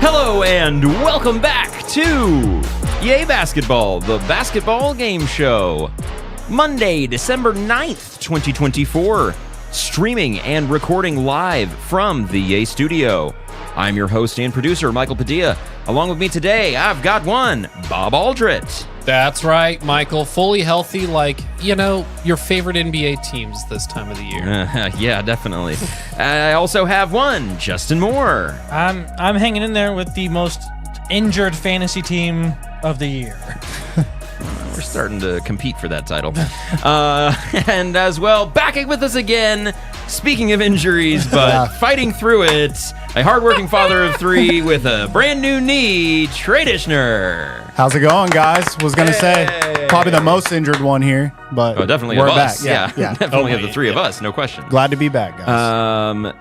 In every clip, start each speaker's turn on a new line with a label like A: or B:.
A: Hello and welcome back to Yay Basketball, the basketball game show. Monday, December 9th, 2024. Streaming and recording live from the Yay Studio. I'm your host and producer, Michael Padilla. Along with me today, I've got one, Bob Aldrett.
B: That's right, Michael. Fully healthy, like, your favorite NBA teams this time of the year.
A: Yeah, definitely. I also have one, Justin Moore.
C: I'm hanging in there with the most injured fantasy team of the year.
A: We're starting to compete for that title. And as well, back with us again, speaking of injuries, but fighting through it, a hardworking father of three with a brand new knee, Trey Dishner.
D: How's it going, guys? Was going to say, probably the most injured one here, but
A: definitely
D: we're
A: of us.
D: back. Yeah.
A: Definitely of the three of us, no question.
D: Glad to be back, guys.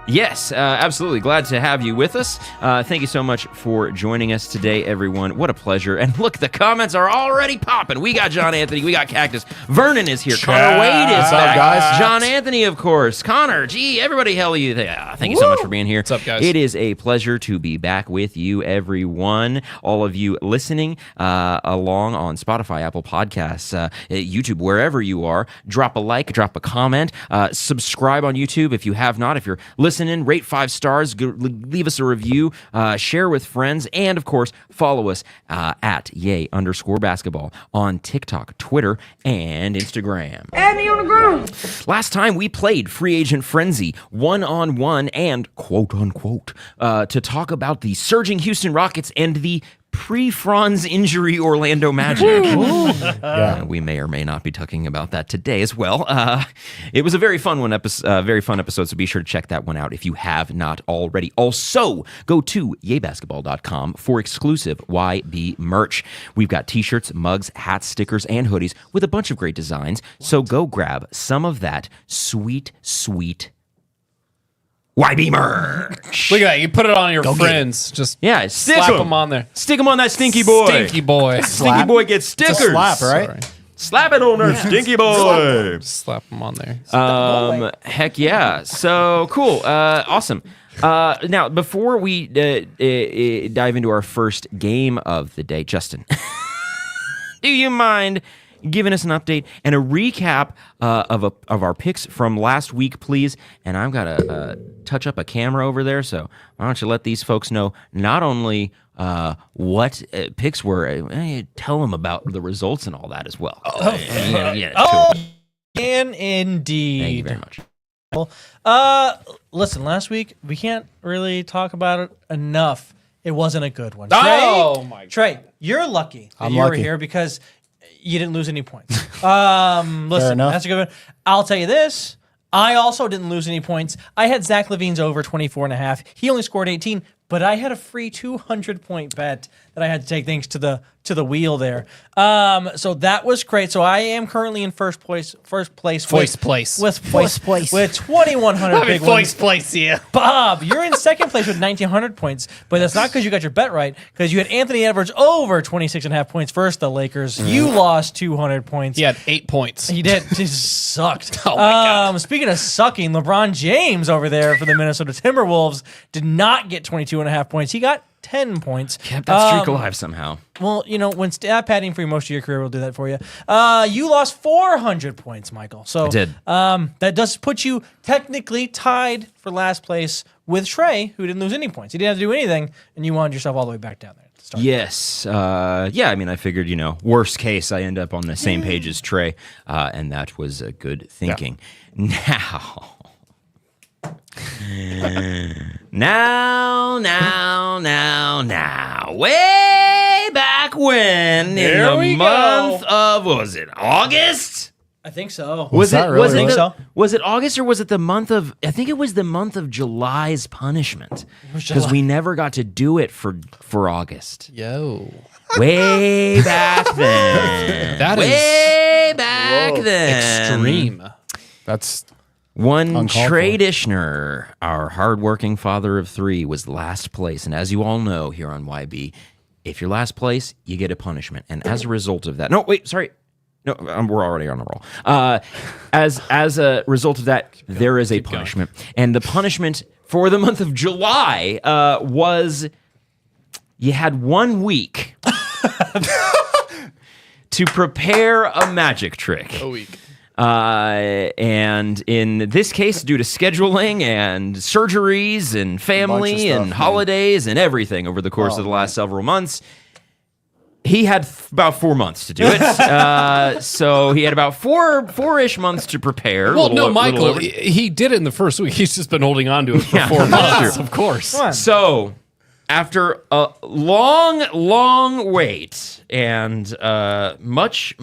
A: Yes, absolutely. Glad to have you with us. Thank you so much for joining us today, everyone. What a pleasure. And look, the comments are already popping. We got John Anthony. We got Cactus. Vernon is here. Connor Wade is back.
D: Guys?
A: John Anthony, of course. Connor, everybody, hell you. Thank you so much for being here.
B: What's up, guys?
A: It is a pleasure to be back with you, everyone. All of you listening along on Spotify, Apple Podcasts, YouTube, wherever you are. Drop a like, drop a comment. Subscribe on YouTube if you have not. If you're listening, rate 5 stars, leave us a review, share with friends, and of course, follow us at _basketball on TikTok, Twitter, and Instagram.
E: Add me on the ground.
A: Last time we played Free Agent Frenzy one-on-one and quote-unquote to talk about the surging Houston Rockets and the pre-Franz injury Orlando Magic. We may or may not be talking about that today as well. It was a very fun episode, so be sure to check that one out if you have not already. Also, go to yaybasketball.com for exclusive YB merch. We've got t-shirts, mugs, hats, stickers, and hoodies with a bunch of great designs, so go grab some of that sweet, sweet YB merch.
B: Look at that. You put it on your friends. Just
A: stick
B: slap them on there.
A: Stick them on that stinky boy.
B: Stinky boy.
A: Stinky boy gets stickers.
D: It's a slap, right?
B: Sorry.
A: Slap it on our stinky boy.
B: Slap them on there.
A: Heck yeah. So cool. Awesome. Now, before we dive into our first game of the day, Justin, do you mind giving us an update and a recap of our picks from last week, please? And I've got to touch up a camera over there, so why don't you let these folks know not only what picks were, tell them about the results and all that as well.
C: And indeed.
A: Thank you very much.
C: Listen, last week, we can't really talk about it enough. It wasn't a good one.
B: Oh, my God.
C: Trey, you're lucky that
D: I'm
C: you were
D: lucky.
C: here because you didn't lose any points. Listen,
D: enough.
C: that's a good one. I'll tell you this. I also didn't lose any points. I had Zach LaVine's over 24.5. He only scored 18, but I had a free 200-point bet that I had to take thanks to the wheel there. So that was great. So I am currently in first place with 2,100 big wins.
B: Place, yeah.
C: Bob, you're in second place with 1,900 points, but that's not because you got your bet right, because you had Anthony Edwards over 26.5 points versus the Lakers. You lost 200 points.
B: He had 8 points.
C: He did. He sucked.
B: Oh, my God.
C: Speaking of sucking, LeBron James over there for the Minnesota Timberwolves did not get 22.5 points. He got 10 points.
A: Kept that streak alive somehow.
C: Well, when stat padding for most of your career will do that for you. You lost 400 points, Michael. So
A: I did.
C: That does put you technically tied for last place with Trey, who didn't lose any points. He didn't have to do anything, and you wound yourself all the way back down there.
A: Yes. I figured, worst case, I end up on the same page as Trey, and that was good thinking. Yeah. Now. Way back when, in the month of, what was it, August?
C: I think so.
A: Was it
C: August
A: or was it the month of, I think it was the month of July's punishment. Because
C: July.
A: we never got to do it for August.
B: Yo.
A: Way back then.
B: That is
A: way back then.
B: extreme.
D: That's
A: One
D: uncalled
A: Trey
D: for.
A: Dishner, our hardworking father of three, was last place. And as you all know here on YB, if you're last place, you get a punishment. And as a result of that, No, we're already on a roll. As a result of that, there is a punishment. And the punishment for the month of July was you had 1 week to prepare a magic trick.
B: A week.
A: And in this case, due to scheduling and surgeries and family
D: stuff,
A: and
D: man.
A: holidays and everything over the course of the last several months, he had about 4 months to do it. So he had about four-ish months to prepare.
B: Well,
A: Little
B: no, Michael,
A: over.
B: he did it in the first week. He's just been holding on to it for 4 months, of course.
C: Come on.
A: So after a long wait and much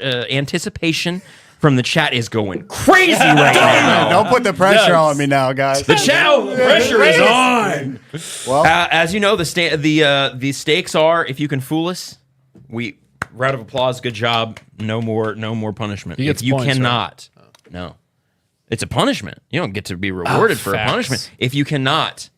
A: anticipation from the chat is going crazy right now.
D: Don't put the pressure on me now, guys.
A: The chat pressure is on.
D: Well,
A: As you know, the stakes are: if you can fool us, round of applause, good job. No more punishment.
B: He gets
A: If you
B: points,
A: cannot, no, it's a punishment. You don't get to be rewarded for a
B: facts.
A: punishment. If you cannot,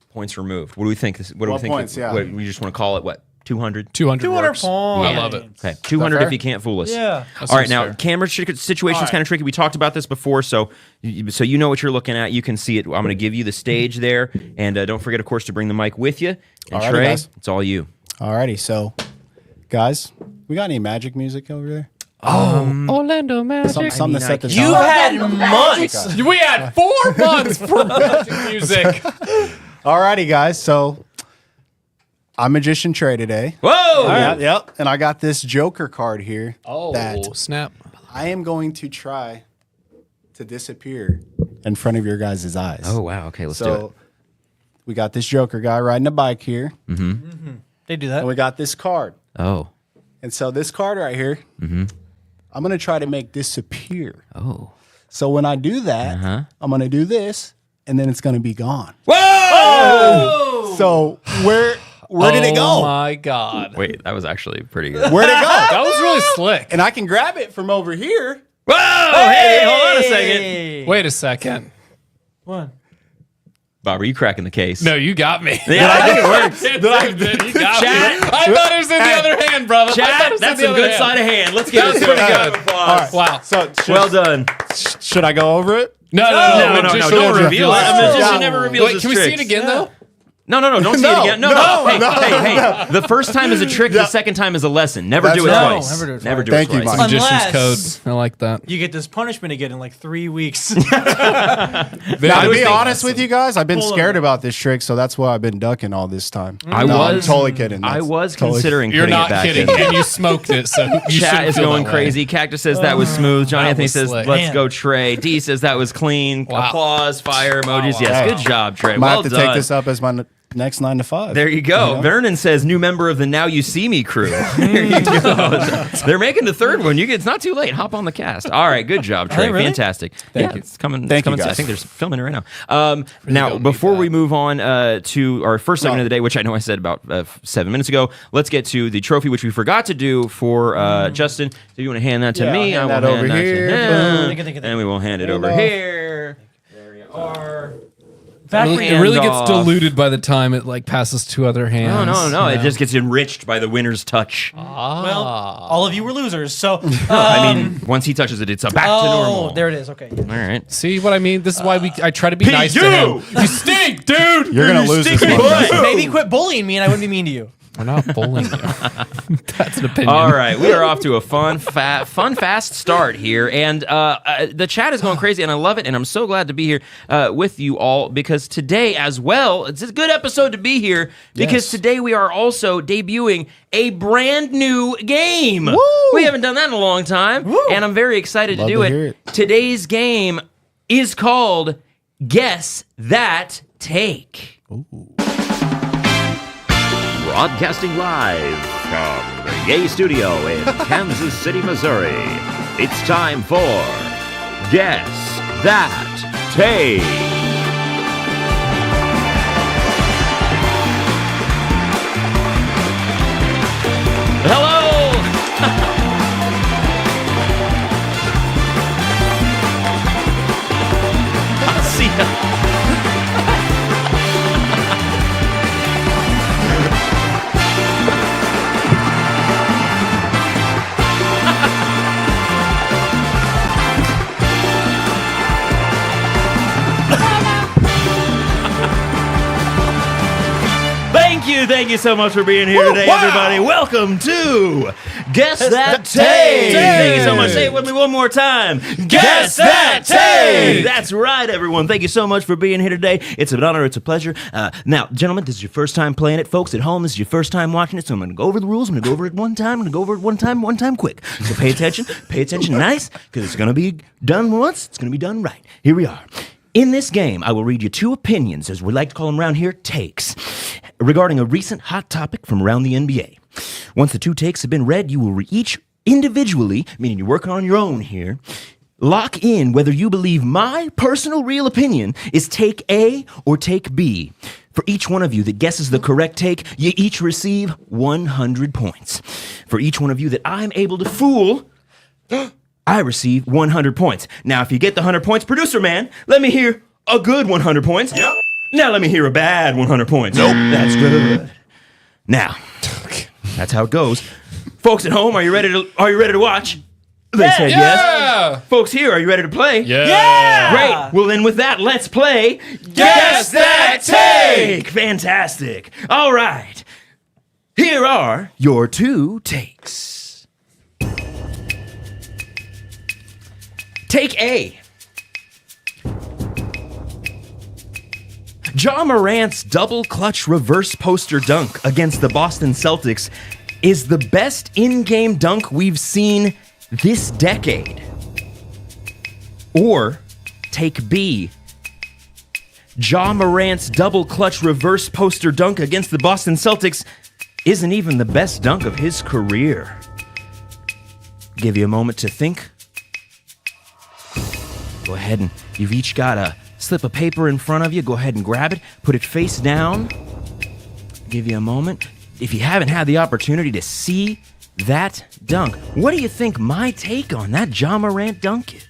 A: points removed. What do we think? What do we think?
D: points, yeah.
A: We just want to call it what? 200.
B: 200
C: 200
B: works.
C: points.
B: I love it.
A: Okay, 200
D: fair?
A: if you can't fool us.
C: Yeah.
B: That
A: All right,
B: seems
A: now
B: fair.
A: camera situation's kind of tricky. We talked about this before, so you know what you're looking at. You can see it. I'm going to give you the stage there, and don't forget, of course, to bring the mic with you. And
D: Alrighty,
A: Trey,
D: guys.
A: it's all you.
D: alrighty. So, guys, we got any magic music over there?
B: Orlando Magic.
D: Something to set the
C: You
D: tone.
C: had months.
B: We had 4 months for magic music.
D: Alrighty, guys. So, I'm Magician Trey today.
A: Whoa!
D: Yep. And I got this Joker card here.
B: Oh,
D: that
B: snap.
D: I am going to try to disappear in front of your guys' eyes.
A: Oh, wow. Okay, let's do it.
D: So, we got this Joker guy riding a bike here,
C: They do that.
D: and we got this card.
A: Oh.
D: And so, this card right here, I'm going to try to make disappear.
A: Oh.
D: So, when I do that, I'm going to do this, and then it's going to be gone.
A: Whoa!
D: So, where did it
B: Oh
D: go?
B: my God.
A: Wait, that was actually pretty good.
D: Where'd it go?
B: That was really slick.
D: And I can grab it from over here.
A: Whoa! Hey, hold on a second.
B: Wait a second.
C: One.
A: Bob, are you cracking the case?
B: No, you got me.
A: Yeah, I think it works.
B: You got
A: Chat.
B: me. I thought it was in the other hand, brother. I thought it
A: Chat,
B: was in
A: that's
B: the
A: a
B: other
A: good
B: hand.
A: sleight of hand. Let's give
B: That
A: it
B: was
A: to
B: pretty
A: him.
B: good.
A: Applause.
B: Wow.
D: So,
A: Well done.
D: should I go over it?
B: No,
A: No,
B: magician
A: don't
B: never
A: reveal it.
B: reveals
A: A magician
D: Yeah.
A: never reveals
B: Wait,
A: his
B: can we see it
A: tricks.
B: again, though?
A: No, don't say
D: No,
A: it again. No. Hey. The first time is a trick. The second time is a lesson. Never
D: That's
A: do it
D: right.
A: twice.
C: Never do it
A: Never
C: twice.
A: do it
D: Thank you,
A: twice.
D: Mike.
B: Magician's
C: Unless-
B: code. I like that.
C: You get this punishment again in like 3 weeks.
D: Now,
A: I
D: to
A: would
D: be
A: think
D: honest with you guys, I've been
C: Full of
D: scared
C: it.
D: about this trick, so that's why I've been ducking all this time.
A: I
D: No, I'm
A: was-
D: totally kidding.
A: I
D: That's
A: was
D: totally-
A: considering
B: You're
A: putting
B: not
A: it back
B: kidding,
A: in.
B: and you smoked it, so you
A: Chat
B: shouldn't
A: is
B: feel
A: going
B: that way.
A: crazy. Cactus says that was smooth. Johnny
B: That
A: Anthony
B: was
A: says,
B: slick.
A: let's
C: Man.
A: go, Trey. D says that was clean.
B: Wow.
A: Applause, fire emojis.
B: Wow.
A: Yes,
D: Hey.
A: good job, Trey.
D: Might
A: Well
D: have to
A: done.
D: take this up as my next 9 to 5.
A: There you go. Vernon says, new member of the Now You See Me crew. There you go. They're making the third one. It's not too late. Hop on the cast. All right, good job, Trey.
C: they really?
A: Fantastic.
D: Thank you.
A: It's coming.
D: Thank
A: it's coming
D: you,
A: soon. I
D: guys.
A: think they're filming it right now. Now,
B: don't
A: before
B: need
A: we
B: that.
A: move on to our first segment of the day, which I know I said about 7 minutes ago, let's get to the trophy, which we forgot to do for Justin. So you want to hand that to
D: Yeah,
A: me?
D: I'll hand
A: I
D: that
A: will
D: over
A: hand
D: here.
A: that to
C: Boom.
A: him.
C: Think it.
A: And we will hand it over
D: off.
A: here. There you are.
C: Factory
B: It really gets
A: off.
B: diluted by the time it like passes to other hands.
A: No.
B: Yeah.
A: It just gets enriched by the winner's touch.
C: Well, all of you were losers. So,
A: I mean, once he touches it, it's back to normal.
C: there it is. Okay.
A: All right.
B: See what I mean? This is why I try to be nice to
A: you!
B: him. You stink, dude.
D: You're going to lose this
A: stinky
D: one.
A: boy.
D: guys.
C: Maybe quit bullying me and I wouldn't be mean to you.
B: We're not bullying you. That's an opinion.
A: All right, we are off to a fast start here, and the chat is going crazy, and I love it, and I'm so glad to be here with you all because today, as well, it's a good episode to be here because
D: Yes.
A: today we are also debuting a brand new game. We haven't done that in a long time, and I'm very excited
D: Love
A: to do
D: to hear it.
A: Today's game is called Guess That Take.
E: Broadcasting live from the Yay Studio in Kansas City, Missouri. It's time for Guess That Take.
A: Hello! I'll see ya. Thank you so much for being here today, everybody. Welcome to Guess That Take. Thank you so much. Say it with me one more time. Guess That Take. That's right, everyone. Thank you so much for being here today. It's an honor. It's a pleasure. Now, gentlemen, this is your first time playing it. Folks at home, this is your first time watching it, so I'm going to go over the rules. I'm going to go over it one time. I'm going to go over it one time quick. So pay attention. Pay attention nice, because it's going to be done once. It's going to be done right. Here we are. In this game, I will read you two opinions, as we like to call them around here, takes, regarding a recent hot topic from around the NBA. Once the two takes have been read, you will each individually, meaning you're working on your own here, lock in whether you believe my personal real opinion is take A or take B. For each one of you that guesses the correct take, you each receive 100 points. For each one of you that I'm able to fool, I receive 100 points. Now, if you get the 100 points, producer man, let me hear a good 100 points. Yep. Now let me hear a bad 100 points. Nope. That's good. Now, that's how it goes. Folks at home, are you ready to watch? They said yes. Folks here, are you ready to play?
B: Yeah.
A: Great. Well, then with that, let's play Guess That Take. Fantastic. All right. Here are your two takes. Take A. Ja Morant's double clutch reverse poster dunk against the Boston Celtics is the best in-game dunk we've seen this decade. Or take B. Ja Morant's double clutch reverse poster dunk against the Boston Celtics isn't even the best dunk of his career. Give you a moment to think. Go ahead and you've each got a slip of paper in front of you. Go ahead and grab it. Put it face down. Give you a moment. If you haven't had the opportunity to see that dunk, what do you think my take on that Ja Morant dunk is?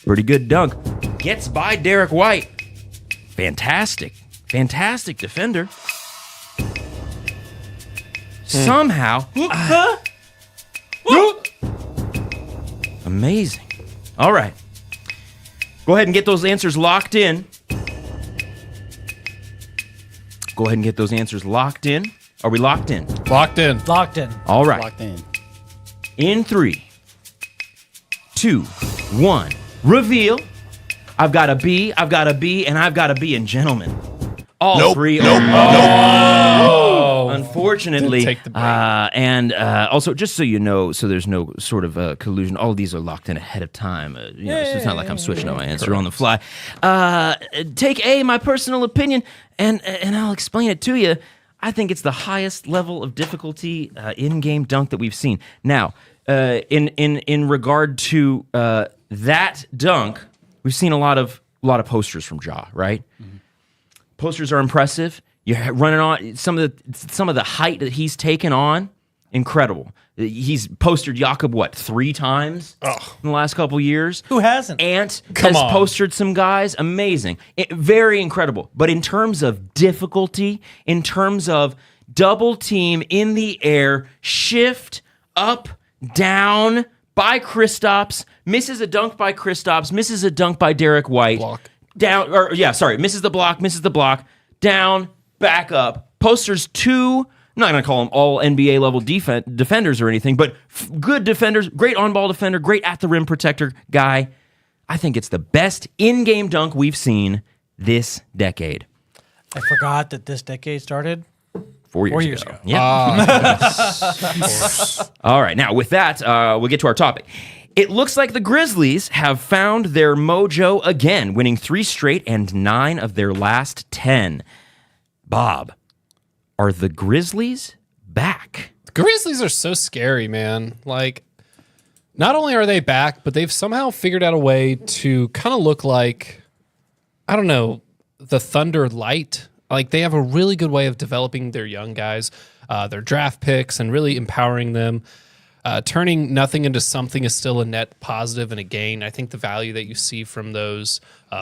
A: Pretty good dunk. Gets by Derek White. Fantastic. Fantastic defender. Somehow. Amazing. All right. Go ahead and get those answers locked in. Go ahead and get those answers locked in. Are we locked in?
B: Locked in.
C: Locked in.
A: All right.
D: Locked in.
A: In 3, 2, 1. Reveal. I've got a B, and I've got a B. And gentlemen, all three are unfortunately.
B: Take the break.
A: And also, just so you know, so there's no sort of collusion, all of these are locked in ahead of time. So it's not like I'm switching on my answer on the fly. Take A, my personal opinion, and I'll explain it to you. I think it's the highest level of difficulty in-game dunk that we've seen. Now, in regard to that dunk, we've seen a lot of posters from Ja, right? Mm-hmm. Posters are impressive. You're running on some of the height that he's taken on. Incredible. He's postered Jakob 3 times in the last couple years.
C: Who hasn't?
A: Ant has postered some guys. Amazing. Very incredible. But in terms of difficulty, in terms of double team in the air, shift, up, down by Kristaps, misses a dunk by Kristaps, misses a dunk by Derek White. Misses the block, down, back up. Posters 2, I'm not going to call them all NBA level defenders or anything, but good defenders, great on-ball defender, great at-the-rim protector guy. I think it's the best in-game dunk we've seen this decade.
C: I forgot that this decade started
A: 4 years,
C: 4 years ago.
A: Yeah. All right. Now, with that, we'll get to our topic. It looks like the Grizzlies have found their mojo again, winning 3 straight and 9 of their last 10. Bob, are the Grizzlies back?
B: The Grizzlies are so scary, man. Like, not only are they back, but they've somehow figured out a way to kind of look like, I don't know, the Thunder Light. Like, they have a really good way of developing their young guys, their draft picks, and really empowering them. Turning nothing into something is still a net positive and a gain. I think the value that you see from those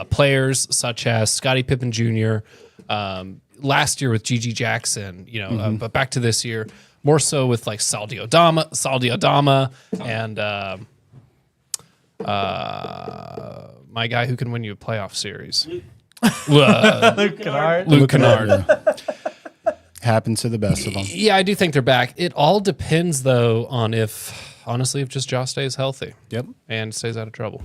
B: players, such as Scottie Pippen Jr., last year with Gigi Jackson, but back to this year, more so with like Saldi Adama, and my guy who can win you a playoff series, Luke Kennard.
D: Happens to the best of them.
B: Yeah, I do think they're back. It all depends, though, on if just Josh stays healthy.
D: Yep.
B: And stays out of trouble.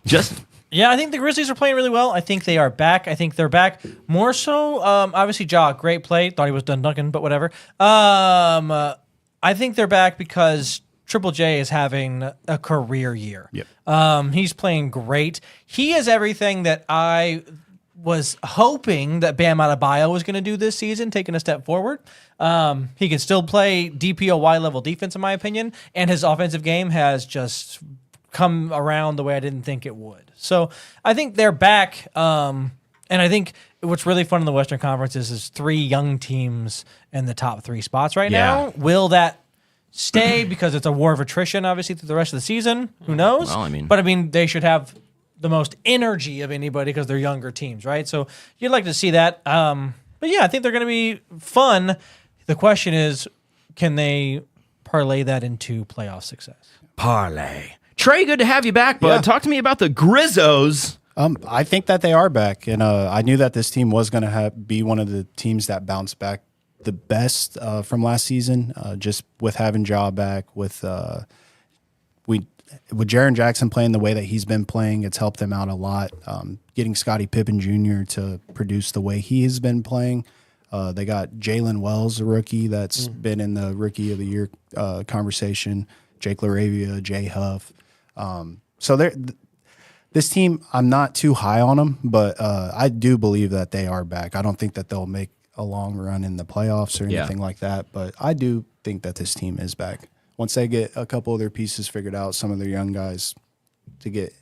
A: Just
C: Yeah, I think the Grizzlies are playing really well. I think they are back. I think they're back more so. Obviously, Ja, great play. Thought he was done dunking, but whatever. I think they're back because Triple J is having a career year.
D: Yep.
C: He's playing great. He is everything that I was hoping that Bam Adebayo was going to do this season, taking a step forward. He can still play DPOY level defense, in my opinion, and his offensive game has just come around the way I didn't think it would. So I think they're back. And I think what's really fun in the Western Conference is 3 young teams in the top 3 spots right now. Will that stay because it's a war of attrition, obviously, through the rest of the season? Who knows?
A: Well, I mean-
C: But I mean, they should have the most energy of anybody because they're younger teams, right? So you'd like to see that. But yeah, I think they're going to be fun. The question is, can they parlay that into playoff success?
A: parlay. Trey, good to have you back, bud.
D: Yeah.
A: Talk to me about the Grizzos.
D: I think that they are back, and I knew that this team was going to be one of the teams that bounced back the best from last season. Just with having Ja back, with Jaren Jackson playing the way that he's been playing, it's helped them out a lot. Getting Scottie Pippen Jr. to produce the way he has been playing. They got Jalen Wells, a rookie that's been in the Rookie of the Year conversation. Jake LaRavia, Jay Huff. So this team, I'm not too high on them, but I do believe that they are back. I don't think that they'll make a long run in the playoffs or anything like that, but I do think that this team is back. Once they get a couple of their pieces figured out, some of their young guys to get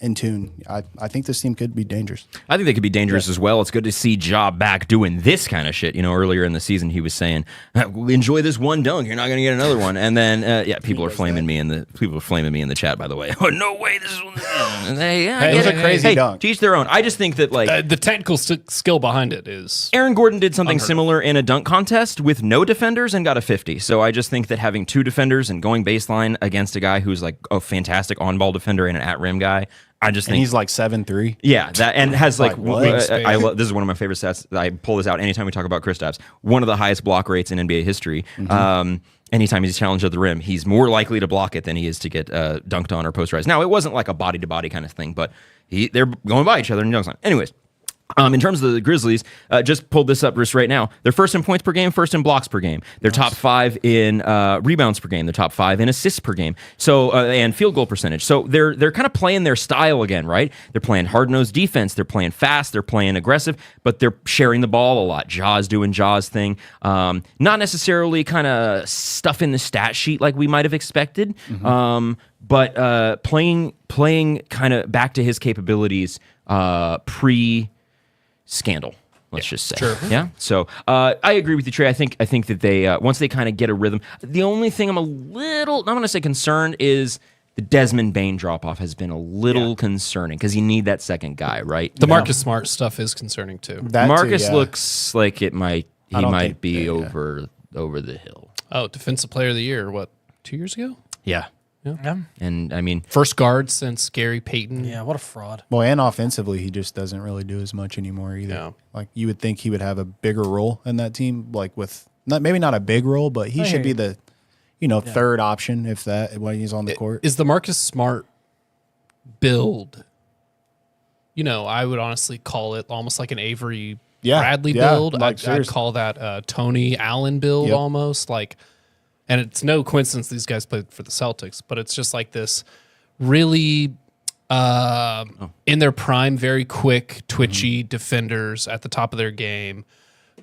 D: in tune, I think this team could be dangerous.
A: I think they could be dangerous as well. It's good to see Ja back doing this kind of shit. You know, earlier in the season, he was saying, "Enjoy this one dunk. You're not going to get another one." And then, people are flaming me in the chat. By the way, oh no way, this is one.
D: It was a crazy dunk.
A: To each their own. I just think that
B: The technical skill behind it is.
A: Aaron Gordon did something similar in a dunk contest with no defenders and got a 50. So I just think that having 2 defenders and going baseline against a guy who's like a fantastic on-ball defender and an at-rim guy, I just
D: And
A: think
D: he's like 7'3".
A: yeah, that and has like
D: what?
A: this is one of my favorite stats. I pull this out anytime we talk about Kristaps. One of the highest block rates in NBA history. Anytime he's challenged at the rim, he's more likely to block it than he is to get dunked on or posterized. Now, it wasn't like a body to body kind of thing, but they're going by each other and dunks on. Anyways. In terms of the Grizzlies, just pulled this up just right now. They're first in points per game, first in blocks per game. They're top 5 in rebounds per game. They're top 5 in assists per game. So and field goal percentage. So they're kind of playing their style again, right? They're playing hard-nosed defense. They're playing fast. They're playing aggressive, but they're sharing the ball a lot. Ja's doing Ja's thing. Not necessarily kind of stuff in the stat sheet like we might have expected, but playing kind of back to his capabilities pre-scandal, let's just say. Sure. Yeah. So I agree with you, Trey. I think that they once they kind of get a rhythm. The only thing I'm not going to say concerned is the Desmond Bane drop off has been a little concerning because you need that second guy, right?
B: The Marcus Smart stuff is concerning too.
A: Marcus looks like he might be
D: think-
A: over the hill.
B: Oh, Defensive Player of the Year, what, 2 years ago?
A: Yeah.
C: Yeah.
A: And I mean,
B: First guard since Gary Payton.
C: Yeah, what a fraud.
D: Well, and offensively, he just doesn't really do as much anymore either.
B: Yeah.
D: Like you would think he would have a bigger role in that team, like with maybe not a big role, but he should be the, third option if that when he's on the court.
B: Is the Marcus Smart build, I would honestly call it almost like an Avery Bradley build.
D: like,
B: I'd call that Tony Allen build almost like. And it's no coincidence these guys played for the Celtics, but it's just like this really in their prime, very quick, twitchy defenders at the top of their game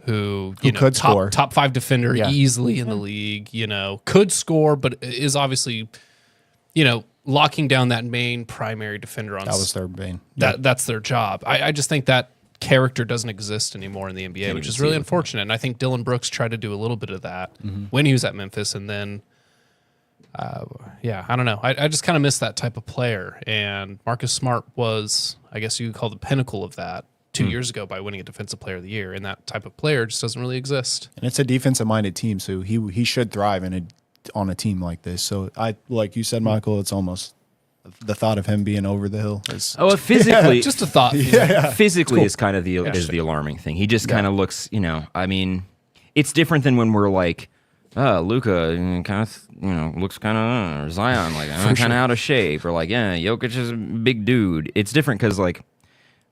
B: who
D: could score.
B: top 5 defender easily in the league, could score, but is obviously, locking down that main primary defender on
D: That was their bane.
B: that's their job. I just think that character doesn't exist anymore in the NBA, which is really unfortunate. And I think Dylan Brooks tried to do a little bit of that when he was at Memphis. And then, I don't know. I just kind of miss that type of player. And Marcus Smart was, I guess you could call the pinnacle of that 2 years ago by winning a Defensive Player of the Year. And that type of player just doesn't really exist.
D: And it's a defensive-minded team, so he should thrive on a team like this. So like you said, Michael, it's almost the thought of him being over the hill is
A: physically,
B: Just a thought.
A: physically is kind of the alarming thing. He just kind of looks, I mean, it's different than when we're like, Luka kind of, looks kind of, or Zion, like, kind of out of shape, or like, Jokic is a big dude. It's different because, like,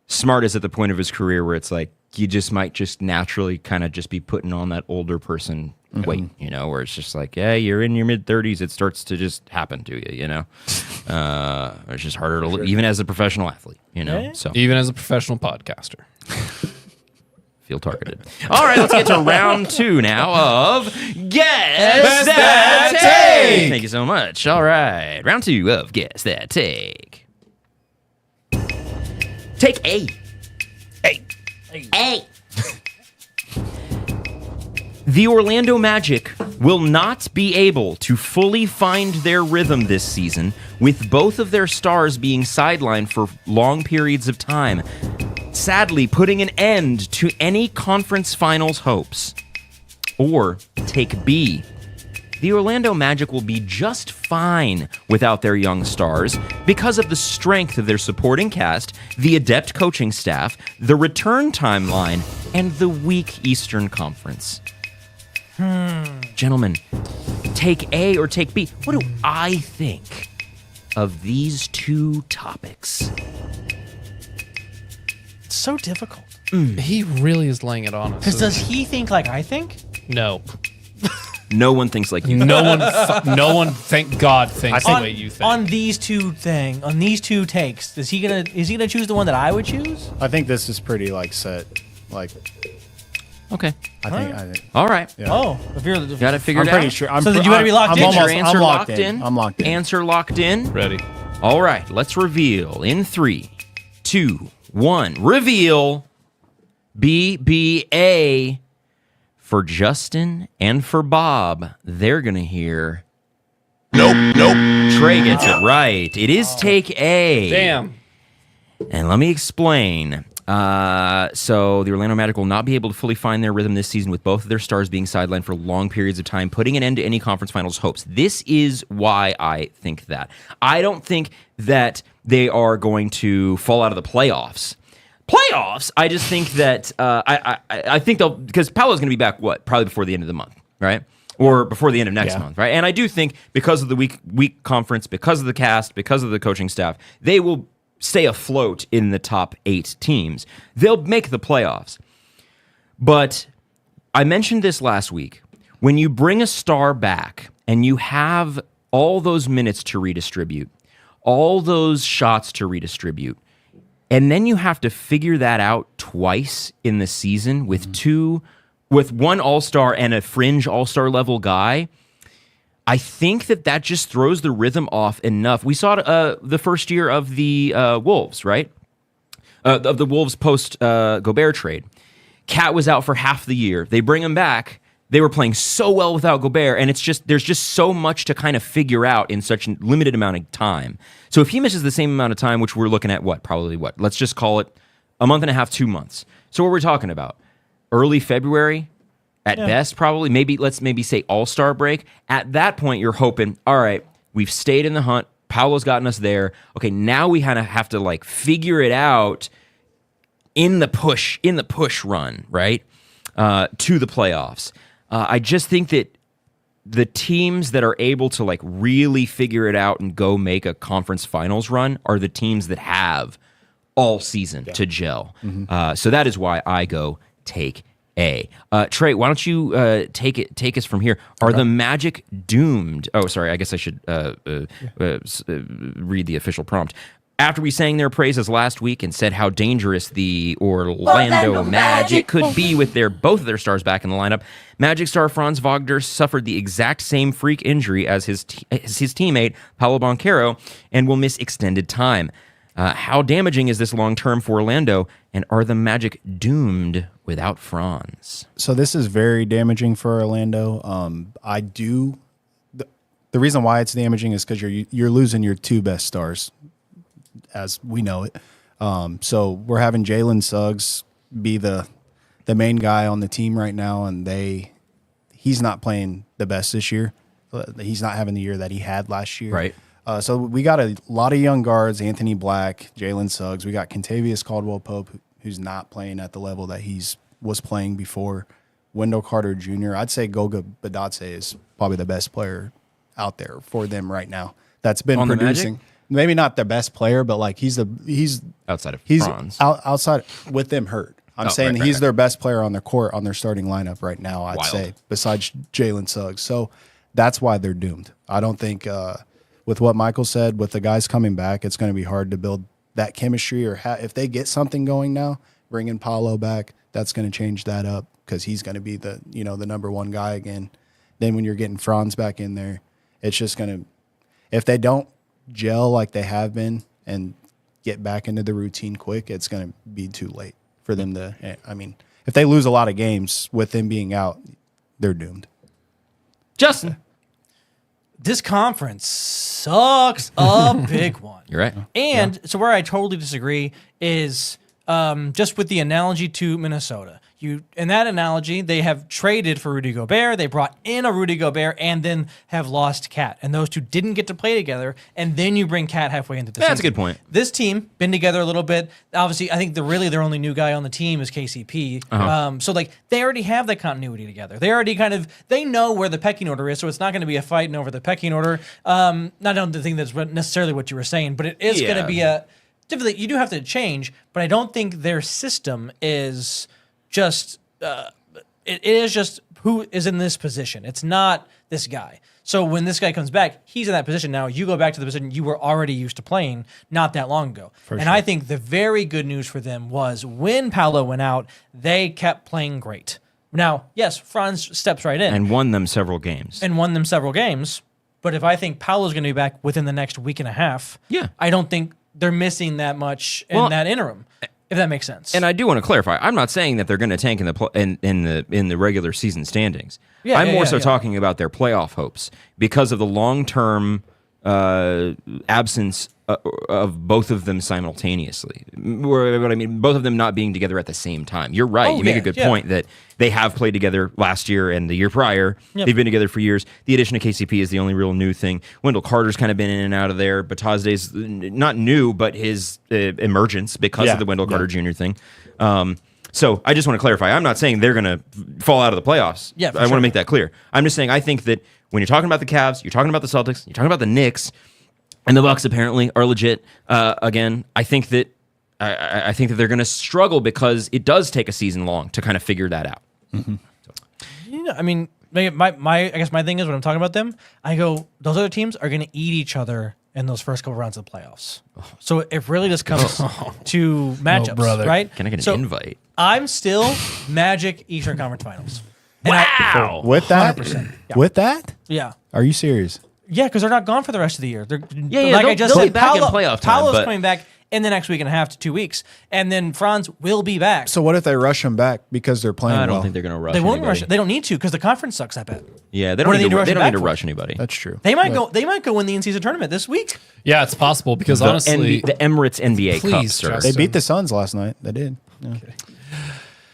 A: Smart is at the point of his career where it's like, you just might just naturally kind of just be putting on that older person weight, where it's just like, you're in your mid-30s, it starts to just happen to you, it's just harder to look, even as a professional athlete, so
B: Even as a professional podcaster.
A: feel targeted. All right, let's get to round 2 now of Guess That Take. Thank you so much. All right, round 2 of Guess That Take. Take A. A. The Orlando Magic will not be able to fully find their rhythm this season, with both of their stars being sidelined for long periods of time, sadly putting an end to any conference finals hopes. Or take B. The Orlando Magic will be just fine without their young stars because of the strength of their supporting cast, the adept coaching staff, the return timeline, and the weak Eastern Conference. Gentlemen, take A or take B. What do I think of these 2 topics?
C: It's so difficult.
B: He really is laying it on us.
C: Because does he think like I think?
B: No.
A: No one thinks like you.
B: No one, thank God, thinks the way you think.
C: On these two takes, is he gonna choose the one that I would choose?
D: I think this is pretty like set. Like,
A: Okay.
D: I think.
A: All right.
D: Yeah.
C: Oh, if you're
A: Got it figured
D: I'm
A: out?
D: pretty sure.
C: So then you better be locked in.
A: Get your
D: I'm
A: answer
D: locked
A: locked
D: in.
A: in.
D: I'm locked in.
A: Answer locked in.
B: Ready?
A: All right. Let's reveal in 3, 2, 1. Reveal. BBA. For Justin and for Bob, they're going to hear... Nope. Trey gets it right. It is take A.
B: Damn.
A: And let me explain. So the Orlando Magic will not be able to fully find their rhythm this season, with both of their stars being sidelined for long periods of time, putting an end to any conference finals hopes. This is why I think that. I don't think that they are going to fall out of the playoffs. I just think that I think they'll, because Paolo's going to be back probably before the end of the month, right? Or before the end of next month, right? And I do think because of the weak conference, because of the cast, because of the coaching staff, they will stay afloat in the top 8 teams. They'll make the playoffs. But I mentioned this last week. When you bring a star back and you have all those minutes to redistribute, all those shots to redistribute, and then you have to figure that out twice in the season with one all-star and a fringe all-star level guy, I think that just throws the rhythm off enough. We saw it the first year of the Wolves, right? Of the Wolves post-Gobert trade. Cat was out for half the year. They bring him back. They were playing so well without Gobert, and there's just so much to kind of figure out in such a limited amount of time. So if he misses the same amount of time, which we're looking at probably let's just call it a month and a half, 2 months. So what we're talking about, early February at best, probably, let's say All-Star break. At that point, you're hoping, all right, we've stayed in the hunt. Paolo's gotten us there. Okay, now we kind of have to like figure it out in the push run, right? To the playoffs. I just think that the teams that are able to like really figure it out and go make a conference finals run are the teams that have all season to gel. So that is why I go take A. Trey, why don't you take us from here? Are the Magic doomed? Oh, sorry. I guess I should read the official prompt. After we sang their praises last week and said how dangerous the Orlando Magic could be with both of their stars back in the lineup, Magic star Franz Wagner suffered the exact same freak injury as his teammate Paolo Banchero and will miss extended time. How damaging is this long-term for Orlando, and are the Magic doomed without Franz?
D: So this is very damaging for Orlando. The reason why it's damaging is because you're losing your 2 best stars, as we know it. So we're having Jalen Suggs be the main guy on the team right now, and he's not playing the best this year. He's not having the year that he had last year.
A: Right.
D: So we got a lot of young guards, Anthony Black, Jalen Suggs. We got Kentavious Caldwell-Pope, who's not playing at the level that was playing before. Wendell Carter Jr. I'd say Goga Bitadze is probably the best player out there for them right now. That's been
A: On the
D: producing.
A: Magic?
D: Maybe not the best player, but like he's
A: outside of
D: he's
A: Franz.
D: outside with them hurt. I'm saying
A: right,
D: he's
A: right.
D: their best player on their court on their starting lineup right now. I'd
A: Wild.
D: say besides Jalen Suggs. So that's why they're doomed. I don't think with what Michael said, with the guys coming back, it's going to be hard to build that chemistry. Or if they get something going now, bringing Paolo back, that's going to change that up because he's going to be the the number one guy again. Then when you're getting Franz back in there, it's just going to, if they don't gel like they have been and get back into the routine quick, it's going to be too late for them to. I mean, if they lose a lot of games with them being out, they're doomed.
A: Justin.
C: This conference sucks a big one.
A: You're right.
C: And so where I totally disagree is just with the analogy to Minnesota. In that analogy, they have traded for Rudy Gobert. They brought in a Rudy Gobert and then have lost Cat. And those two didn't get to play together. And then you bring Cat halfway into the season.
A: That's a good point.
C: This team been together a little bit. Obviously, I think their only new guy on the team is KCP. So like they already have that continuity together. They already they know where the pecking order is. So it's not going to be a fighting over the pecking order. I don't think that's necessarily what you were saying, but it is going to be a different. You do have to change, but I don't think their system is just it is just who is in this position. It's not this guy. So when this guy comes back, he's in that position now. You go back to the position you were already used to playing not that long ago. I think the very good news for them was when Paolo went out, they kept playing great. Now, yes, Franz steps right in
A: And won them several games.
C: But if I think Paolo's going to be back within the next week and a half, I don't think they're missing that much in that interim. If that makes sense.
A: And I do want to clarify. I'm not saying that they're going to tank in the regular season standings. I'm more so talking about their playoff hopes because of the long-term absence of both of them simultaneously. What I mean, both of them not being together at the same time. You're right. You make a good point that they have played together last year and the year prior. Yep. They've been together for years. The addition of KCP is the only real new thing. Wendell Carter's kind of been in and out of there. Bitadze's not new, but his emergence because of the Wendell Carter Jr. thing. So I just want to clarify. I'm not saying they're going to fall out of the playoffs. I want to make that clear. I'm just saying I think that when you're talking about the Cavs, you're talking about the Celtics, you're talking about the Knicks, and the Bucks apparently are legit. Again, I think that they're going to struggle because it does take a season long to kind of figure that out.
C: Mm-hmm. I mean, I guess my thing is when I'm talking about them, I go, those other teams are going to eat each other in those first couple rounds of the playoffs. So it really just comes to matchups, right?
A: Can I get an invite?
C: I'm still Magic Eastern Conference Finals.
A: Wow!
D: With that,
C: 100%. Yeah.
D: with that,
C: Yeah.
D: Are you serious?
C: Yeah, because they're not gone for the rest of the year. They're,
A: they'll be back in playoff time,
C: Paolo's
A: but-
C: coming back in the next week and a half to 2 weeks, and then Franz will be back.
D: So what if they rush him back because they're playing
A: I don't
D: well?
A: think they're going to rush.
C: They won't
A: anybody.
C: rush. They don't need to because the conference sucks. I bet.
A: Yeah, they
C: What
A: don't
C: do
A: need
C: they
A: to.
C: do
A: They don't need to
C: back
A: rush anybody.
D: That's true.
C: They might go. They might go win the in-season tournament this week.
B: Yeah, it's possible because honestly,
A: the Emirates NBA Cup,
B: Please,
A: sir.
B: Justin.
D: They beat the Suns last night. They did. Yeah.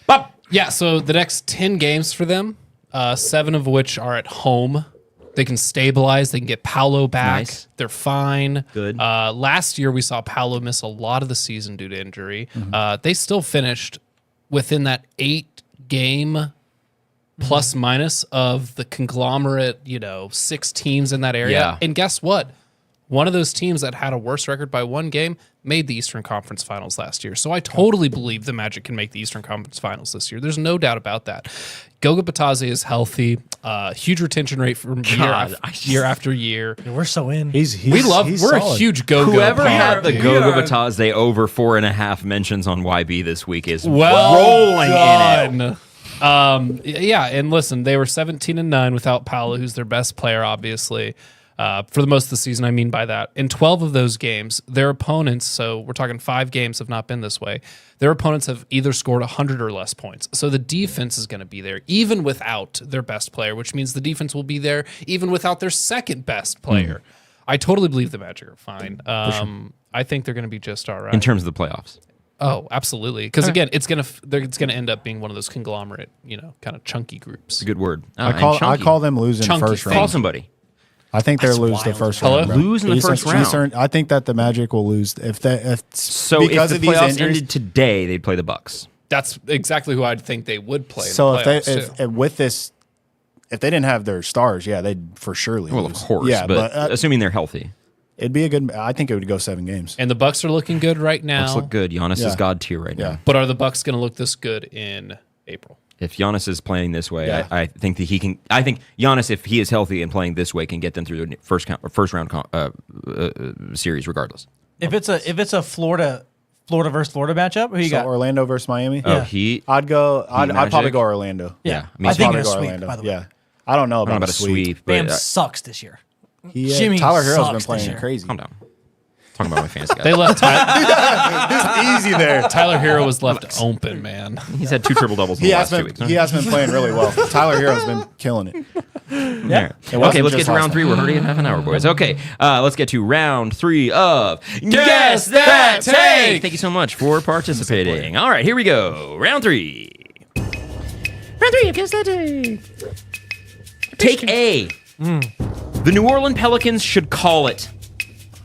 B: But yeah, so the next 10 games for them, 7 of which are at home. They can stabilize. They can get Paolo back.
A: Nice.
B: They're fine.
A: Good.
B: Last year, we saw Paolo miss a lot of the season due to injury. They still finished within that 8-game plus minus of the conglomerate, 6 teams in that area.
A: Yeah.
B: And guess what? One of those teams that had a worse record by 1 game made the Eastern Conference Finals last year. So I totally believe the Magic can make the Eastern Conference Finals this year. There's no doubt about that. Goga Bitadze is healthy. Huge retention rate from year after year.
C: Yeah, we're so in.
D: He's
B: We're
D: solid.
B: a huge Goga.
A: Whoever had
B: pod,
A: the
B: dude.
A: Goga Bitadze over 4.5 mentions on YB this week is
B: Well
A: rolling in it.
B: done. Yeah, and listen, they were 17-9 without Paolo, who's their best player, obviously. For the most of the season, I mean by that. In 12 of those games, their opponents, so we're talking 5 games have not been this way, their opponents have either scored 100 or less points. So the defense is going to be there, even without their best player, which means the defense will be there even without their second best player. I totally believe the Magic are fine. I think they're going to be just all right.
A: In terms of the playoffs.
B: Oh, absolutely. Because again, it's gonna end up being one of those conglomerate, kind of chunky groups.
A: It's a good word.
D: I call them losing
B: Chunky.
D: first
A: Call
D: round.
A: somebody.
D: I think they'll lose the first
B: Hello?
D: round. bro.
A: Lose in the first round.
D: I think that the Magic will lose
A: So
D: because
A: if
D: of
A: the
D: these
A: playoffs
D: injuries.
A: ended today, they'd play the Bucks.
B: that's exactly who I'd think they would play.
D: So
B: in the
D: if
B: playoffs, too.
D: with this, if they didn't have their stars, yeah, they'd for surely
A: Well,
D: lose.
A: of course,
D: yeah,
A: but assuming they're healthy.
D: it'd be a good. I think it would go 7 games.
B: And the Bucks are looking good right now.
A: Bucks look good. Giannis is
D: Yeah.
A: God tier right
D: Yeah.
A: now.
B: But are the Bucks going to look this good in April?
A: If Giannis is playing this way,
D: Yeah.
A: I think that he can. I think Giannis, if he is healthy and playing this way, can get them through the first round series regardless.
C: If it's a Florida versus Florida matchup, who you
D: So
C: got?
D: Orlando versus Miami.
A: Oh, Heat.
D: I'd probably
A: Magic.
D: go Orlando.
A: Yeah, I mean,
C: I think
D: Probably
C: in a
D: go
C: sweep,
D: Orlando.
C: by the way.
D: Yeah, I don't know
A: I don't know
D: about,
A: about a sweep, but
C: Bam sucks this year. Jimmy
D: Tyler Hero's been
C: sucks
D: playing
C: this year.
D: crazy.
A: calm down. Talking about my fantasy guy.
B: They left
D: Easy there.
B: Tyler Hero was left open, man.
A: He's had 2 triple doubles in
D: He
A: the
D: has
A: last 2
D: been.
A: weeks.
D: He has been playing really well. Tyler Hero's been killing it.
A: Yeah.
D: It
A: Okay,
D: wasn't
A: let's get
D: just
A: to
D: last
A: round 3.
D: night.
A: We're already at half an hour, boys. Okay, let's get to round 3 of
B: Guess That Take.
A: Thank you so much for participating. All right, here we go. Round 3. Round 3 of Guess That Take. Take A. The New Orleans Pelicans should call it.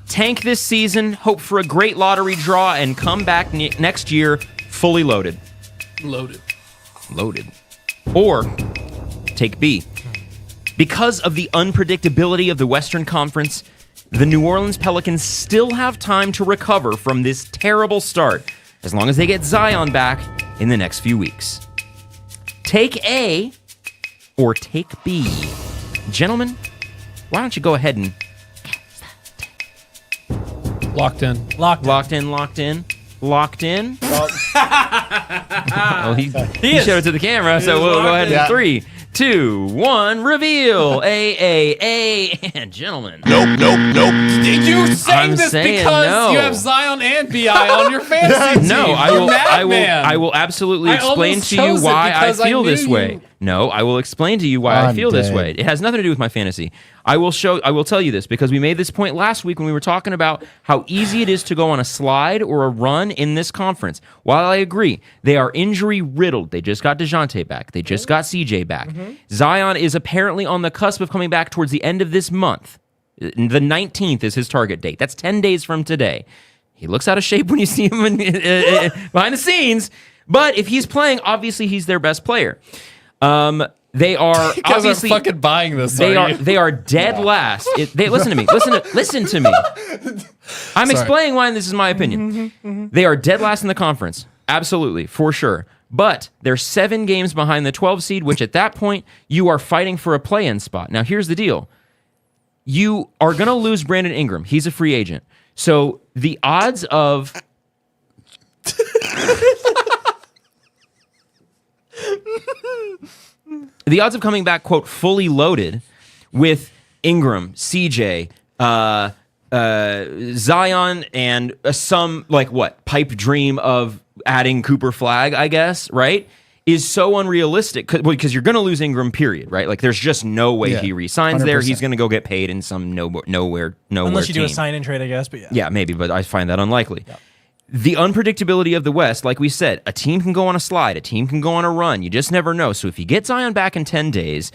A: Tank this season, hope for a great lottery draw, and come back next year fully loaded.
B: Loaded.
A: Loaded. Or take B. Because of the unpredictability of the Western Conference, the New Orleans Pelicans still have time to recover from this terrible start, as long as they get Zion back in the next few weeks. Take A or take B. Gentlemen, why don't you go ahead and
B: Locked in.
A: locked in. Oh, he
C: is.
A: showed it to the camera, so we'll go ahead in
D: Yeah.
A: 3, 2, 1, reveal. And gentlemen.
B: Did you say
A: I'm
B: this
A: saying
B: because
A: no.
B: you have Zion and BI on your fantasy team?
A: No,
B: You're madman.
A: I will absolutely
B: I
A: explain
B: almost
A: to you
B: chose it
A: why I
B: because I
A: feel
B: knew
A: this way.
B: you-
A: No, I will explain to you why I
D: I'm
A: feel this
D: dead.
A: way. It has nothing to do with my fantasy. I will tell you this because we made this point last week when we were talking about how easy it is to go on a slide or a run in this conference. While I agree, they are injury riddled. They just got DeJounte back. They just got CJ back. Zion is apparently on the cusp of coming back towards the end of this month. The 19th is his target date. That's 10 days from today. He looks out of shape when you see him behind the scenes. But if he's playing, obviously he's their best player. They are
B: You guys
A: obviously
B: are fucking buying this.
A: they
B: are
A: are they are dead last. Listen to me. Listen to me. I'm explaining why this is my opinion. They are dead last in the conference. Absolutely, for sure. But they're 7 games behind the 12 seed, which at that point you are fighting for a play-in spot. Now here's the deal. You are going to lose Brandon Ingram. He's a free agent. So the odds of coming back, quote, fully loaded with Ingram, CJ, Zion, and some, like, what, pipe dream of adding Cooper Flagg, I guess, right, is so unrealistic because you're going to lose Ingram, period, right? Like, there's just no way
D: Yeah,
A: he re-signs there.
D: 100%.
A: He's going to go get paid in some nowhere
C: Unless you do a
A: team.
C: sign and trade, I guess. But yeah.
A: Yeah, maybe, but I find that unlikely. The unpredictability of the West, like we said, a team can go on a slide, a team can go on a run. You just never know. So if you get Zion back in 10 days,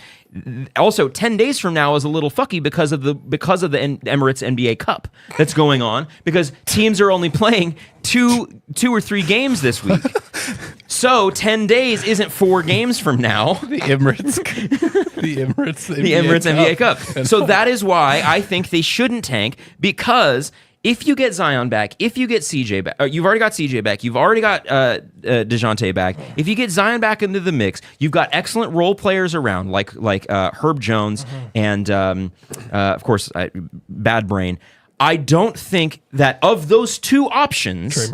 A: also 10 days from now is a little fucky because of the Emirates NBA Cup that's going on because teams are only playing two or 3 games this week. So 10 days isn't 4 games from now.
B: the Emirates. the Emirates
A: NBA Cup. So that is why I think they shouldn't tank because if you get Zion back, if you get CJ back, you've already got CJ back, you've already got DeJounte back. If you get Zion back into the mix, you've got excellent role players around like Herb Jones and of course Bad Brain. I don't think that of those 2 options,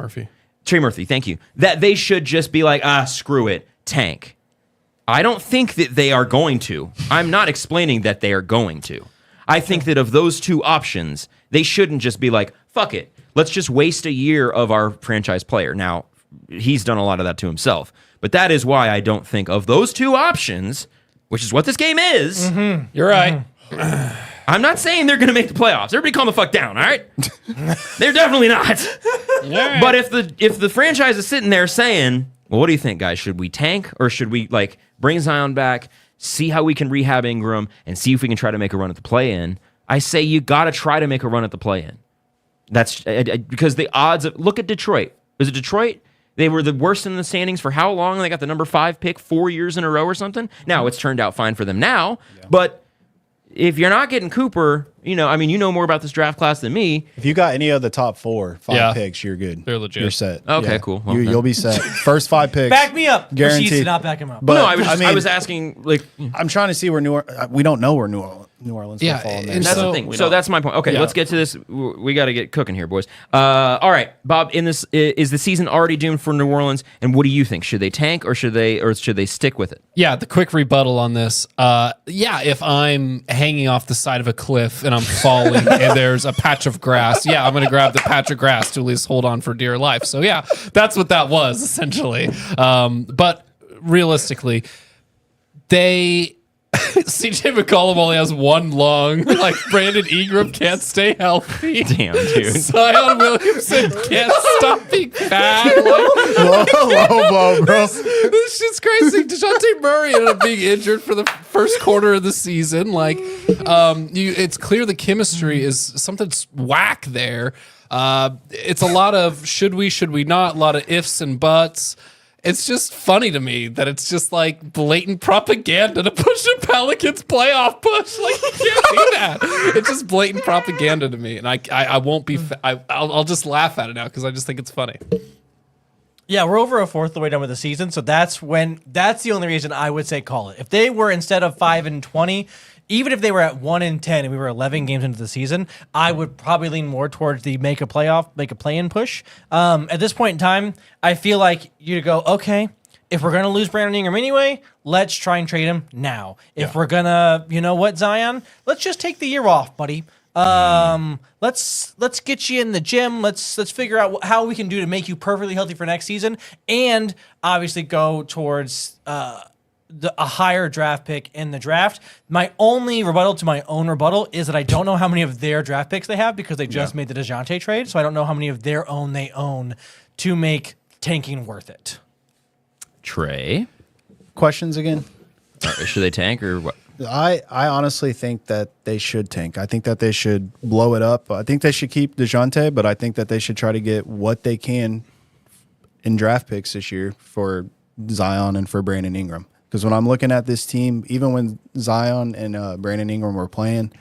A: Trey Murphy, thank you, that they should just be like, screw it, tank. I don't think that they are going to. I'm not explaining that they are going to. I think that of those 2 options, they shouldn't just be like, fuck it, let's just waste a year of our franchise player. Now, he's done a lot of that to himself. But that is why I don't think of those 2 options, which is what this game is.
B: You're right.
A: I'm not saying they're going to make the playoffs. Everybody calm the fuck down, all right? They're definitely not.
B: Right.
A: But if the franchise is sitting there saying, well, what do you think, guys? Should we tank or should we like bring Zion back, see how we can rehab Ingram, and see if we can try to make a run at the play-in? I say you got to try to make a run at the play-in. That's because the odds of look at Detroit. Is it Detroit? They were the worst in the standings for how long? They got the number 5 pick 4 years in a row or something. Now it's turned out fine for them now, but if you're not getting Cooper, you know more about this draft class than me.
D: If you got any of the top 5 picks, you're good.
B: They're legit.
D: You're set.
A: Okay, cool. Well,
D: You'll be set. First 5 picks.
C: Back me up.
D: Guaranteed.
C: Proceeds to not back him up.
D: But
A: no, I was asking, like,
D: I'm trying to see where we don't know where New Orleans will fall in there.
B: and
A: that's
B: So-
A: the thing. So that's my point. Okay,
B: Yeah.
A: let's get to this. We got to get cooking here, boys. All right, Bob. In this, is the season already doomed for New Orleans? And what do you think? Should they tank or should they stick with it?
B: Yeah, the quick rebuttal on this. If I'm hanging off the side of a cliff and I'm falling and there's a patch of grass, I'm going to grab the patch of grass to at least hold on for dear life. So yeah, that's what that was essentially. But realistically, CJ McCollum only has one lung. Like Brandon Ingram can't stay healthy.
A: Damn, dude.
B: Zion Williamson can't stop being bad. Like,
D: low blow, bro.
B: this shit's crazy. DeJounte Murray ended up being injured for the first quarter of the season. Like, it's clear the chemistry is something's whack there. It's a lot of should we not, a lot of ifs and buts. It's just funny to me that it's just like blatant propaganda to push a Pelicans playoff push. Like, you can't do that. It's just blatant propaganda to me, and I won't be. I'll just laugh at it now because I just think it's funny.
C: Yeah, we're over a fourth of the way done with the season, so that's the only reason I would say call it. If they were instead of 5-20, even if they were at 1-10 and we were 11 games into the season, I would probably lean more towards the make a play-in push. At this point in time, I feel like you go, okay, if we're gonna lose Brandon Ingram anyway, let's try and trade him now. If we're gonna, you know what, Zion, let's just take the year off, buddy. Let's get you in the gym. Let's figure out how we can do to make you perfectly healthy for next season, and obviously go towards a higher draft pick in the draft. My only rebuttal to my own rebuttal is that I don't know how many of their draft picks they have because they just made the DeJounte trade, so I don't know how many of their own they own to make tanking worth it.
A: Trey,
D: Questions again?
A: should they tank or what?
D: I honestly think that they should tank. I think that they should blow it up. I think they should keep DeJounte, but I think that they should try to get what they can in draft picks this year for Zion and for Brandon Ingram. Because when I'm looking at this team, even when Zion and Brandon Ingram were playing,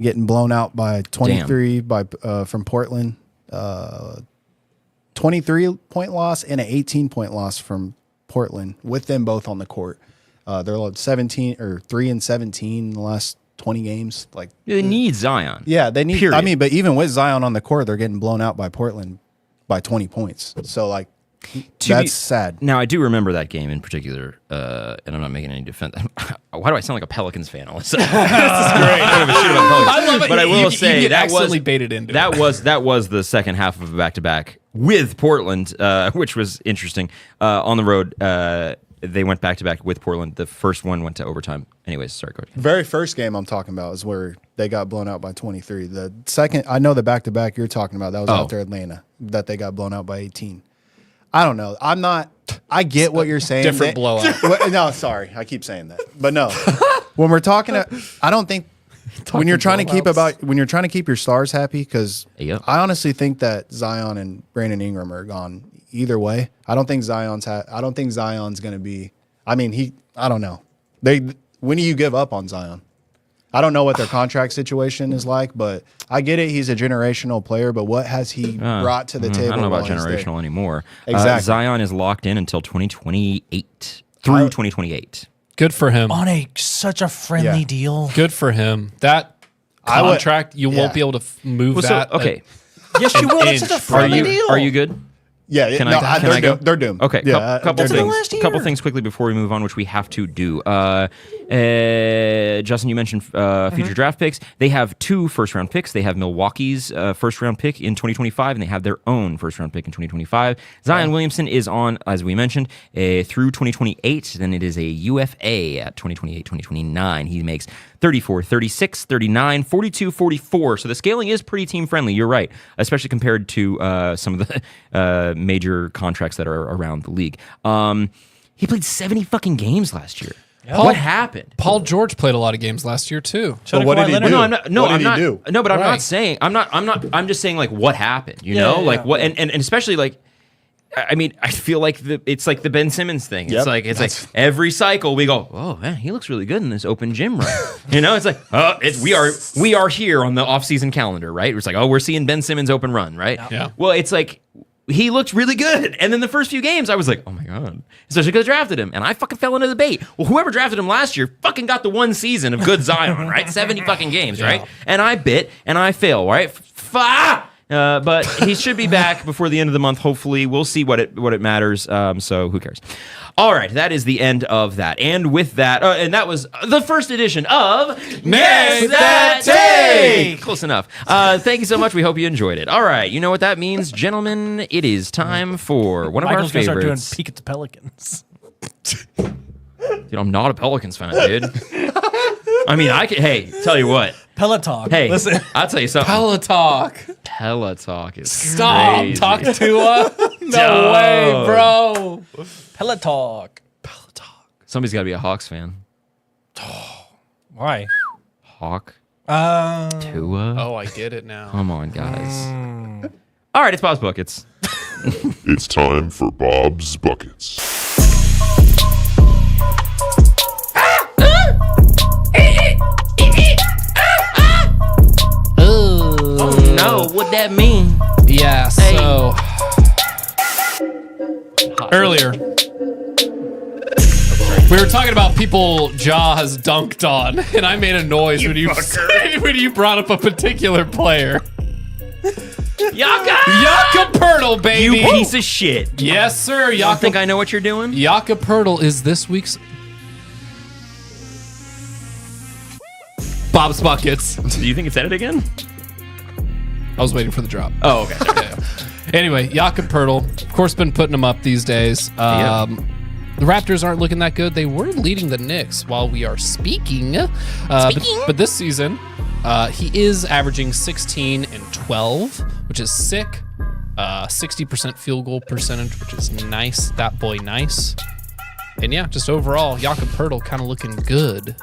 D: getting blown out by 23 from Portland, 23-point loss and an 18-point loss from Portland with them both on the court. They're like 3-17 in the last 20 games. Like
A: They need Zion.
D: yeah, they need.
A: Period.
D: I mean, but even with Zion on the court, they're getting blown out by Portland by 20 points. So like, that's sad.
A: Now I do remember that game in particular, and I'm not making any defense. Why do I sound like a Pelicans fan all of a sudden? This is great. I don't give a shit about Pelicans.
B: I love it.
A: But I will
B: You
A: say
B: get
A: that
B: accidentally
A: was
B: baited into
A: that
B: it.
A: was the second half of a back-to-back with Portland, which was interesting. On the road, they went back-to-back with Portland. The first one went to overtime. Anyways, sorry, go ahead.
D: Very first game I'm talking about is where they got blown out by 23. The second, I know the back-to-back you're talking about, that was after Atlanta, that they got blown out by 18. I don't know. I get what you're saying.
B: Different blowout.
D: No, sorry. I keep saying that. But no. When we're talking, I don't think when you're trying to keep your stars happy, because I honestly think that Zion and Brandon Ingram are gone either way. I don't think Zion's going to be. I mean, I don't know. When do you give up on Zion? I don't know what their contract situation is like, but I get it. He's a generational player, but what has he brought to the table?
A: I don't know about
D: while he's
A: generational
D: there?
A: anymore.
D: Exactly.
A: Zion is locked in until 2028 through 2028.
B: Good for him.
C: On such a friendly deal.
B: Good for him. That contract, you won't be able to move that.
A: Okay.
C: Yes, you will. That's such a friendly deal.
A: Are you good?
D: Yeah,
A: Can
D: no,
A: I go?
D: They're doomed.
A: Okay,
D: yeah,
A: couple
C: That's the last year.
A: couple things quickly before we move on, which we have to do. Justin, you mentioned future draft picks. They have 2 first-round picks. They have Milwaukee's first-round pick in 2025, and they have their own first-round pick in 2025. Zion Williamson is on, as we mentioned, through 2028. Then it is a UFA at 2028, 2029. He makes 34, 36, 39, 42, 44. So the scaling is pretty team-friendly. You're right, especially compared to some of the major contracts that are around the league. He played 70 fucking games last year. What happened?
B: Paul George played a lot of games last year too.
C: So
D: what did he do?
A: No, I'm not. No,
D: What
A: I'm
D: did
A: not.
D: he do?
A: No, but I'm
B: Right.
A: not saying. I'm not. I'm just saying like what happened. You
C: Yeah,
A: know,
C: yeah,
A: like
C: yeah.
A: what, and especially like I mean, I feel like it's like the Ben Simmons thing.
D: Yep.
A: It's like every cycle we go, oh man, he looks really good in this open gym run. It's like, we are here on the off-season calendar, right? It's like, oh, we're seeing Ben Simmons open run, right?
B: Yeah.
A: Well, it's like he looked really good, and then the first few games, I was like, oh my god, especially because I drafted him, and I fucking fell into the bait. Well, whoever drafted him last year fucking got the one season of good Zion, right? 70 fucking games, right? And I bit and I fail, right? But he should be back before the end of the month. Hopefully, we'll see what it matters. So who cares? All right, that is the end of that. And with that, and that was the first edition of Guess That Take. Close enough. Thank you so much. We hope you enjoyed it. All right, you know what that means, gentlemen. It is time for one of our
C: Michael's gonna start doing
A: favorites.
C: peek at the Pelicans.
A: Dude, I'm not a Pelicans fan, dude. I mean, hey, tell you what.
C: Peloton.
A: Hey,
C: listen.
A: I'll tell you something. Pelotalk is
B: Stop.
A: crazy.
B: Talk Tua. No way, bro.
C: Peloton.
A: Somebody's got to be a Hawks fan.
C: Why?
A: Hawk.
C: Uh,
A: Tua.
B: Oh, I get it now.
A: Come on, guys. All right, it's Bob's Buckets.
F: It's time for Bob's Buckets.
A: Oh no, what that mean?
B: Yeah, so earlier we were talking about people Ja has dunked on, and I made a noise when you brought up a particular player. Yaka Pirtle, baby.
A: You piece of shit.
B: Yes, sir.
A: I don't think I know what you're doing.
B: Yaka Pirtle is this week's Bob's Buckets.
A: Do you think it's edited again?
B: I was waiting for the drop.
A: Oh, okay.
B: Anyway, Yaka Pirtle, of course, been putting them up these days. The Raptors aren't looking that good. They were leading the Knicks while we are speaking. But this season, he is averaging 16 and 12, which is sick. 60% field goal percentage, which is nice. That boy, nice. And yeah, just overall, Yaka Pirtle kind of looking good.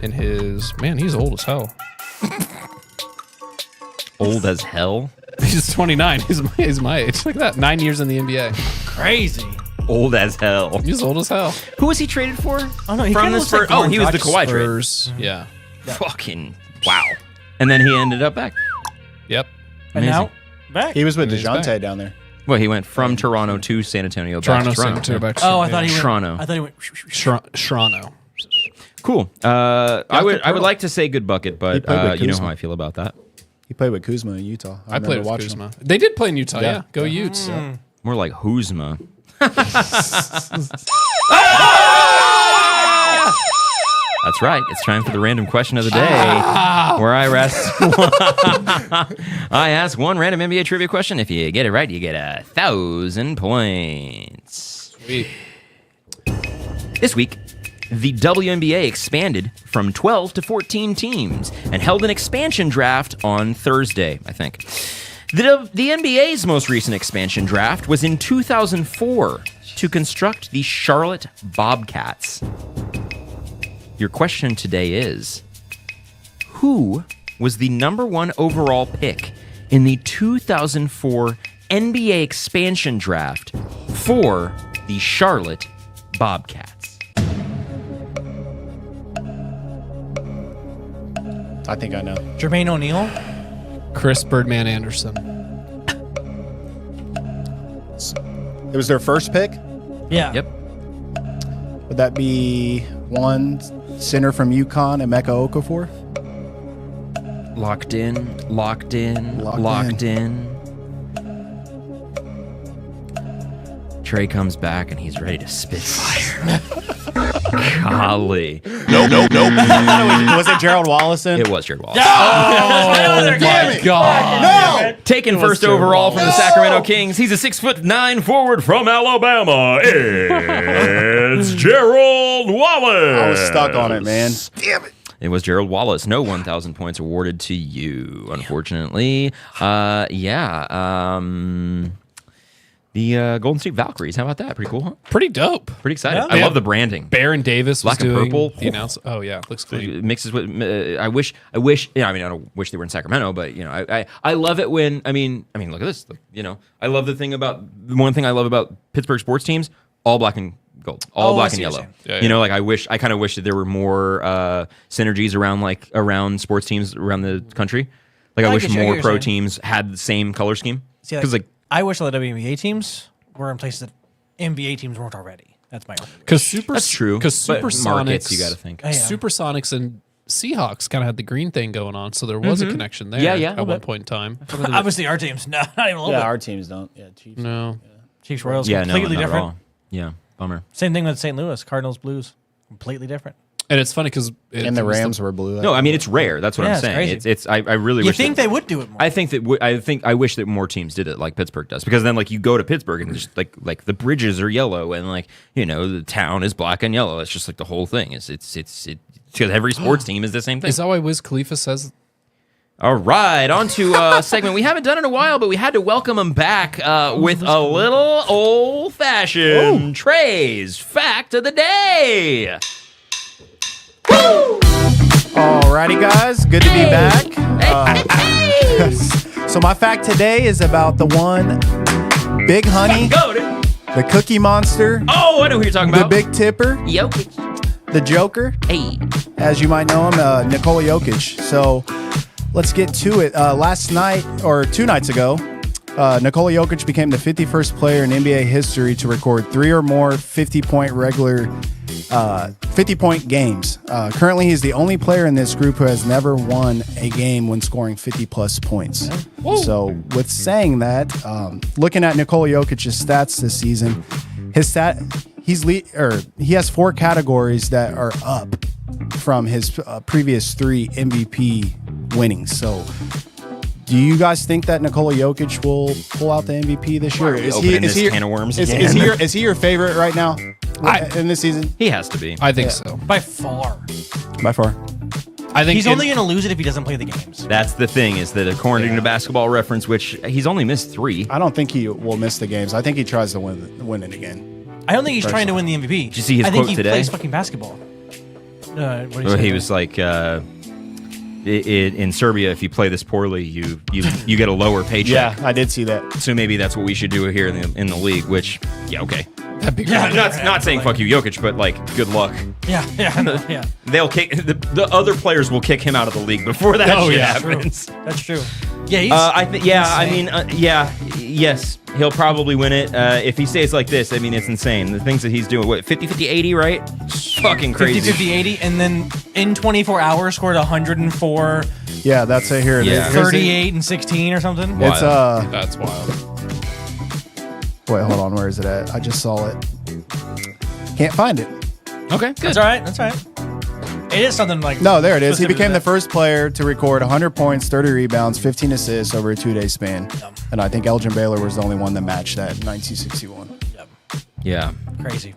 B: In his he's old as hell.
A: Old as hell.
B: He's 29. He's my age. Look at that. 9 years in the NBA.
C: crazy.
A: Old as hell.
B: He's old as hell.
A: Who was he traded for?
C: Oh no, he
A: From
C: kinda
A: this
C: looks like
A: oh, he was the
C: Gordon
A: Kawhi trade.
B: Spurs. Yeah.
A: Fucking wow. And then he ended up back.
B: Yep.
C: And
A: Amazing.
C: now back.
D: He was with
B: He's
D: DeJounte
B: back.
D: down there.
A: Well, he went from Toronto to San Antonio.
B: Toronto,
A: back to
B: San
A: Toronto.
B: Antonio, back to
C: Oh, I thought he went.
A: Toronto.
C: I thought he went.
B: Toronto.
A: Cool. I would like to say good bucket, but
D: played with
A: you know
D: Kuzma.
A: how I feel about that.
D: He played with Kuzma in Utah.
B: I played with
D: watching
B: Kuzma. They did play in Utah. Yeah.
D: Yeah.
B: Go Utes.
A: More like Huzma. That's right. It's time for the random question of the day, where I ask one random NBA trivia question. If you get it right, you get 1,000 points.
B: Sweet.
A: This week, the WNBA expanded from 12 to 14 teams and held an expansion draft on Thursday, I think. The NBA's most recent expansion draft was in 2004 to construct the Charlotte Bobcats. Your question today is, who was the #1 overall pick in the 2004 NBA expansion draft for the Charlotte Bobcats?
D: I think I know.
C: Jermaine O'Neal.
B: Chris Birdman Anderson.
D: It was their first pick.
C: Yeah.
A: Yep.
D: Would that be one center from UConn, Emeka Okafor?
A: Locked in.
D: Locked
A: Trey comes back and he's ready to spit fire. Golly.
F: Nope.
D: Was it Gerald Wallison?
A: It was Jared Wallace.
B: Oh my God.
A: Taken first
D: Jared
A: overall from the
D: Wallace.
A: Sacramento Kings. He's a 6'9" forward from Alabama. It's Gerald Wallace.
D: I was stuck on it, man.
A: It was Gerald Wallace. No 1,000 points awarded to you, unfortunately. The Golden State Valkyries. How about that? Pretty cool, huh?
B: Pretty dope.
A: Pretty excited.
C: Yeah.
A: I love the branding.
B: Baron Davis was
A: Black and
B: doing
A: purple.
B: the announcement. Oh yeah, looks clean.
A: It mixes with. I wish. Yeah, I mean, I don't wish they were in Sacramento, but you know, I love it when. I mean, look at this. You know, I love the one thing I love about Pittsburgh sports teams: all black and gold, all
C: Oh, I
A: black
C: see
A: and
C: what
A: yellow.
C: you're
B: saying. Yeah,
A: You know,
B: yeah.
A: like I kind of wish that there were more synergies around sports teams around the country. Like I
C: I
A: wish
C: get you, I get
A: more
C: what you're
A: pro
C: saying.
A: teams had the same color scheme.
C: See,
A: Because like
C: I wish all the WNBA teams were in places that NBA teams weren't already. That's my only.
B: Because
A: that's true.
B: Because
A: but
B: Supersonics,
A: markets, you got to think.
C: Yeah.
B: Supersonics and Seahawks kind of had the green thing going on, so there was a connection there.
A: Yeah, yeah, a
B: At
A: little
B: one
A: bit.
B: point in time.
C: Obviously, our teams, no, not even a little
G: Yeah,
C: bit.
G: our teams don't. Yeah, Chiefs.
B: No,
C: Chiefs Royals,
A: Yeah, no,
C: completely
A: not at
C: different.
A: all. Yeah, bummer.
C: Same thing with St. Louis, Cardinals, Blues, completely different.
B: and it's funny because
D: And the Rams were blue.
A: No, I mean it's rare. That's what
C: Yeah,
A: I'm
C: it's
A: saying.
C: crazy.
A: It's I really
C: You
A: wish
C: think
A: that,
C: they would do it more?
A: I think that I wish that more teams did it like Pittsburgh does, because then like you go to Pittsburgh and just like the bridges are yellow and like you know the town is black and yellow. It's just like the whole thing. It's because every sports team is the same thing.
B: is that why Wiz Khalifa says?
A: All right, on to a segment we haven't done in a while, but we had to welcome him back with a little old-fashioned Trey's Fact of the Day.
D: Alrighty, guys, good to be back. So my fact today is about the one Big Honey,
A: Go, dude.
D: the Cookie Monster,
A: Oh, I know who you're talking
D: the
A: about.
D: Big Tipper,
A: Jokic.
D: the Joker,
A: Hey.
D: as you might know him, Nikola Jokic. So let's get to it. Last night, or 2 nights ago, Nikola Jokic became the 51st player in NBA history to record 3 or more 50-point games. Currently, he's the only player in this group who has never won a game when scoring 50-plus points. So, with saying that, looking at Nikola Jokic's stats this season, he has 4 categories that are up from his previous 3 MVP winnings. So, do you guys think that Nikola Jokic will pull out the MVP this year?
A: Opening this can of worms
D: is
A: again.
D: he your favorite right now in this season?
A: He has to be.
B: I think so.
C: By far.
D: By far.
B: I think
C: He's only going to lose it if he doesn't play the games.
A: That's the thing, is that according to Basketball Reference, which he's only missed 3.
D: I don't think he will miss the games. I think he tries to win it again.
C: I don't think he's trying to win the MVP.
A: Did you see his
C: I think
A: quote
C: he
A: today?
C: plays fucking basketball. What did
A: Well,
C: say?
A: he was like, in Serbia, if you play this poorly, you get a lower paycheck.
D: Yeah, I did see that.
A: So maybe that's what we should do here in the league. Which, yeah, okay.
B: that'd be
C: Yeah,
B: great.
A: Not saying fuck you, Jokic, but like, good luck.
C: Yeah, yeah.
A: They'll kick the other players will kick him out of the league before that
B: Oh,
A: shit
B: yeah.
A: happens.
C: That's true. Yeah, he's.
A: I think. Yeah, I
C: insane.
A: mean, yes, he'll probably win it if he stays like this. I mean, it's insane. The things that he's doing. What 50, 50, 80, right? Fucking crazy.
C: 50, 50, 80, and then in 24 hours scored 104,
D: Yeah, that's it here.
A: Yeah.
D: Here's
C: 38, and 16 or something.
D: It's
B: That's wild.
D: wait, hold on, where is it at? I just saw it. Can't find it.
A: Okay, good.
C: That's all right. That's all right. It is something like.
D: No, there it is. He
C: specific to
D: became the
C: that.
D: first player to record 100 points, 30 rebounds, 15 assists over a 2-day span. And I think Elgin Baylor was the only one that matched that in 1961.
C: Yep.
A: Yeah,
C: Crazy.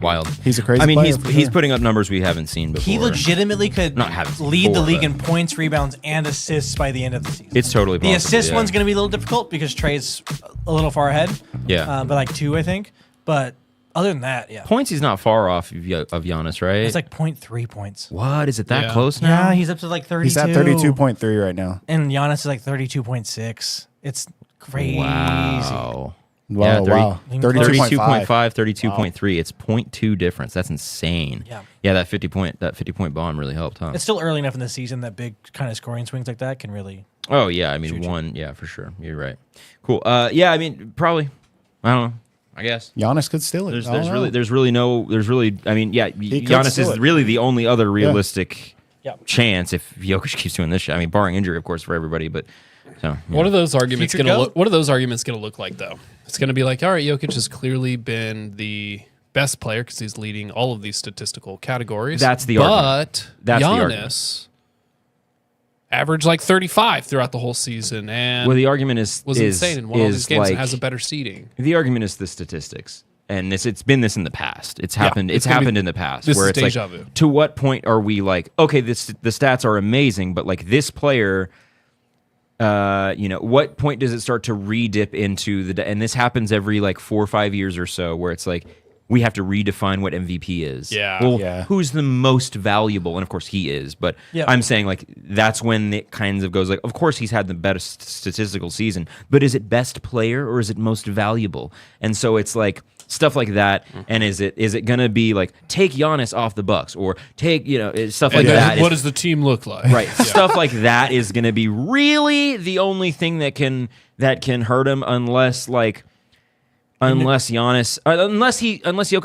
A: wild.
D: He's a crazy
A: I mean,
D: player,
A: he's
D: for
A: he's
D: sure.
A: putting up numbers we haven't seen before.
C: He legitimately could
A: Not having seen
C: lead the
A: before,
C: league
A: but-
C: in points, rebounds, and assists by the end of the season.
A: It's totally
C: The
A: possible,
C: assist
A: yeah.
C: one's going to be a little difficult because Trey's a little far ahead.
A: Yeah.
C: By like 2, I think. But other than that, yeah.
A: Points, he's not far off of Giannis, right?
C: It's like 0.3 points.
A: what is it that
B: Yeah.
A: close now?
C: Yeah, he's up to like 32.
D: He's at 32.3 right now.
C: And Giannis is like 32.6. It's crazy.
A: Wow.
D: Wow,
A: Yeah, 30
D: wow.
A: 32.5,
D: 32.5.
A: 32.3. It's 0.2 difference. That's insane.
C: Yeah.
A: Yeah, that 50 point bomb really helped, huh?
C: It's still early enough in the season that big kind of scoring swings like that can really.
A: Oh yeah, I mean one, yeah, for sure. You're right. Cool. Yeah, I mean probably. I don't know. I guess.
D: Giannis could steal it. I don't know.
A: There's really I mean, yeah,
D: could
A: Giannis
D: steal
A: is
D: it.
A: really the only other realistic
C: Yeah.
A: chance if Jokic keeps doing this shit. I mean, barring injury, of course, for everybody, but so yeah.
B: What are those arguments
C: Future
B: going to
C: goat.
B: look? What are those arguments going to look like, though? It's going to be like, all right, Jokic has clearly been the best player because he's leading all of these statistical categories.
A: That's the
B: but
A: argument. That's the argument.
B: Giannis averaged like 35 throughout the whole season, and
A: Well, the argument is
B: was insane in one of these games
A: like,
B: and has a better seeding.
A: the argument is the statistics. And it's been this in the past. It's happened.
B: it's
A: It's
B: gonna be-
A: happened in the past.
B: this
A: where
B: is
A: it's
B: deja
A: like,
B: vu.
A: to what point are we like, okay, the stats are amazing, but like this player what point does it start to re-dip into and this happens every like 4 or 5 years or so, where it's like we have to redefine what MVP is.
B: Yeah.
A: Well,
D: Yeah.
A: who's the most valuable? And of course he is, but
C: Yeah.
A: I'm saying like that's when it kind of goes like, of course he's had the best statistical season, but is it best player or is it most valuable? And so it's like stuff like that. And is it gonna be like take Giannis off the Bucks or take stuff like
B: And then
A: that?
B: what does the team look like?
A: Right. Stuff like that is going to be really the only thing that can hurt him unless Jokic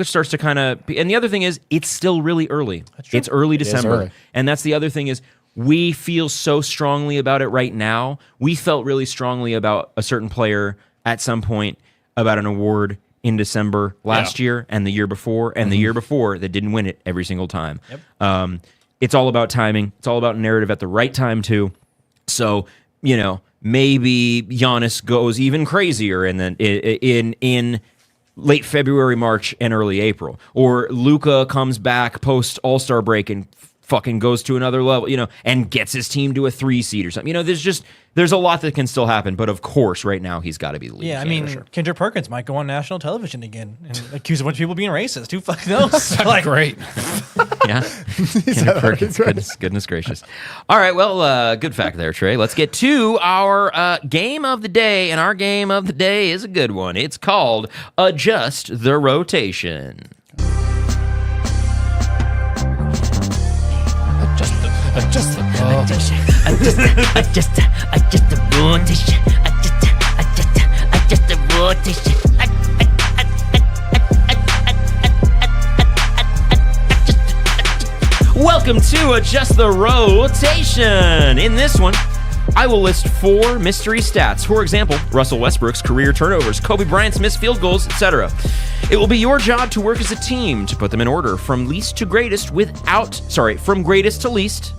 A: starts to kind of. And the other thing is, it's still really early. It's early December,
D: early.
A: and that's the other thing is we feel so strongly about it right now. We felt really strongly about a certain player at some point about an award in December last year and the year before and the year before that didn't win it every single time. Yep. It's all about timing. It's all about narrative at the right time too. So maybe Giannis goes even crazier and then in late February, March, and early April, or Luka comes back post All-Star break and fucking goes to another level, and gets his team to a 3 seed or something. There's a lot that can still happen, but of course, right now he's got to be the lead.
C: Yeah, I
A: candidate,
C: mean,
A: sure.
C: Kendrick Perkins might go on national television again and accuse a bunch of people of being racist. Who fucking knows? Like,
B: Great.
A: Yeah. Kendrick Perkins. Goodness gracious. All right, well, good fact there, Trey. Let's get to our game of the day, and our game of the day is a good one. It's called Adjust the Rotation.
B: Just
G: Adjust the rotation. Adjust the rotation.
A: Welcome to Adjust the Rotation. In this one, I will list 4 mystery stats. For example, Russell Westbrook's career turnovers, Kobe Bryant's missed field goals, etc. It will be your job to work as a team to put them in order from least to greatest from greatest to least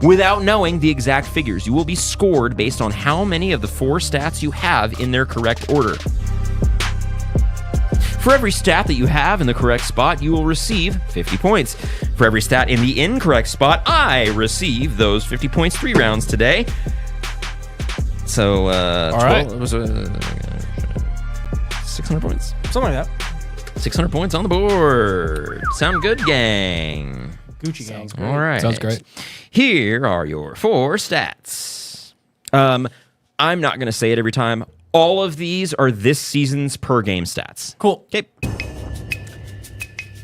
A: without knowing the exact figures. You will be scored based on how many of the 4 stats you have in their correct order. For every stat that you have in the correct spot, you will receive 50 points. For every stat in the incorrect spot, I receive those 50 points 3 rounds today. So,
B: All right.
A: it was 600 points.
C: something like that.
A: 600 points on the board. Sound good, gang?
C: Gucci gang.
A: All right.
B: Sounds great.
A: Here are your 4 stats. I'm not going to say it every time. All of these are this season's per game stats.
C: Cool.
A: Okay.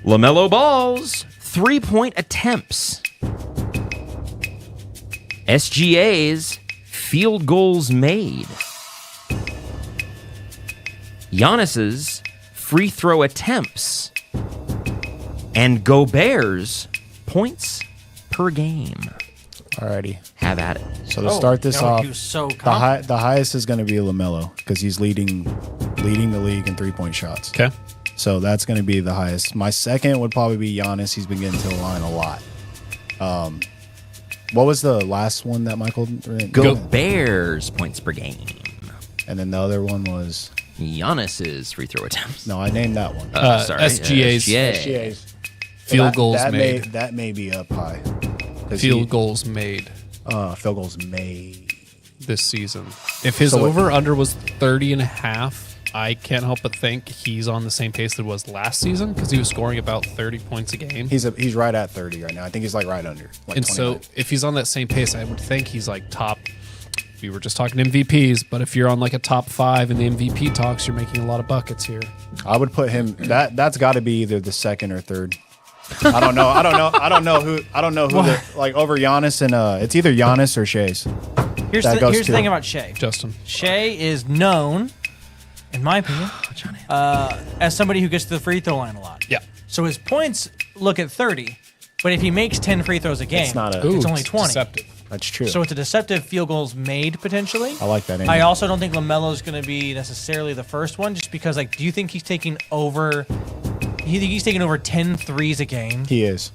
A: LaMelo Ball's 3-point attempts. SGA's field goals made. Giannis's free throw attempts. And Gobert's points per game.
D: Alrighty.
A: Have at it.
D: So to start this off,
C: You so
D: the highest is going to be LaMelo because he's leading the league in 3-point shots.
B: Okay.
D: So that's going to be the highest. My second would probably be Giannis. He's been getting to the line a lot. What was the last one that Michael?
A: Gobert's points per game.
D: And then the other one was
A: Giannis's free throw attempts.
D: no, I named that one.
A: Sorry.
B: SGA's
D: SGA's.
B: field goals made.
D: That may be up high. 'Cause
B: Field goals made
D: field goals made.
B: this season. If his
D: So what-
B: over-under was 30 and a half, I can't help but think he's on the same pace that was last season because he was scoring about 30 points a game.
D: He's right at 30 right now. I think he's like right under. Like
B: And
D: 29.
B: so if he's on that same pace, I would think he's like top. We were just talking MVPs, but if you're on like a top 5 in the MVP talks, you're making a lot of buckets here.
D: I would put him. That's got to be either the second or third. I don't know who. Like over Giannis and it's either Giannis or Shea's.
C: Here's
D: That goes
C: the
D: to-
C: thing about Shea.
B: Justin.
C: Shea is known, in my opinion, as somebody who gets to the free throw line a lot.
B: Yeah.
C: So his points look at 30, but if he makes 10 free throws a game,
D: It's not a-
C: it's
B: Ooh,
C: only 20.
B: Deceptive.
D: That's true.
C: So it's a deceptive field goals made potentially.
D: I like that.
C: I
D: angle.
C: also don't think LaMelo's going to be necessarily the first one, just because, like, do you think he's taking over? You think he's taking over 10 threes a game?
D: He is.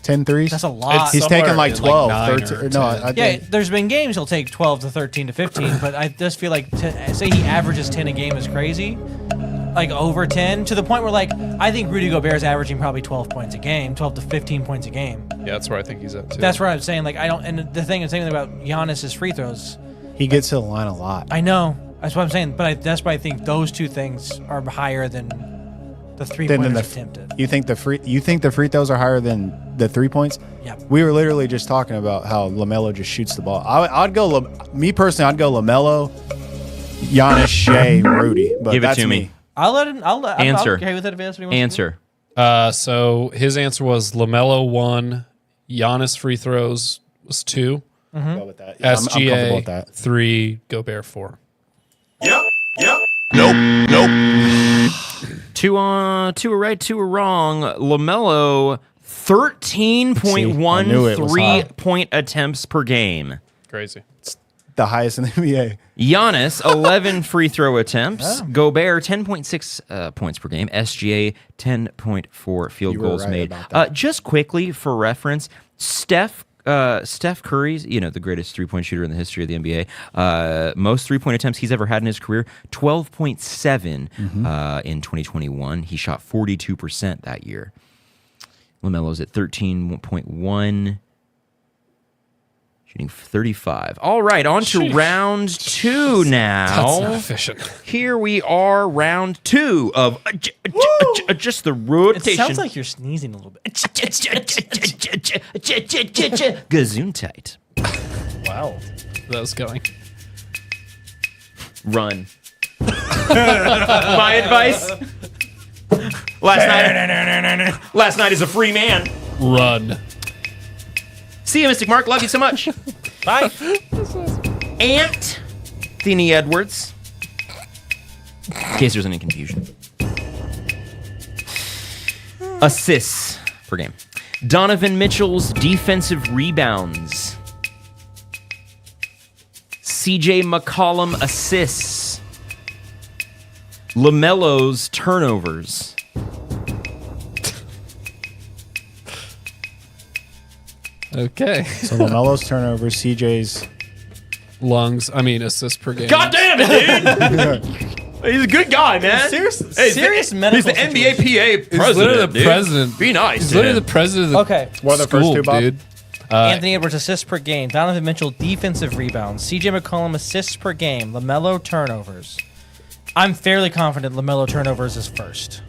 D: 10 threes.
C: That's a lot.
D: He's
B: Somewhere
D: taking like
B: in,
D: 12,
B: 9 or
D: 13.
B: 10.
D: No, I
C: Yeah,
D: think
C: there's been games he'll take 12 to 13 to 15, but I just feel like say he averages 10 a game is crazy. Like over 10 to the point where, like, I think Rudy Gobert is averaging probably 12 points a game, 12 to 15 points a game.
B: Yeah, that's where I think he's at too.
C: That's where I'm saying, like, I don't. And the thing, about Giannis's free throws.
D: He gets to the line a lot.
C: I know. That's what I'm saying. But that's why I think those two things are higher than the 3 pointers attempted.
D: You think the free throws are higher than the 3 points?
C: Yeah.
D: We were literally just talking about how LaMelo just shoots the ball. I'd go me personally. I'd go LaMelo, Giannis, Shea, Rudy. But
A: Give it
D: that's
A: to me.
C: I'll let him. I'm
A: Answer.
C: okay with that if that's what he wants
A: Answer.
B: So his answer was LaMelo 1, Giannis free throws was 2,
D: Go with that. Yeah, I'm comfortable with
B: SGA
D: that.
B: 3, Gobert 4.
A: Two are right, two are wrong. LaMelo,
D: See, I knew it was
A: 13.13
D: hot.
A: point attempts per game.
B: Crazy.
D: The highest in the NBA.
A: Giannis, 11 free throw attempts. Gobert, 10.6 points per game. SGA, 10.4 field
D: You were
A: goals
D: right
A: made.
D: about that.
A: Just quickly for reference, Steph Curry's, the greatest three-point shooter in the history of the NBA. Most three-point attempts he's ever had in his career, 12.7 in 2021. He shot 42% that year. LaMelo's at 13.1. Shooting 35. All right, on to round 2 now.
B: That's not efficient.
A: Here we are, round 2 of just the
C: It
A: rotation.
C: sounds like you're sneezing a little bit.
A: Gesundheit.
B: Wow. That was going.
A: Run. My advice. Last night is a free man.
B: Run.
A: See you, Mystic Mark. Love you so much.
C: Bye.
A: Anthony Edwards. In case there's any confusion. Assists per game. Donovan Mitchell's defensive rebounds. CJ McCollum assists. LaMelo's turnovers.
B: Okay.
D: So LaMelo's turnovers, CJ's.
B: Assists per game.
A: God damn it, dude! He's a good guy, man.
C: Serious medical
A: He's the NBA PA president.
B: He's literally the
A: dude.
B: president.
A: Be nice.
B: He's
A: to
B: literally
A: him.
B: the president of the
C: Okay.
D: What are the first
B: school,
D: two, Bob?
B: dude.
C: Anthony Edwards assists per game. Donovan Mitchell defensive rebounds. CJ McCollum assists per game. LaMelo turnovers. I'm fairly confident LaMelo turnovers is first.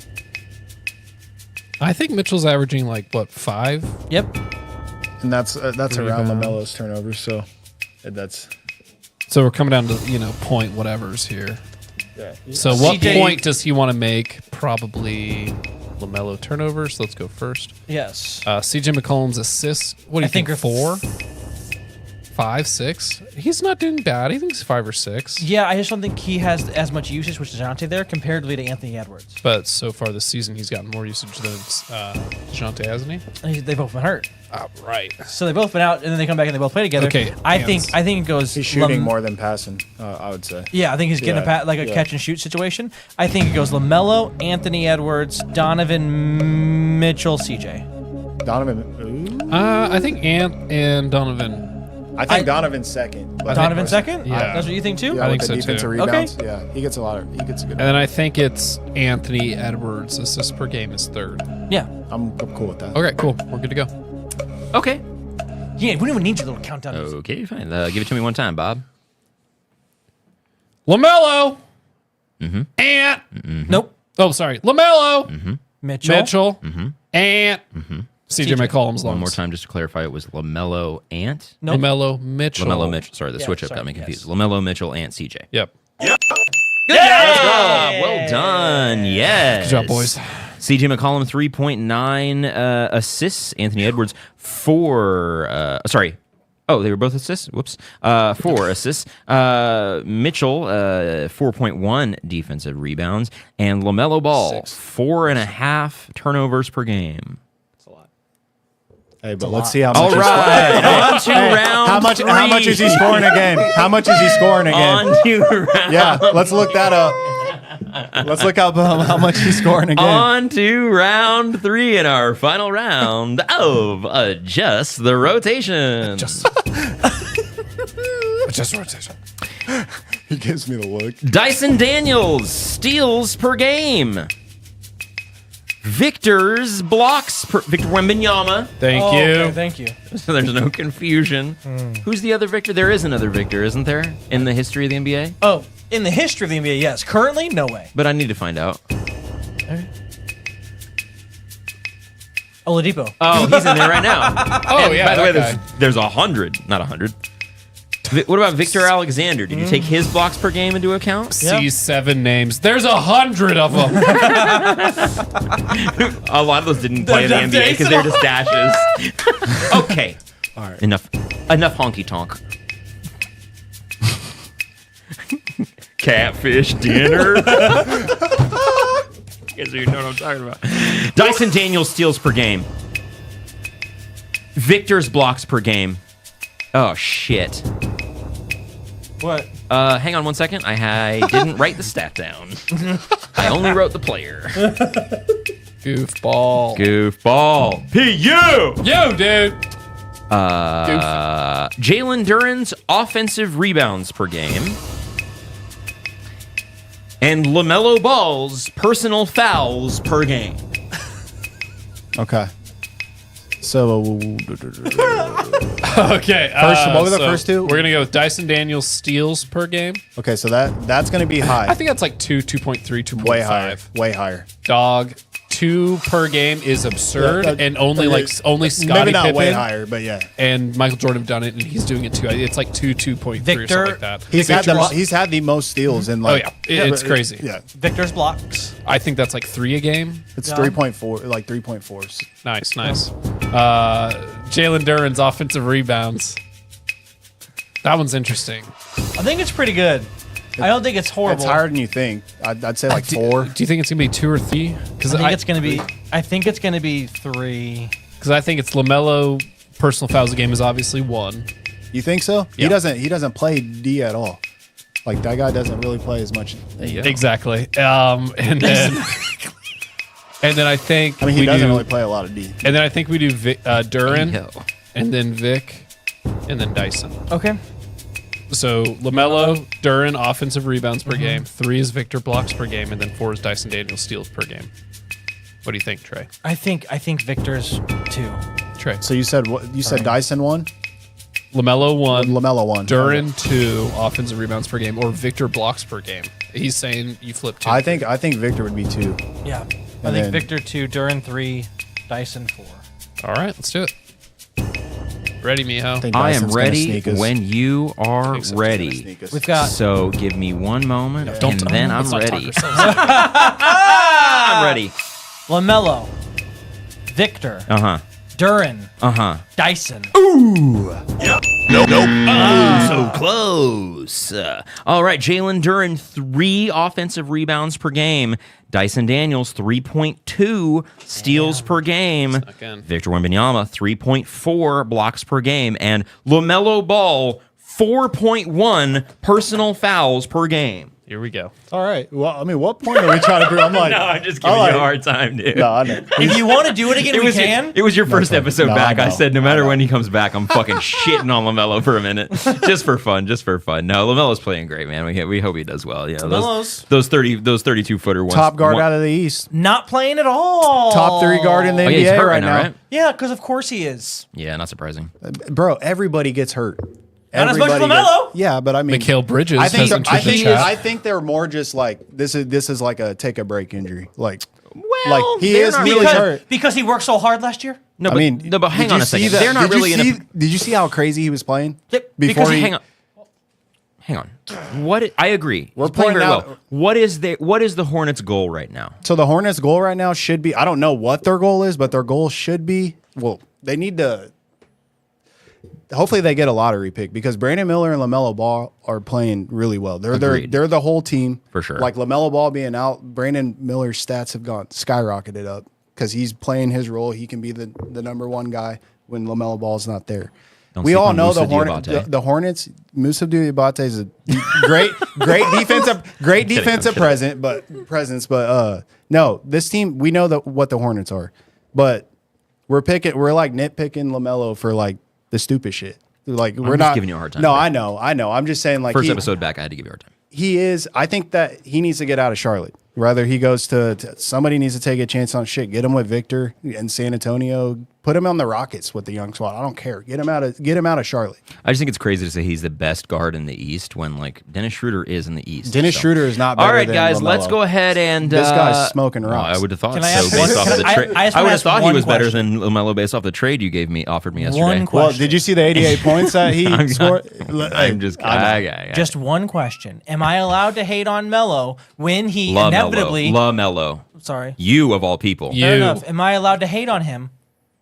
B: I think Mitchell's averaging 5?
C: Yep.
D: And that's around
B: Rebounds.
D: LaMelo's turnovers. So that's.
B: So we're coming down to, point whatevers here. So what
C: CJ
B: point does he want to make? Probably LaMelo turnovers. Let's go first.
C: Yes.
B: CJ McCollum's assists. What do you think?
C: are
B: 4? 5, 6? He's not doing bad. I think he's 5 or 6.
C: Yeah, I just don't think he has as much usage with DeJounte there comparatively to Anthony Edwards.
B: But so far this season, he's gotten more usage than DeJounte, hasn't he?
C: They've both been hurt.
B: Right.
C: So they've both been out, and then they come back and they both play together.
B: Okay,
C: I
B: hands.
C: think it goes.
D: He's shooting more than passing, I would say.
C: Yeah, I think he's getting
D: Yeah,
C: a
D: yeah.
C: catch and shoot situation. I think it goes LaMelo, Anthony Edwards, Donovan Mitchell, CJ.
D: Donovan.
B: I think Ant and Donovan.
D: I think Donovan's second. But
C: Donovan second?
B: Yeah.
C: That's what you think too?
D: Yeah,
B: I
D: with
B: think
D: the
B: so,
D: defensive
B: too.
D: rebounds. Yeah, he gets a good.
B: And then I think it's Anthony Edwards. Assists per game is 3rd.
C: Yeah.
D: I'm cool with that.
B: Okay, cool. We're good to go.
A: Okay.
C: Yeah, we don't even need your little countdown.
A: Okay, fine. Give it to me one time, Bob.
B: LaMelo. Ant.
C: Nope.
B: Oh, sorry. LaMelo.
C: Mitchell.
B: Ant. CJ McCollum's
A: One
B: lungs.
A: more time, just to clarify, it was LaMelo Ant.
C: Nope.
B: LaMelo Mitchell.
A: LaMelo Mitchell. Sorry, the
C: Yeah,
A: switch up
C: sorry,
A: got me
C: yes.
A: confused. LaMelo Mitchell Ant CJ.
B: Yep.
A: Good job. Well done. Yes.
B: Good job, boys.
A: CJ McCollum 3.9 assists. Anthony Edwards 4. Oh, they were both assists. Whoops. 4 assists. Mitchell 4.1 defensive rebounds, and LaMelo Ball 4.5 turnovers per game.
D: Hey, but let's see how much.
A: All
D: he's
A: right, on to
D: Hey,
A: round.
D: how much? How much is he
A: 3.
D: scoring a game? How much is he scoring a game?
A: On to round.
D: Yeah, let's look that up. Let's look up how much he's scoring a game.
A: On to round 3 in our final round of Adjust the Rotation.
B: Just rotation.
D: He gives me the look.
A: Dyson Daniels steals per game. Victor's blocks per Victor Wembanyama.
B: Thank
C: Oh,
B: you.
C: okay, thank you.
A: So there's no confusion. Who's the other Victor? There is another Victor, isn't there, in the history of the NBA?
C: Oh, in the history of the NBA, yes. Currently, no way.
A: But I need to find out.
C: Oladipo.
A: Oh, he's in there right now.
B: Oh,
A: And
B: yeah.
A: by the way,
B: that
A: there's 100, not 100. What about Victor Alexander? Did you take his blocks per game into account?
B: guy. C7 names. There's 100 of them.
A: A lot of those didn't play in the NBA because they're just dashes. Okay.
D: All right.
A: Enough honky tonk. Catfish dinner. You guys know what I'm talking about. Dyson Daniels steals per game. Victor's blocks per game. Oh shit.
C: What?
A: Hang on one second. I didn't write the stat down. I only wrote the player.
B: Goofball.
A: Goofball. P.U.
B: Yo, dude.
A: Jalen Duren's offensive rebounds per game. And LaMelo Ball's personal fouls per game.
D: Okay. So
B: Okay.
D: What were the first two?
B: We're going to go with Dyson Daniels steals per game.
D: okay, so that's going to be high.
B: I think that's like 2.3, 2.5.
D: way higher. Way higher.
B: Dog. 2 per game is absurd,
D: Yeah,
B: and only only Scottie
D: Maybe not
B: Pippen
D: way higher, but yeah.
B: and Michael Jordan have done it, and he's doing it too. It's like 2.3 or
C: Victor-
B: something like that.
D: He's had the most steals in like.
B: Oh, yeah. It's crazy.
D: Yeah,
C: Victor's blocks.
B: I think that's like 3 a game.
D: it's
C: Yeah.
D: 3.4, like 3.4s.
B: Nice. Jalen Duren's offensive rebounds. That one's interesting.
C: I think it's pretty good. I don't think it's horrible.
D: It's higher than you think. I'd say like 4.
B: Do you think it's gonna be 2 or 3? Because
C: I think it's gonna be. I think it's gonna be 3.
B: Because I think it's LaMelo. Personal fouls a game is obviously 1.
D: You think so?
B: Yeah.
D: He doesn't play D at all. Like that guy doesn't really play as much.
B: Exactly. And then I think
D: I mean, he
B: we
D: doesn't
B: do,
D: really play a lot of D.
B: And then I think we do Duren,
A: Yo.
B: and then Vic, and then Dyson.
C: Okay.
B: So LaMelo, Duren, offensive rebounds per game. 3 is Victor blocks per game, and then 4 is Dyson Daniels steals per game. What do you think, Trey?
C: I think Victor's 2.
B: Trey.
D: So you said what? You said Dyson 1,
B: LaMelo 1,
D: LaMelo 1,
B: Duren 2, offensive rebounds per game, or Victor blocks per game. He's saying you flip 2.
D: I think Victor would be 2.
C: Yeah. I
D: And
C: think
D: then-
C: Victor 2, Duren 3, Dyson 4.
B: All right, let's do it. Ready, Miho?
D: think
A: I am
D: Dyson's gonna
A: ready
D: sneak us.
A: when you are
B: Except
A: ready.
D: Sneak us.
C: We've got
A: So give me one moment, and then I'm
B: let's not talk
A: ready.
B: ourselves out.
A: I'm ready.
C: LaMelo, Victor,
A: Uh-huh.
C: Duren,
A: Uh-huh.
C: Dyson.
A: So close. All right, Jalen Duren, 3 offensive rebounds per game. Dyson Daniels, 3.2 steals per game.
B: Snuck in.
A: Victor Wembanyama, 3.4 blocks per game. And LaMelo Ball, 4.1 personal fouls per game.
B: Here we go.
D: All right. Well, I mean, what point are we trying to prove? I'm like,
A: No, I'm just giving
D: all
A: you a
D: right.
A: hard time, dude.
D: No, I know.
C: If you want to do it again, we
A: It
C: can.
A: was your first episode
D: No,
A: back.
D: I
A: I
D: know.
A: said no
D: I
A: matter
D: know.
A: when he comes back, I'm fucking shitting on LaMelo for a minute, just for fun. No, LaMelo's playing great, man. We hope he does well. Yeah,
C: LaMelo's-
A: those 32 footer ones.
D: Top guard out of the East.
C: Not playing at all.
D: Top 3 guard in the
A: Oh,
D: NBA
A: yeah, he's hurt
D: right now.
A: right?
C: Yeah, because of course he is.
A: Yeah, not surprising.
D: Bro, everybody gets hurt.
C: Not as much as
D: Everybody
C: LaMelo.
D: yeah, but I mean,
B: Mikal Bridges
D: I think
B: has entered the
D: I
B: chat.
D: think they're more just like this is like a take a break injury. Like
A: Well,
D: he
A: they're
D: is
A: not
D: really hurt.
C: Because he worked so hard last year.
A: No,
D: I
A: but,
D: mean,
A: no, but hang
D: did
A: on
D: you
A: a
D: see
A: second.
D: that-
A: They're not
D: did you
A: really in
D: see,
A: a.
D: Did you see how crazy he was playing?
C: Yep,
D: Before
C: because
D: he,
A: Hang on. I agree.
D: We're
A: He's playing very
D: pointing
A: well.
D: out-
A: What is the Hornets' goal right now?
D: So the Hornets' goal right now should be, I don't know what their goal is, but their goal should be, well, they need to, hopefully they get a lottery pick because Brandon Miller and LaMelo Ball are playing really well.
A: Agreed.
D: They're the whole team.
A: For sure.
D: Like LaMelo Ball being out, Brandon Miller's stats have gone skyrocketed up because he's playing his role. He can be the number 1 guy when LaMelo Ball's not there.
A: Don't
D: We
A: sleep
D: all
A: on
D: know
A: Musa
D: the
A: Diabate.
D: Hornets. Musa Diabate is a great defensive presence. But no, this team we know what the Hornets are, but we're like nitpicking LaMelo for like the stupid shit. Like we're
A: just
D: not
A: giving you a hard time.
D: No, I know. I'm just saying like
A: First episode back, I had to give you a hard time.
D: he is. I think that he needs to get out of Charlotte. Whether he goes to somebody needs to take a chance on shit. Get him with Victor in San Antonio. Put him on the Rockets with the young squad. I don't care. Get him out of Charlotte.
A: I just think it's crazy to say he's the best guard in the East when like Dennis Schroeder is in the East.
D: Dennis Schroeder is not better.
A: All right,
D: than
A: guys,
D: LaMelo.
A: let's go ahead and
D: This guy's smoking rocks.
A: I would have thought
C: Can I
A: so
C: ask
A: based
C: one-
A: off of the
C: can I-
A: trade.
C: I just
A: I
C: wanna
A: would have
C: ask
A: thought he
C: one
A: was better
C: question.
A: than LaMelo based off the trade you gave me offered me yesterday.
C: One
D: Well,
C: question.
D: did you see the 88 points that he scored?
A: I'm just
C: Just one question. Am I allowed to hate on Melo when he inevitably...
A: LaMelo.
C: Sorry.
A: You of all people.
B: You-
C: Fair enough. Am I allowed to hate on him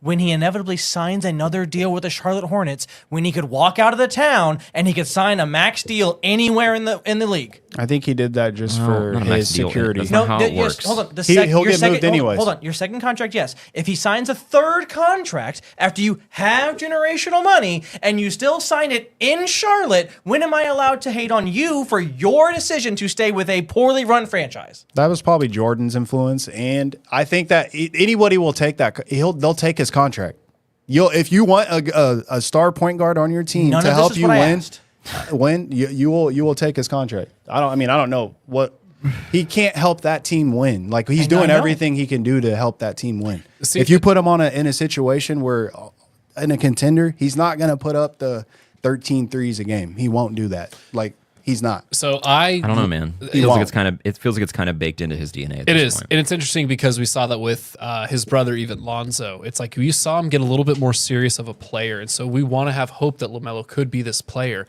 C: when he inevitably signs another deal with the Charlotte Hornets when he could walk out of the town and he could sign a max deal anywhere in the league?
D: I think he did that just for
A: not a max
D: his
A: deal.
D: security.
A: That's not how it
C: yes,
A: works.
C: hold on.
D: He'll get moved anyways.
C: Hold on. Your second contract, yes. If he signs a third contract after you have generational money and you still sign it in Charlotte, when am I allowed to hate on you for your decision to stay with a poorly run franchise?
D: That was probably Jordan's influence, and I think that anybody will take that. They'll take his contract. If you want a star point guard on your team
C: None
D: to
C: of this
D: help
C: is
D: you
C: what I
D: win,
C: asked.
D: you will take his contract. I don't know what he can't help that team win. Like he's
C: I
D: doing
C: know.
D: everything he can do to help that team win.
B: See,
D: if you put him in a situation where in a contender, he's not going to put up the 13 threes a game. He won't do that. Like he's not.
B: So
A: I don't know, man. It feels
D: won't.
A: like it's kind of baked into his DNA. At
B: It
A: this
B: is,
A: point.
B: and it's interesting because we saw that with his brother, even Lonzo. It's like we saw him get a little bit more serious of a player, and so we want to have hope that LaMelo could be this player.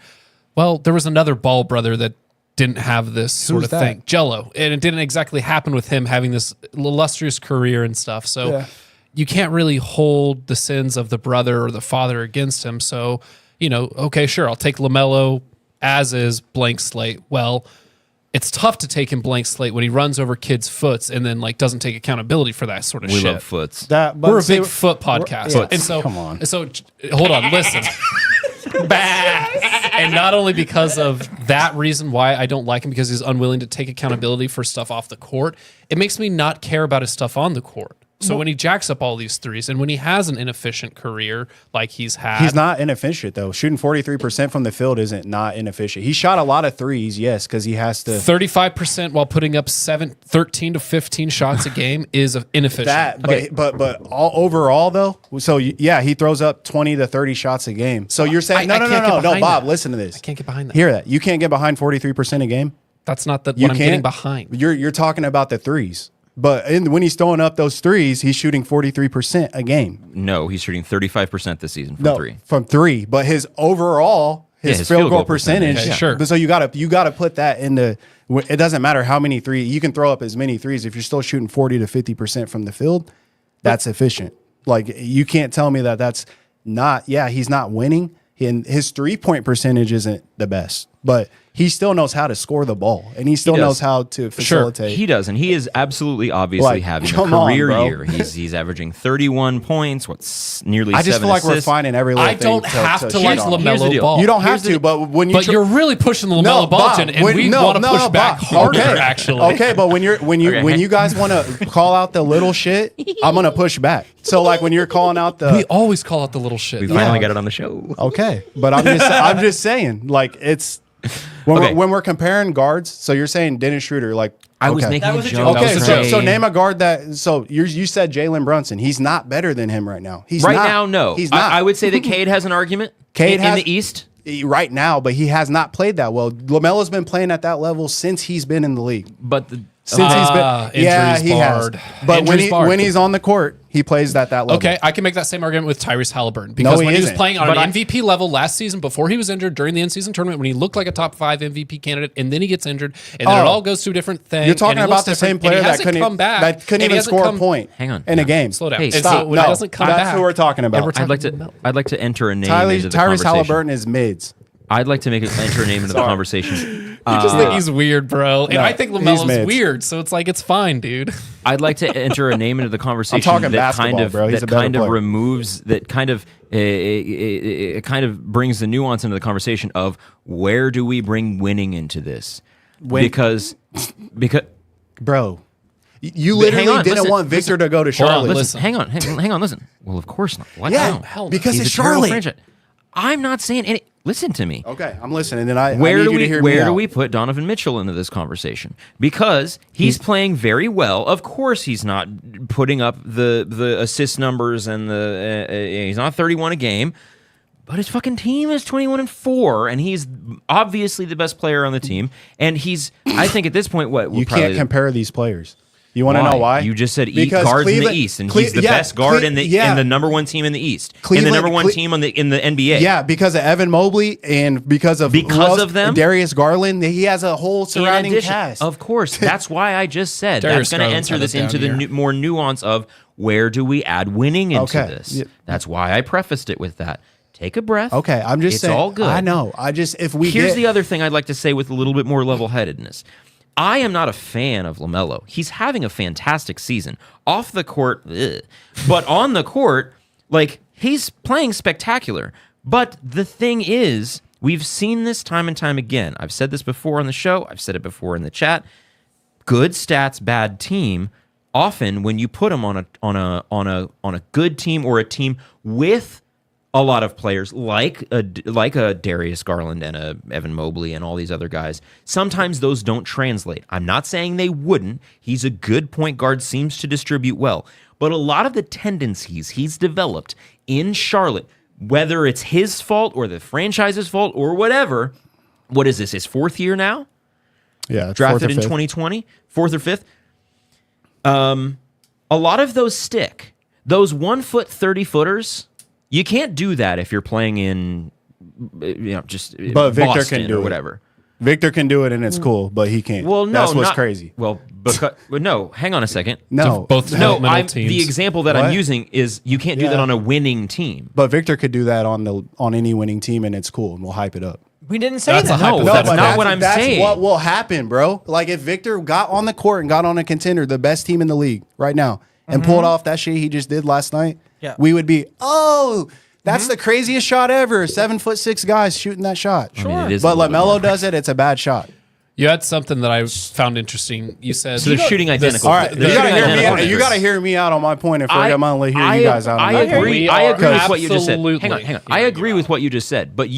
B: Well, there was another Ball brother that didn't have this sort of
D: that?
B: thing, Jello, and it didn't exactly happen with him having this illustrious career and stuff. So
D: Yeah.
B: you can't really hold the sins of the brother or the father against him. So okay, sure, I'll take LaMelo as is, blank slate. Well, it's tough to take him blank slate when he runs over kids' foots and then like doesn't take accountability for that sort of
A: We
B: shit.
A: love foots.
D: But
B: We're a
D: see,
B: big foot podcast,
D: yeah,
B: and so
D: come on.
B: So hold on, listen. Bah. And not only because of that reason why I don't like him, because he's unwilling to take accountability for stuff off the court, it makes me not care about his stuff on the court. So when he jacks up all these threes and when he has an inefficient career like he's had,
D: He's not inefficient though. Shooting 43% from the field isn't not inefficient. He shot a lot of threes, yes, because he has to.
B: 35% while putting up 13 to 15 shots a game is inefficient.
D: That, but all overall though. So yeah, he throws up 20 to 30 shots a game. So you're saying
B: I
D: no,
B: can't get behind
D: Bob,
B: that.
D: listen to this.
B: I can't get behind that.
D: Hear that? You can't get behind 43% a game.
B: That's not what
D: You
B: I'm
D: can't.
B: getting behind.
D: You're talking about the threes. But when he's throwing up those threes, he's shooting 43% a game.
A: No, he's shooting 35% this season from
D: No,
A: three.
D: from three. But his overall, his field goal percentage.
B: Okay, sure.
D: So you gotta put that into. It doesn't matter how many threes you can throw up as many threes if you're still shooting 40 to 50% from the field. That's efficient. Like you can't tell me that that's not. Yeah, he's not winning, and his 3-point percentage isn't the best, but he still knows how to score the ball, and he still
A: does.
D: knows how to facilitate.
A: He does, and he is absolutely obviously
D: Like,
A: having a
D: come on,
A: career
D: bro.
A: year. He's averaging 31 points, nearly
D: I just
A: 7
D: feel like we're
A: assists.
D: finding every little
B: I don't
D: thing
B: have to
D: shit
B: like
D: on him.
A: Here's the
B: LaMelo
A: deal.
B: Ball.
D: You don't have
A: Here's the
D: to, but when you
B: But you're really pushing the LaMelo Ball,
D: Bob,
B: and we want to push back
D: Bob.
B: harder,
D: Okay.
B: actually.
D: Okay, but when you guys want to call out the little shit, I'm gonna push back. So like when you're calling out
B: We
D: the
B: always call out the little shit.
A: We
B: though.
A: finally got it on the show.
D: okay, but I'm just saying like it's
A: Okay.
D: when we're comparing guards. So you're saying Dennis Schroeder, like
A: I was
D: okay.
A: making
C: That
A: a
C: was a
A: joke.
C: joke.
B: That
D: Okay,
B: was a
D: so
B: joke.
D: name a guard that. So you said Jalen Brunson. He's not better than him right now. He's
A: Right
D: not.
A: now, no.
D: He's not.
A: I would say that Cade has an argument
D: Cade
A: in
D: has-
A: the East.
D: right now, but he has not played that well. LaMelo's been playing at that level since he's been in the league.
A: But the,
D: Since he's been, yeah,
B: injuries
D: he
B: barred.
D: has. But
B: Injuries barred.
D: when he's on the court, he plays at that level.
B: Okay, I can make that same argument with Tyrese Halliburton because
D: he
B: when he was
D: isn't.
B: playing on
A: But
B: an MVP level last season, before he was injured during the in-season tournament, when he looked like a top 5 MVP candidate, and then he gets injured, and then it all goes to a different thing.
D: You're talking
B: and he
D: about
B: looks
D: the same
B: different, and
D: player
B: he
D: that
B: hasn't
D: couldn't
B: come back,
D: that couldn't
B: and he
D: even
B: hasn't
D: score
B: come-
D: a point.
A: Hang on.
D: in a game.
B: Slow down.
A: Hey,
B: And
A: stop.
B: so when he doesn't come
D: that's
B: back,
D: who we're talking about.
B: and we're talking about-
A: I'd like to enter a name into the
D: Tyrese
A: conversation.
D: Halliburton is mids.
A: I'd like to enter a name into the conversation.
B: You just think he's weird, bro. And
D: No,
B: I think
D: he's
B: LaMelo's
D: mids.
B: weird, so it's like it's fine, dude.
A: I'd like to enter a name into the conversation
D: talking
A: that kind
D: basketball,
A: of
D: bro. He's
A: that
D: a better
A: kind of
D: player.
A: removes that kind of it kind of brings the nuance into the conversation of where do we bring winning into this? Because
D: Bro, you
A: But hang
D: literally
A: on,
D: didn't
A: listen,
D: want Victor to go to
B: on,
D: Charlotte.
A: listen, hang on, lang on, listen. Well, of course not. What?
D: Yeah,
A: No.
B: hell no.
D: because
A: He's
D: it's
A: a terrible
D: Charlotte.
A: franchise. I'm not saying any. Listen to me.
D: Okay, I'm listening. And I
A: Where
D: need
A: do
D: you to
A: we
D: hear me
A: where do
D: out.
A: we put Donovan Mitchell into this conversation? Because he's playing very well. Of course, he's not putting up the assist numbers and he's not 31 a game. But his fucking team is 21-4, and he's obviously the best player on the team. And I think at this point,
D: You can't compare these players. You want to know why?
A: You just said
D: Because
A: guards in the
D: Cleveland-
A: East, and he's the
D: yeah,
A: best guard in the number one team in the East, and the
D: Cleveland-
A: number one team in the NBA.
D: Yeah, because of Evan Mobley and because of
A: them,
D: Darius Garland, he has a whole surrounding
A: In addition,
D: cast.
A: Of course, that's why I just said
B: Darius
A: that's going to
B: Garland's
A: enter
B: had
A: this
B: a down
A: into the
B: year.
A: more nuance of where do we add winning into
D: Okay.
A: this.
D: Yeah.
A: That's why I prefaced it with that. Take a breath.
D: Okay, I'm just saying.
A: It's all good.
D: I know.
A: Here's the other thing I'd like to say with a little bit more level-headedness. I am not a fan of LaMelo. He's having a fantastic season. Off the court, but on the court, like, he's playing spectacular. But the thing is, we've seen this time and time again. I've said this before on the show. I've said it before in the chat. Good stats, bad team. Often, when you put them on a good team or a team with a lot of players like a Darius Garland and a Evan Mobley and all these other guys, sometimes those don't translate. I'm not saying they wouldn't. He's a good point guard, seems to distribute well. But a lot of the tendencies he's developed in Charlotte, whether it's his fault or the franchise's fault or whatever, what is this, his fourth year now?
D: Yeah,
A: Drafted in 2020, fourth or fifth. A lot of those stick. Those 1 foot 30-footers, you can't do that if you're playing in, just
D: But Victor
A: Boston
D: can do
A: or
D: it.
A: whatever.
D: Victor can do it and it's cool, but he can't.
A: Well, no,
D: that's what's
A: not,
D: crazy.
A: Well, no, hang on a second.
D: No,
B: both
A: No,
B: developmental teams.
A: the example that I'm
D: What?
A: using is you can't do
D: Yeah.
A: that on a winning team.
D: but Victor could do that on any winning team, and it's cool, and we'll hype it up.
C: We didn't say
B: That's
C: that.
B: a
A: No,
B: hypothetical.
A: that's not what I'm
D: that's
A: saying.
D: what will happen, bro. Like if Victor got on the court and got on a contender, the best team in the league right now, and pulled off that shit he just did last night,
C: Yeah.
D: we would be, that's the craziest shot ever. 7'6" guys shooting that shot.
A: I mean, it is
D: But
A: a little bit more
D: LaMelo does it, it's a bad shot.
B: You had something that I found interesting. You said
A: So they're shooting identical.
D: All right,
A: They're
D: you gotta
A: shooting
D: hear me
A: identical
D: out. You
A: numbers.
D: gotta hear me out on my point. If I'm gonna hear you guys out. On
A: I
D: my
A: agree.
D: point.
A: I agree
B: are
A: with what you just said.
B: absolutely
A: Hang on. I
B: hearing
A: agree
B: you
A: with
B: out.
A: what you just said. But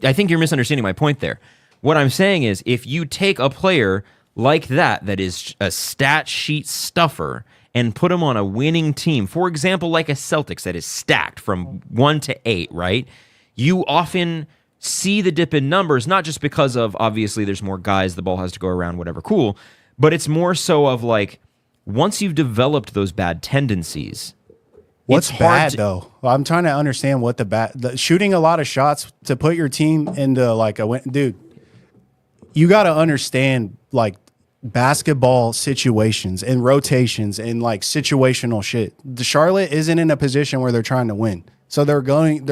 A: I think you're misunderstanding my point there. What I'm saying is, if you take a player like that is a stat sheet stuffer, and put him on a winning team, for example, like a Celtics that is stacked from 1 to 8, right? You often see the dip in numbers, not just because of, obviously, there's more guys, the ball has to go around, whatever, cool. But it's more so of like, once you've developed those bad tendencies,
D: What's
A: it's hard
D: bad
A: to-
D: though? I'm trying to understand what shooting a lot of shots to put your team into like a win. Dude, you got to understand like basketball situations and rotations and like situational shit. The Charlotte isn't in a position where they're trying to win, so they're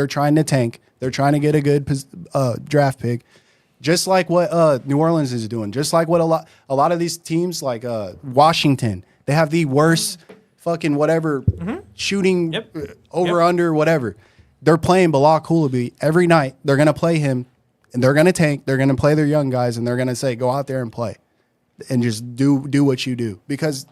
D: trying to tank. They're trying to get a good draft pick, just like what New Orleans is doing. Just like what a lot of these teams like Washington, they have the worst fucking whatever shooting over under whatever. They're playing Bilal Coulibaly every night. They're gonna play him, and they're gonna tank. They're gonna play their young guys, and they're gonna say, "Go out there and play, and just do what you do." Because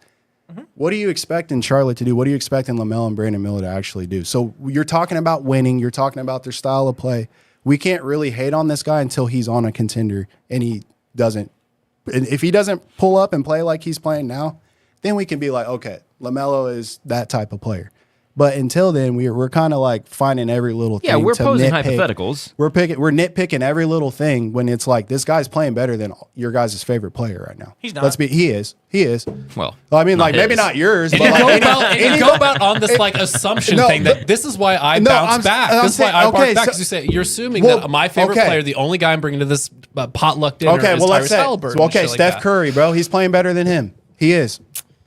D: what do you expect in Charlotte to do? What do you expect in LaMelo and Brandon Miller to actually do? So you're talking about winning. You're talking about their style of play. We can't really hate on this guy until he's on a contender, and he doesn't. And if he doesn't pull up and play like he's playing now, then we can be like, okay, LaMelo is that type of player. But until then, we're kind of like finding every little thing.
A: yeah, we're
D: to
A: posing
D: nitpick.
A: hypotheticals.
D: We're nitpicking every little thing when it's like this guy's playing better than your guys' favorite player right now.
C: He's not.
D: He is.
A: Well,
D: I mean,
A: not
D: like maybe
A: his.
D: not yours,
B: And
D: but
B: you
D: like
B: go about on this like assumption
D: No,
B: thing
D: but-
B: that this is why I
D: No,
B: bounce
D: I'm-
B: back.
D: I'm
B: This is why
D: saying-
B: I
D: okay,
B: bark back
D: so-
B: because you say you're assuming
D: Well,
B: that my favorite
D: okay.
B: player, the only guy I'm bringing to this potluck dinner,
D: okay,
B: is
D: well let's
B: Tyrese
D: say
B: Halliburton. and
D: okay,
B: shit like
D: Steph
B: that.
D: Curry, bro, he's playing better than him. He is.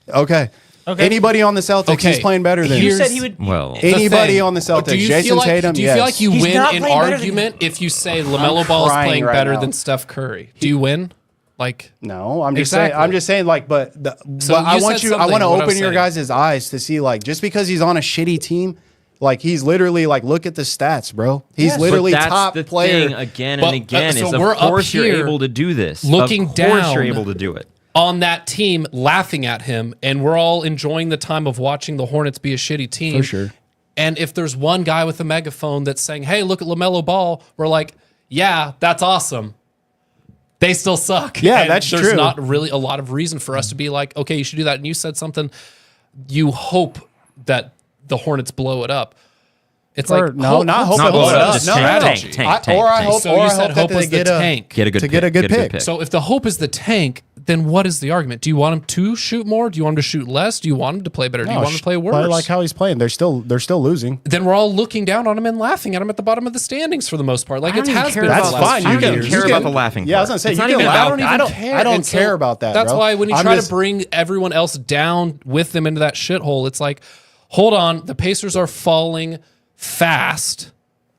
D: Okay. Anybody on the Celtics,
B: Okay,
D: he's playing better than
C: You
D: him.
C: said he would.
A: Well,
B: The
D: Anybody
B: thing,
D: on the Celtics,
B: do you
D: Jason
B: feel like,
D: Tatum,
B: do you
D: yes.
B: feel like you
C: He's
B: win
C: not
B: an
C: playing better than
B: argument if you say LaMelo
D: I'm
B: Ball is
D: crying
B: playing
D: right
B: better
D: now.
B: than Steph Curry? Do you win? Like,
D: No, I'm just
B: Exactly.
D: saying. I'm just saying. Like, but
B: So
D: I
B: you
D: want
B: said
D: you. I want to
B: something, what I'm
D: open your
B: saying.
D: guys' eyes to see, like, just because he's on a shitty team, like he's literally like, look at the stats, bro. He's
A: But
D: literally
A: that's
D: top
A: the
D: player.
A: thing again
B: But,
A: and again.
B: so
A: Is of
B: we're up
A: course you're
B: here
A: able to do this.
B: looking
A: of course
B: down
A: you're able to do it.
B: on that team, laughing at him, and we're all enjoying the time of watching the Hornets be a shitty team.
D: For sure.
B: And if there's one guy with a megaphone that's saying, hey, look at LaMelo Ball, we're like, yeah, that's awesome. They still suck.
D: Yeah,
B: And
D: that's
B: there's
D: true.
B: not really a lot of reason for us to be like, okay, you should do that. And you said something, you hope that the Hornets blow it up. It's
D: Or,
B: like,
D: no, not hope
A: Not
D: it
A: blow
D: blows
A: it
D: it
A: up,
D: up.
A: just
D: No,
A: tank, tank.
D: Or I hope,
B: So
D: or
B: you
D: I
B: said
D: hope that
B: hope
D: they
B: was the
D: get
B: tank.
A: Get a good
D: to
A: pick.
D: get a good
A: Get
D: pick.
B: So if the hope is the tank, then what is the argument? Do you want him to shoot more? Do you want him to shoot less? Do you want him to play better? Do you want him to play worse?
D: Play like how he's playing. They're still losing.
B: Then we're all looking down on him and laughing at him at the bottom of the standings for the most part. Like
A: I
B: it
A: don't even
B: has
A: care
B: been.
A: about
B: for the
D: That's
B: last
D: fine.
B: few
A: I
D: You
A: don't
D: can-
A: even
B: years.
A: care
D: you
A: about
D: can-
A: the laughing
D: Yeah, I was
A: part.
D: gonna say
A: It's
D: you
A: not
D: can
A: even
D: laugh.
A: about
B: I don't even care.
D: I don't
B: And so
D: care about that.
B: That's
D: bro.
B: why when you
D: I'm
B: try
D: just-
B: to bring everyone else down with them into that shithole, it's like, hold on, the Pacers are falling fast.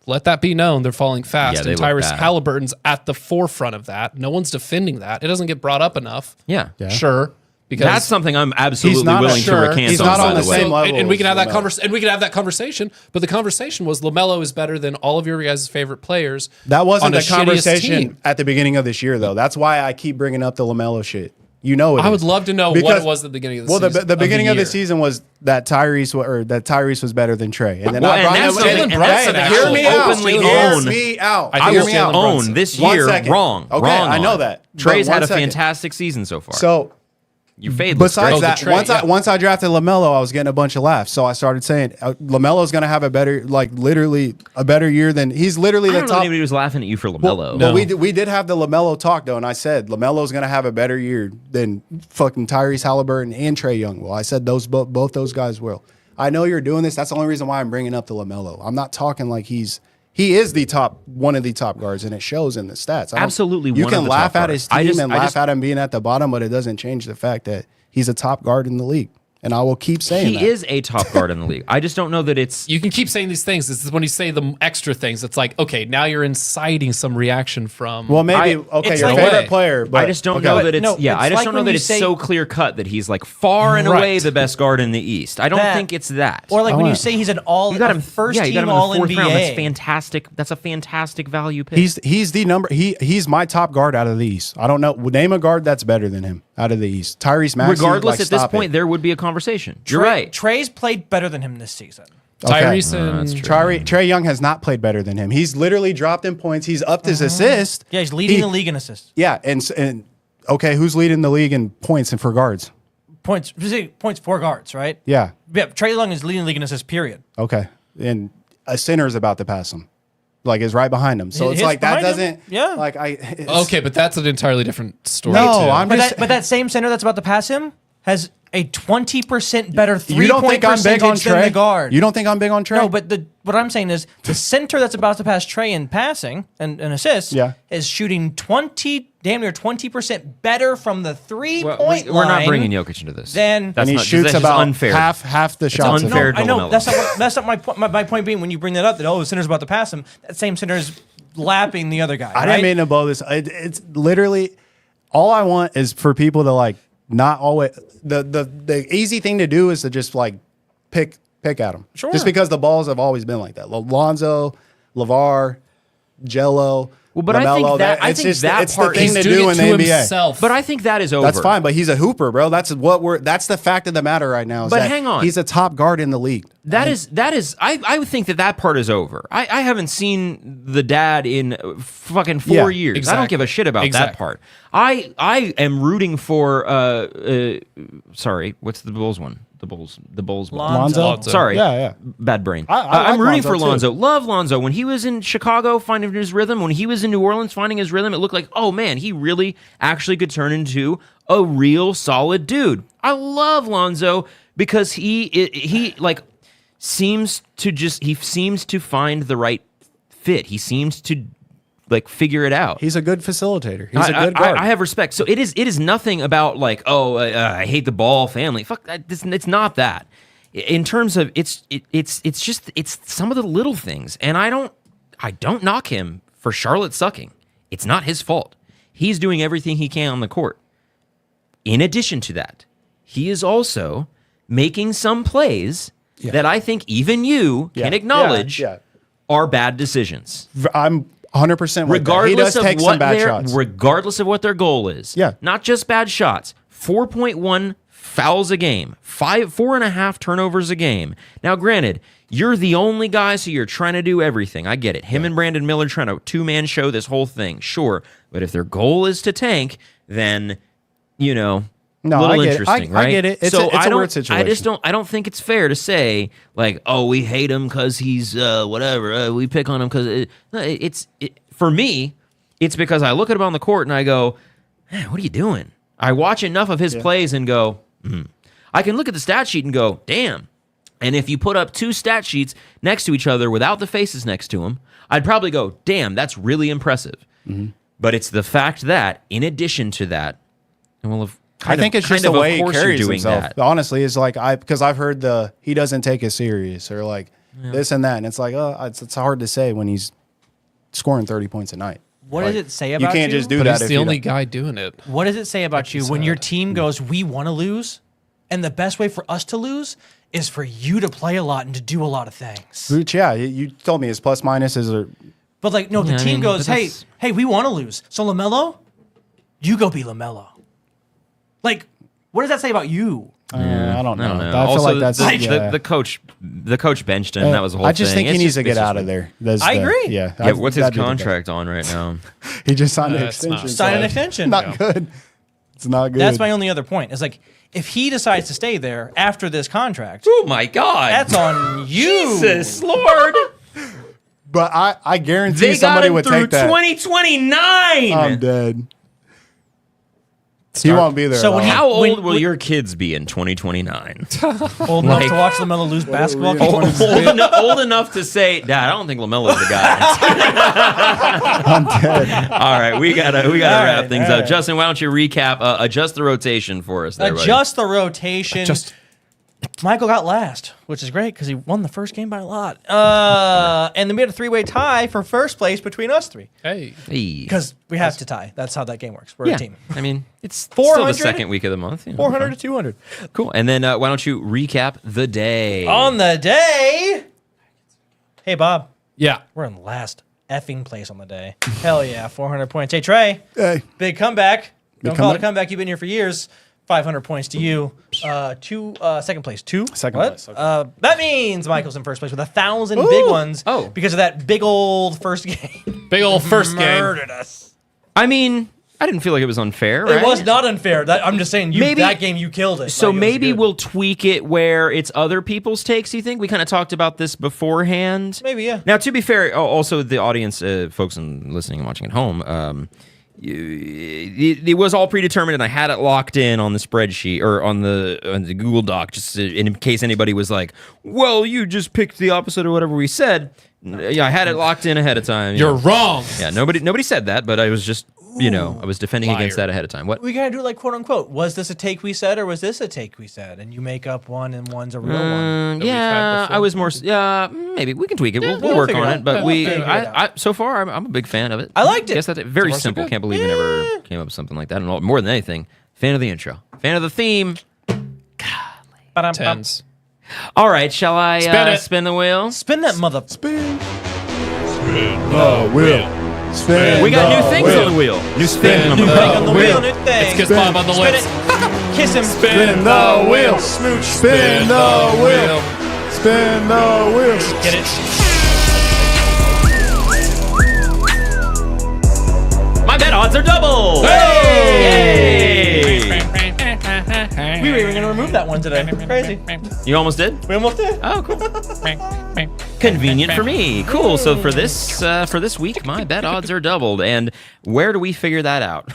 B: Let that be known. They're falling fast.
A: Yeah, they
B: and
A: look
B: Tyrese
A: bad.
B: Halliburton's at the forefront of that. No one's defending that. It doesn't get brought up enough.
A: Yeah.
B: Sure. Because
A: That's something I'm absolutely
D: not
A: willing
B: sure.
A: to recant
D: He's
A: on,
D: not
A: by
D: on
A: the
D: the
A: way.
D: same level
B: and we can
D: as
B: have that
D: LaMelo.
B: conversation. And we can have that conversation. But the conversation was LaMelo is better than all of your guys' favorite players.
D: That wasn't
B: on
D: the
B: shittiest
D: conversation
B: team.
D: at the beginning of this year, though. That's why I keep bringing up the LaMelo shit. You know it.
B: I
D: is.
B: would love to know what
D: Because-
B: it was at the beginning of the
D: Well,
B: season.
D: the beginning of the
B: year.
D: season was that Tyrese was better than Trey, and then
A: Well,
D: I
A: and
D: brought
A: that's
D: up
A: something-
B: and that's something
D: hear
B: actually
D: me out.
A: openly
D: Hear
A: own.
D: me out.
B: I
A: I
B: think
A: will
B: it's Jalen
A: own
B: Brunson.
A: this
D: 1
A: year
D: second.
A: wrong.
D: Okay,
A: wrong
D: I know
A: on.
D: that.
A: Trey's
D: But
A: had
D: 1
A: a
D: second.
A: fantastic season so far.
D: So
A: you fade.
D: besides
B: Oh,
D: that,
B: the trade,
D: once I drafted LaMelo, I was getting a bunch of laughs. So I started saying LaMelo's going to have a better, like literally a better year than he's literally
A: I
D: the
A: don't know
D: top.
A: if anybody was laughing at you for LaMelo.
D: But we did have the LaMelo talk though, and I said LaMelo's going to have a better year than fucking Tyrese Halliburton and Trey Young will. I said both those guys will. I know you're doing this. That's the only reason why I'm bringing up the LaMelo. I'm not talking like he is one of the top guards, and it shows in the stats.
A: Absolutely
D: You
A: one
D: can
A: of the
D: laugh
A: top
D: at his
A: guards.
D: team and laugh at him being at the bottom, but it doesn't change the fact that he's a top guard in the league. And I will keep saying that.
A: He is a top guard in the league. I just don't know that it's.
B: You can keep saying these things. This is when you say the extra things. It's like, okay, now you're inciting some reaction from.
D: Well, maybe
C: it's
D: your
C: like-
D: favorite player, but
A: I just don't
D: okay.
A: know that it's.
C: No,
A: yeah,
C: it's
A: I just
C: like
A: don't know
C: when
A: that
C: you
A: it's
C: say-
A: so clear cut that he's like far and
B: Right.
A: away the best guard in the East. I don't
C: That-
A: think it's that.
C: Or like
D: I
C: when you
D: wanna-
C: say he's an all
A: you got him
C: first
A: yeah, you got
C: team
A: him in
C: all
A: the fourth
C: NBA.
A: round. That's fantastic. That's a fantastic value pick.
D: He's the number. He's my top guard out of the East. I don't know. Name a guard that's better than him out of the East. Tyrese Maxey.
A: Regardless,
D: like,
A: at this
D: stop
A: point,
D: it.
A: there would be a conversation. You're right.
C: Trey's played better than him this season.
D: Okay.
B: Tyrese and
A: that's true.
D: Trey Young has not played better than him. He's literally dropped in points. He's upped his assist.
C: Yeah, he's leading the league in assists.
D: Yeah, and okay, who's leading the league in points and for guards?
C: Points for guards, right?
D: Yeah.
C: Yeah, Trey Young is leading the league in assists, period.
D: Okay, and a center's about to pass him, like is right behind him. So it's
C: His
D: like that
C: behind him?
D: doesn't.
C: Yeah.
D: Like it's-
B: okay, but that's an entirely different story.
D: No,
B: too.
D: I'm
C: But
D: just.
C: that same center that's about to pass him has a 20% better
D: you don't
C: three-point
D: think I'm big on
C: percentage than
D: Trey?
C: the guard.
D: You don't think I'm big on Trey?
C: No, but what I'm saying is the center that's about to pass Trey in passing and assists
D: Yeah.
C: is shooting damn near 20% better from the three-point line.
A: We're not bringing Jokic into this.
C: Then-
A: that's
D: and he
A: not,
D: shoots
A: that's just
D: about
A: unfair.
D: half the shots. of
A: unfair.
D: him.
C: I know
A: LaMelo.
C: that's not my point. My point being when you bring that up that the center's about to pass him, that same center is lapping the other guy.
D: I
C: right?
D: didn't mean to blow this. It's literally all I want is for people to like not always the easy thing to do is to just like pick at them.
C: Sure.
D: Just because the balls have always been like that. Lonzo, LeVar, Jello.
A: Well, but I think
D: LaMelo,
A: that- I think that
D: it's
A: part-
D: the thing
B: He's
D: to
B: doing
D: do
B: it
D: in
B: to
D: the NBA.
B: himself.
A: But I think that is over.
D: That's fine, but he's a hooper, bro. That's the fact of the matter right now. Is
A: But
D: that
A: hang on.
D: he's a top guard in the league.
A: That is. I would think that part is over. I haven't seen the dad in fucking 4
D: Yeah,
A: years. I don't give a shit about that
B: Exactly.
A: part. I am rooting for. Sorry, what's the Bulls one? The Bulls. one.
C: Lonzo.
A: Sorry.
D: Yeah.
A: Bad brain.
D: I
A: I'm
D: like
A: rooting
D: Lonzo,
A: for
D: too.
A: Lonzo. Love Lonzo. When he was in Chicago finding his rhythm, when he was in New Orleans finding his rhythm, it looked like, oh man, he really actually could turn into a real solid dude. I love Lonzo because he like seems to find the right fit. He seems to like figure it out.
D: He's a good facilitator. He's a good guard.
A: I have respect. So it is nothing about like, oh, I hate the Ball family. Fuck that. It's not that. In terms of it's some of the little things, and I don't knock him for Charlotte sucking. It's not his fault. He's doing everything he can on the court. In addition to that, he is also making some plays that I think even you can acknowledge are bad decisions.
D: I'm 100% with that. He
A: Regardless
D: does
A: of
D: take some bad shots.
A: regardless of what their goal is.
D: Yeah.
A: Not just bad shots. 4.1 fouls a game, 4.5 turnovers a game. Now, granted, you're the only guy, so you're trying to do everything. I get it. Him and Brandon Miller trying to two-man show this whole thing, sure. But if their goal is to tank, then, you know,
D: No,
A: a little
D: I get it.
A: interesting,
D: I
A: right?
D: get it. It's
A: so
D: a weird situation.
A: I don't think it's fair to say, like, oh, we hate him because he's whatever. We pick on him because for me, it's because I look at him on the court and I go, man, what are you doing? I watch enough of his plays and go, I can look at the stat sheet and go, damn. And if you put up two stat sheets next to each other without the faces next to them, I'd probably go, damn, that's really impressive. Mm-hmm. But it's the fact that, in addition to that,
D: I think it's just the way he carries himself. Honestly, it's like because I've heard he doesn't take it serious or like this and that, and it's like it's hard to say when he's scoring 30 points a night.
C: What
D: like,
C: does it say about you?
D: You can't just do
B: but
D: that.
B: He's the only guy doing it.
C: What does it say about you when your team goes, we want to lose, and the best way for us to lose is for you to play a lot and to do a lot of things?
D: Which, yeah, you told me his plus minuses are.
C: But like, no, the team goes, hey, we want to lose. So LaMelo, you go be LaMelo. Like, what does that say about you?
D: I don't know. I feel
A: Also,
D: like that's
A: the coach benched him. That was the whole thing.
D: I just think he needs to get out of there.
C: I agree.
D: Yeah.
A: Yeah. What's his contract on right now?
D: He just signed an extension.
C: Sign an extension.
D: Not good. It's not good.
C: That's my only other point. It's like, if he decides to stay there after this contract,
A: Oh my God,
C: that's on you.
A: Jesus Lord.
D: But I guarantee
A: They got
D: somebody
A: him
D: would
A: through
D: take that.
A: 2029.
D: I'm dead. He won't be there.
C: So when
A: How old will your kids be in 2029?
C: Old enough to watch LaMelo lose basketball games?
A: old enough to say, Dad, I don't think LaMelo's the guy.
D: I'm dead.
A: All right, we gotta wrap things up. Justin, why don't you recap? Adjust the rotation for us. There,
C: Adjust the rotation. Michael got last, which is great because he won the first game by a lot. And then we had a three-way tie for first place between us three.
B: Hey.
C: Because we have to tie. That's how that game works. We're a team.
A: I mean, it's still
C: 400?
A: the second week of the month.
C: 400 to 200.
A: Cool. And then why don't you recap the day?
C: On the day. Hey, Bob.
B: Yeah.
C: We're in last effing place on the day. Hell yeah, 400 points. Hey, Trey.
D: Hey.
C: Big comeback. Don't call it a
D: comeback?
C: comeback. You've been here for years. 500 points to you. Second place.
D: Second
C: What?
D: place, okay.
C: That means Michael's in first place with 1,000 big ones.
A: Oh.
C: Because of that big old first game.
B: Big old first game.
C: Murdered us.
A: I mean, I didn't feel like it was unfair, right?
C: It was not unfair. I'm just saying, that game you killed it.
A: So
C: Like, it was
A: maybe
C: good.
A: we'll tweak it where it's other people's takes, you think? We kind of talked about this beforehand.
C: Maybe, yeah.
A: Now, to be fair, also the audience, folks listening and watching at home, it was all predetermined, and I had it locked in on the spreadsheet or on the Google Doc, just in case anybody was like, "Well, you just picked the opposite of whatever we said." Yeah, I had it locked in ahead of time.
B: You're wrong.
A: Yeah, nobody said that, but I was just, I was defending
B: Liar.
A: against that ahead of time. What?
C: We gotta do it like quote unquote. Was this a take we said, or was this a take we said? And you make up one, and one's a real one.
B: we've had
A: Yeah,
B: before.
A: I was more. Yeah, maybe we can tweak it. We'll work
C: figure
A: on
C: it
A: it. But
C: out.
A: we,
C: We'll figure it
A: I so far, I'm a big fan of it.
C: I liked it.
A: Guess that's very
B: far, so
A: simple.
B: good.
A: Can't believe we never came up with something like that. And more than anything, fan of the intro, fan of the theme.
C: Ba-dum-bum.
B: Tens.
A: All right, shall I
B: Spin it.
A: spin the wheel?
C: Spin that mother.
D: Spin the wheel. Spin
A: We got
D: the
A: new things
D: wheel.
A: on the wheel. New spin on the
C: New
A: wheel.
C: thing on the wheel, new thing.
B: Kiss Bob on the
C: Spin
B: lips.
C: it. Kiss him.
D: Spin the wheel.
C: Smooch.
D: Spin the wheel. Spin the wheel.
C: Get it?
A: My bet odds are double. Yay!
C: We were even gonna remove that one today. Crazy.
A: You almost did?
C: We almost did.
A: Oh, cool. Convenient for me. Cool. So for this week, my bet odds are doubled. And where do we figure that out?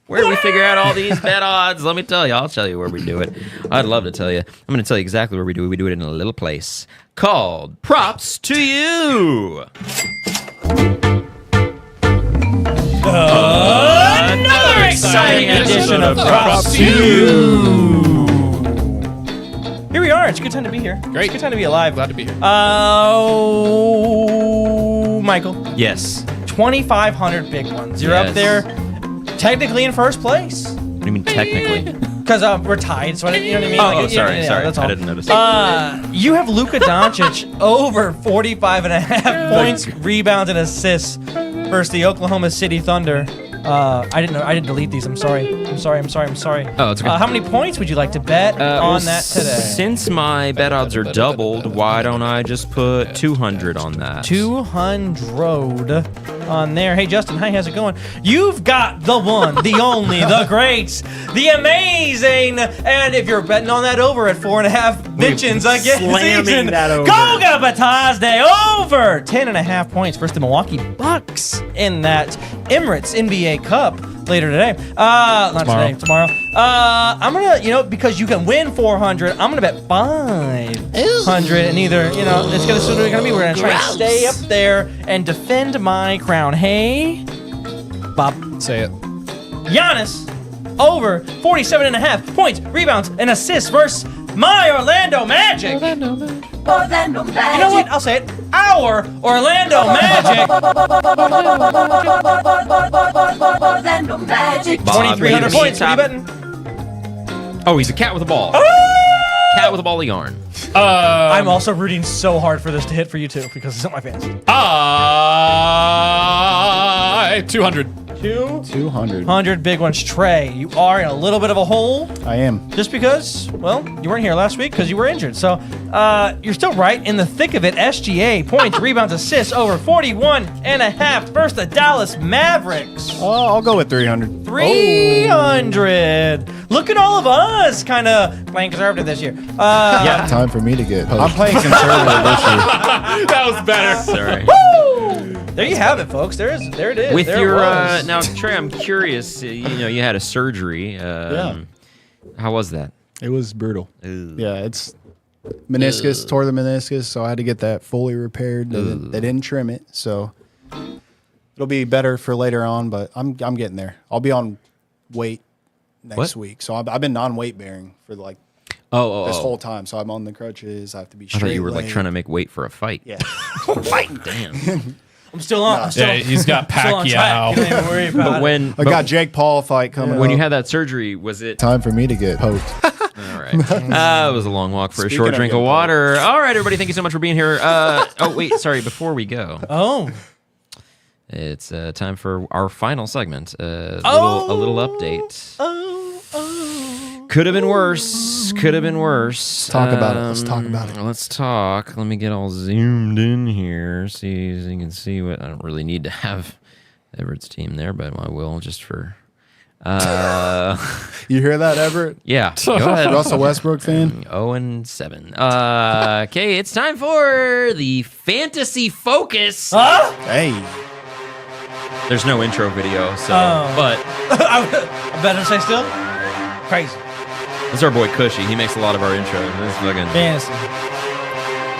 A: Where do we figure out all these bet odds? Let me tell you. I'll tell you where we do it. I'd love to tell you. I'm going to tell you exactly where we do it. We do it in a little place called Props to You. Another exciting edition of Props to You.
C: Here we are. It's a good time to be here.
B: Great.
C: It's a good time to be alive.
B: Glad to be here.
C: Michael.
A: Yes.
C: 2,500 big ones. You're
A: Yes.
C: up there, technically in first place.
A: What do you mean technically?
C: Because we're tied, so you know what I mean?
A: Oh,
C: Like,
A: sorry.
C: that's all.
A: I didn't notice.
C: You have Luka Doncic over 45.5 points, rebounds, and assists versus the Oklahoma City Thunder. I didn't delete these. I'm sorry. sorry.
A: Oh, it's okay.
C: How many points would you like to bet on that today?
A: Since my bet odds are doubled, why don't I just put 200 on that?
C: 200 on there. Hey, Justin, hi, how's it going? You've got the one, the only, the great, the amazing, and if you're betting on that over at 4.5 mentions again
A: slamming
C: season,
A: that over.
C: Go Gabbataz Day over 10.5 points versus the Milwaukee Bucks in that Emirates NBA Cup later today. Not today, tomorrow. I'm gonna, because you can win 400, I'm gonna bet 500, and either, it's gonna be, we're gonna try and stay up there and defend my crown. Hey, Bob.
B: Say it.
C: Giannis over 47.5 points, rebounds, and assists versus my Orlando Magic.
G: Orlando Magic.
C: You know what? I'll say it. Our Orlando Magic.
G: Orlando Magic.
C: 2,300 points. What are you betting?
A: Oh, he's a cat with a ball. Cat with a ball of yarn.
C: I'm also rooting so hard for this to hit for you too because it's not my fantasy.
B: 200.
D: 200.
C: Big ones. Trey, you are in a little bit of a hole
D: I am.
C: just because, well, you weren't here last week because you were injured. So you're still right in the thick of it. SGA, points, rebounds, assists over 41.5 versus the Dallas Mavericks.
D: I'll go with 300.
C: 300. Look at all of us kind of playing conservative this year.
D: Yeah, time for me to get host. I'm playing conservative this year.
B: That was better.
A: Sorry.
C: There you have it, folks. There it is.
A: With
C: there
A: your
C: it was.
A: now, Trey, I'm curious. You had a surgery.
D: Yeah.
A: How was that?
D: It was brutal. Yeah, it's meniscus, tore the meniscus, so I had to get that fully repaired. They didn't trim it, so it'll be better for later on. But I'm getting there. I'll be on weight next week, so I've been non-weight bearing for like this whole time. So I'm on the crutches. I have to be
A: I
D: straight.
A: thought you were like
D: leg.
A: trying to make weight for a fight.
D: Yeah.
A: Damn.
C: I'm still on. I'm still,
B: He's got
C: still on track.
B: Pacquiao.
C: You don't even worry about
A: But
C: it.
A: when
D: I got Jake Paul fight coming
A: when
D: up.
A: you had that surgery, was it?
D: time for me to get poked.
A: All right. It was a long walk for a short
D: Speaking of
A: drink of
D: getting
A: water. All right, everybody. Thank you so much for being here. Oh wait, sorry. Before we go,
C: Oh.
A: it's time for our final segment. A little update. Could have been worse. Could have been worse.
D: Talk about it. Let's talk about it.
A: Let's talk. Let me get all zoomed in here. See so you can see what. I don't really need to have Everett's team there, but I will just for.
D: You hear that, Everett?
A: Yeah. Go ahead.
D: Russell Westbrook fan?
A: 0-7. Okay, it's time for the fantasy focus.
D: Hey.
A: There's no intro video, so but
C: I better say still. Crazy.
A: it's our boy Cushy. He makes a lot of our intros. This fucking
C: Fantasy.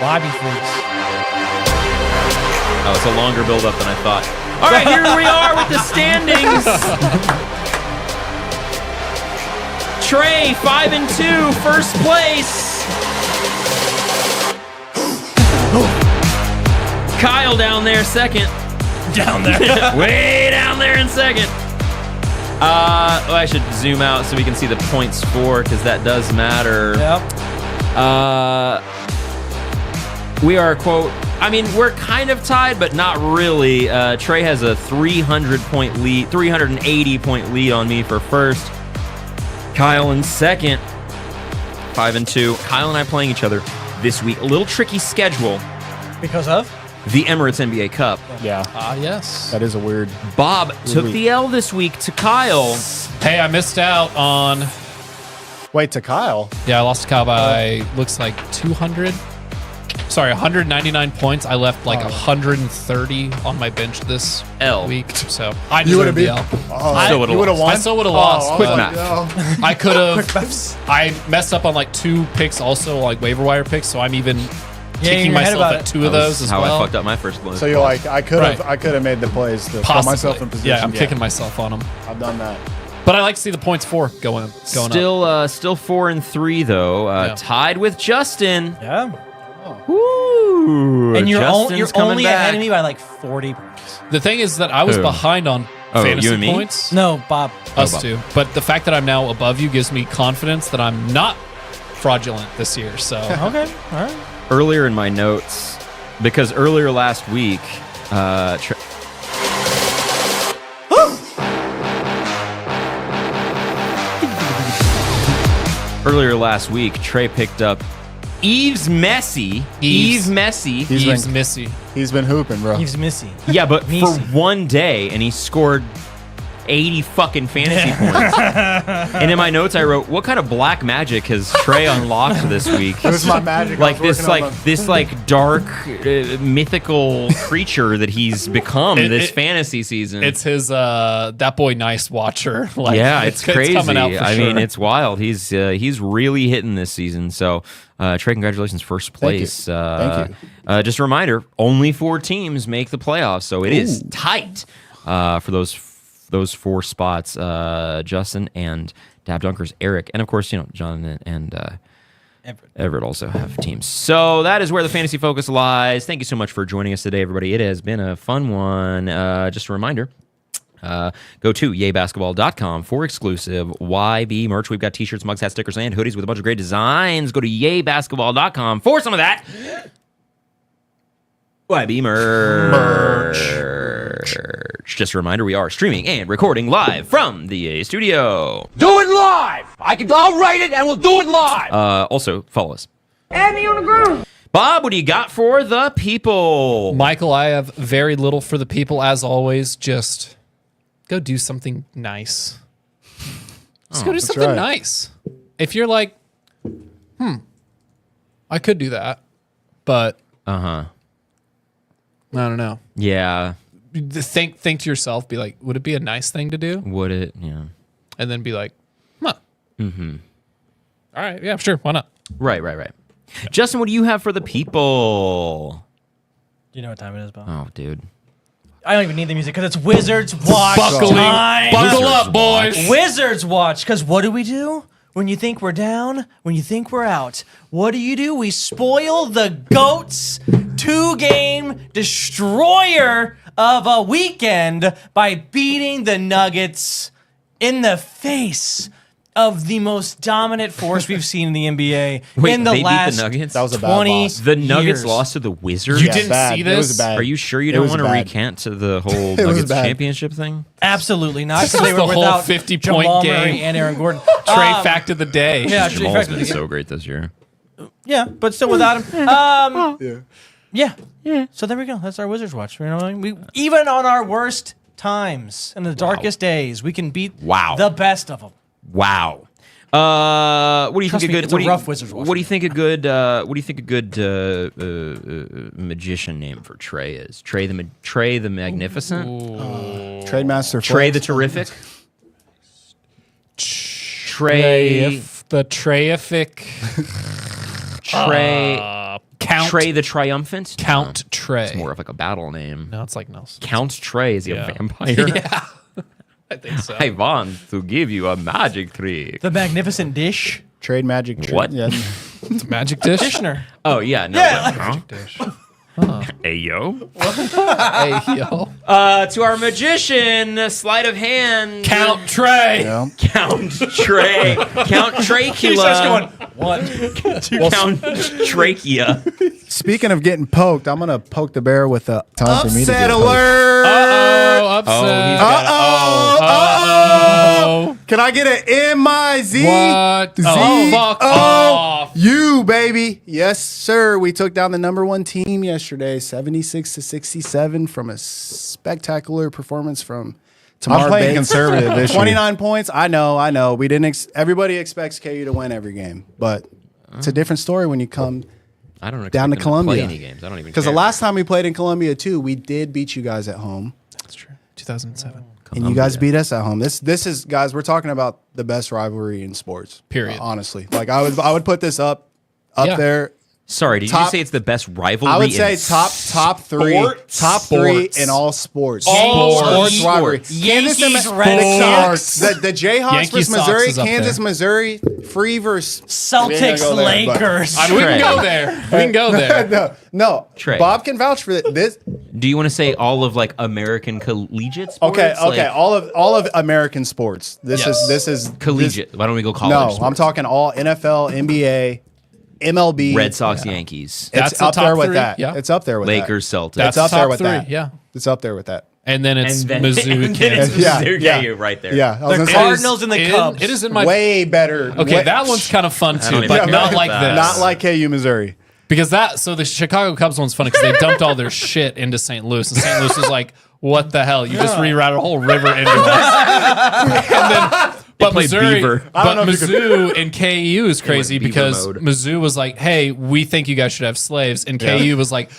C: Lobby freaks.
A: oh, it's a longer build up than I thought. All right, here we are with the standings. Trey 5-2, first place. Kyle down there second.
C: Down there.
A: Way down there in second. I should zoom out so we can see the points for because that does matter.
C: Yep.
A: We are, quote, I mean, we're kind of tied, but not really. Trey has a 300-point lead, 380-point lead on me for first. Kyle in second, 5-2. Kyle and I playing each other this week. A little tricky schedule.
C: Because of?
A: The Emirates NBA Cup.
D: Yeah.
B: Yes.
D: That is a weird.
A: Bob took the L this week to Kyle.
B: Hey, I missed out on.
D: Wait, to Kyle?
B: Yeah, I lost to Kyle by looks like 200. Sorry, 199 points. I left like 130 on my bench this
A: L.
B: week. So I
D: You would
B: deserve
D: have
B: the
D: been.
B: L.
A: Still would've
D: you would have
A: lost.
D: won.
B: I still would have lost.
A: Quick
B: but
A: math.
B: I could have. I messed up on like 2 picks, also like waiver wire picks. So I'm even kicking
C: you're ahead
B: myself
C: about
B: at
C: it.
B: 2 of
A: That was
B: those as
A: how
B: well.
A: I fucked up my first blow.
D: So you're like, I could have
B: Right.
D: made the plays to put
B: Possibly.
D: myself in position.
B: Yeah, I'm kicking myself on them.
D: I've done that.
B: But I like to see the points for going up.
A: Still 4-3 though.
B: Yeah.
A: Tied with Justin.
C: Yeah.
A: Woo!
C: And you're
A: Justin's coming
C: only
A: back.
C: ahead of me by like 40 points.
B: The thing is that I was
A: Who?
B: behind on
A: Oh,
B: fantasy
A: you and me?
B: points.
C: No, Bob.
B: Us
A: Bob.
B: two. But the fact that I'm now above you gives me confidence that I'm not fraudulent this year. So
C: Okay. All right.
A: Earlier in my notes, because earlier last week, earlier last week, Trey picked up Yves Messi.
B: Yves.
A: Messi.
B: He's Missy.
D: He's been hooping, bro.
C: He's Missy.
A: Yeah, but for
C: Messi.
A: one day, and he scored 80 fucking fantasy points. And in my notes, I wrote, "What kind of black magic has Trey unlocked this week?"
D: It was my magic.
A: Like this dark mythical creature that he's become this fantasy season.
B: It's his that boy nice watcher. Like,
A: yeah, it's crazy.
B: coming out for
A: I
B: sure.
A: mean, it's wild. He's really hitting this season. So, Trey, congratulations, first place.
D: Thank
A: you. Just a reminder: only 4 teams make the playoffs, so it is tight for those 4 spots. Justin and Dab Dunkers, Eric, and of course, John and Everett also have teams. So that is where the fantasy focus lies. Thank you so much for joining us today, everybody. It has been a fun one. Just a reminder. Go to yaybasketball.com for exclusive YB merch. We've got t-shirts, mugs, hats, stickers, and hoodies with a bunch of great designs. Go to yaybasketball.com for some of that YB merch. Just a reminder, we are streaming and recording live from the EA studio.
H: Do it live! I'll write it and we'll do it live!
A: Also, follow us. Add me on the ground. Bob, what do you got for the people?
B: Michael, I have very little for the people, as always. Just go do something nice. Just go do something nice. If you're like, I could do that, but I don't know.
A: Yeah.
B: Think to yourself, be like, would it be a nice thing to do?
A: Would it? Yeah.
B: And then be like, All right, yeah, sure, why not?
A: Right. Justin, what do you have for the people?
C: Do you know what time it is, Bob?
A: Oh, dude.
C: I don't even need the music because it's Wizards Watch
B: Buckle
C: time.
B: up, boys.
C: Wizards Watch, because what do? When you think we're down, when you think we're out, what do? We spoil the GOAT's 2-game destroyer of a weekend by beating the Nuggets in the face of the most dominant force we've seen in the NBA
A: Wait,
C: in the
A: they beat the
C: last
A: Nuggets?
D: That was a bad
C: 20
D: loss.
A: The Nuggets
C: years.
A: lost to the Wizards?
B: You didn't
D: bad.
B: see
D: It was
B: this?
D: bad.
A: Are you sure you
D: It
A: don't
D: was
A: want to
D: bad.
A: recant to the whole
D: was
A: Nuggets
D: bad.
A: championship thing?
C: Absolutely not.
B: This
C: Because they
B: is
C: were
B: the whole
C: without
B: 50-point
C: Jamal
B: game.
C: Murray and Aaron Gordon.
B: Trey fact of the day.
C: Yeah,
A: Jamal's been so great this year.
C: Yeah, but still without him. Yeah. So there we go. That's our Wizards Watch. You know, we even on our worst times and the darkest days, we can beat the best of them.
A: Wow. What do you
C: Trust
A: think
C: me,
A: a good?
C: it's
A: What
C: a
A: do
C: rough
A: you,
C: Wizards Watch.
A: what do you think a good? What do you think a good magician name for Trey is? Trey the Magnificent.
D: Trademaster.
A: Trey the
D: Flex.
A: Terrific. Trey.
B: The Treyific Count.
A: Trey the Triumphant.
B: Count Trey.
A: It's more of like a battle name.
B: No, it's like Nelson.
A: Count Trey, is he
B: Yeah.
A: a vampire?
B: Yeah. I think so.
A: I want to give you a magic trick.
C: The magnificent dish.
D: Trade magic.
A: What?
D: Yeah.
B: It's a magic dish.
C: Dishner.
A: Oh yeah, no.
C: Yeah.
A: Hey yo.
B: Hey, yo.
A: To our magician, sleight of hand.
B: Count Trey.
D: Yeah.
A: Count Trey. Count Trachula.
C: One.
A: Count Trachea.
D: Speaking of getting poked, I'm gonna poke the bear with a time for me to
A: Upset
D: get
A: alert.
B: Upset.
D: Uh-oh. Can I get an M-I-Z?
B: What?
D: Z-
B: Oh, fuck off.
D: You, baby. Yes, sir. We took down the #1 team yesterday, 76-67 from a spectacular performance from Tamar
I: I'm playing
D: Bates.
I: conservative this year.
D: 29 points. I know. We didn't. Everybody expects KU to win every game, but it's a different story when you come
A: I don't expect
D: down to
A: them
D: Columbia.
A: play any games. I don't even
D: Because the
A: care.
D: last time we played in Columbia too, we did beat you guys at home.
B: That's true. 2007.
D: And you guys beat us at home. This is, guys, we're talking about the best rivalry in sports.
B: Period.
D: Honestly. Like I would put this up
B: Yeah.
D: there.
A: Sorry, did you
D: Top-
A: say it's the best rivalry?
D: I would say
A: in
D: top three
B: Sports.
D: in all sports.
B: All
D: Sports rivalry.
C: Yankees,
D: Kansas and
C: Red Sox.
D: the Jayhawks
B: Yankee
D: versus
B: Sox
D: Missouri,
B: is up
D: Kansas,
B: there.
D: Missouri, free versus
C: Celtics,
D: go there, but-
C: Lakers.
B: We can go there. We can go there.
D: no.
A: Trey.
D: Bob can vouch for this.
A: Do you want to say all of like American collegiate sports?
D: Okay,
A: Like,
D: all of American sports. This
B: Yes.
D: is
A: collegiate. Why don't we go college?
D: No,
A: sports?
D: I'm talking all NFL, NBA, MLB.
A: Red Sox, Yankees,
D: It's
B: That's the
D: up there
B: top
D: with
B: three,
D: that.
B: yeah.
D: It's up there with
A: Lakers,
D: that.
A: Celtics.
B: That's
D: It's up there
B: top
D: with
B: three,
D: that.
B: yeah.
D: It's up there with that.
B: and then it's
A: and then,
B: Mizzou
A: and
B: and
A: then it's
B: Kansas.
A: Mizzou,
D: Yeah.
A: KU right there.
D: Yeah, I was
C: The
D: gonna say,
C: Cardinals and the Cubs.
B: It is in my
D: way better.
B: Okay,
D: way-
B: that one's kind of fun
A: don't
B: too,
A: even
B: but
A: know
B: not
A: about
B: like
A: that.
B: this.
D: not like KU, Missouri.
B: Because so the Chicago Cubs one's funny because they dumped all their shit into St. Louis, and St. Louis was like, "What the hell? You just rerouted a whole river into us." And then, but
A: played
B: Missouri,
A: Beaver.
B: but Mizzou and KU is crazy
A: Beaver
B: because
A: mode.
B: Mizzou was like, "Hey, we think you guys should have slaves," and KU was like,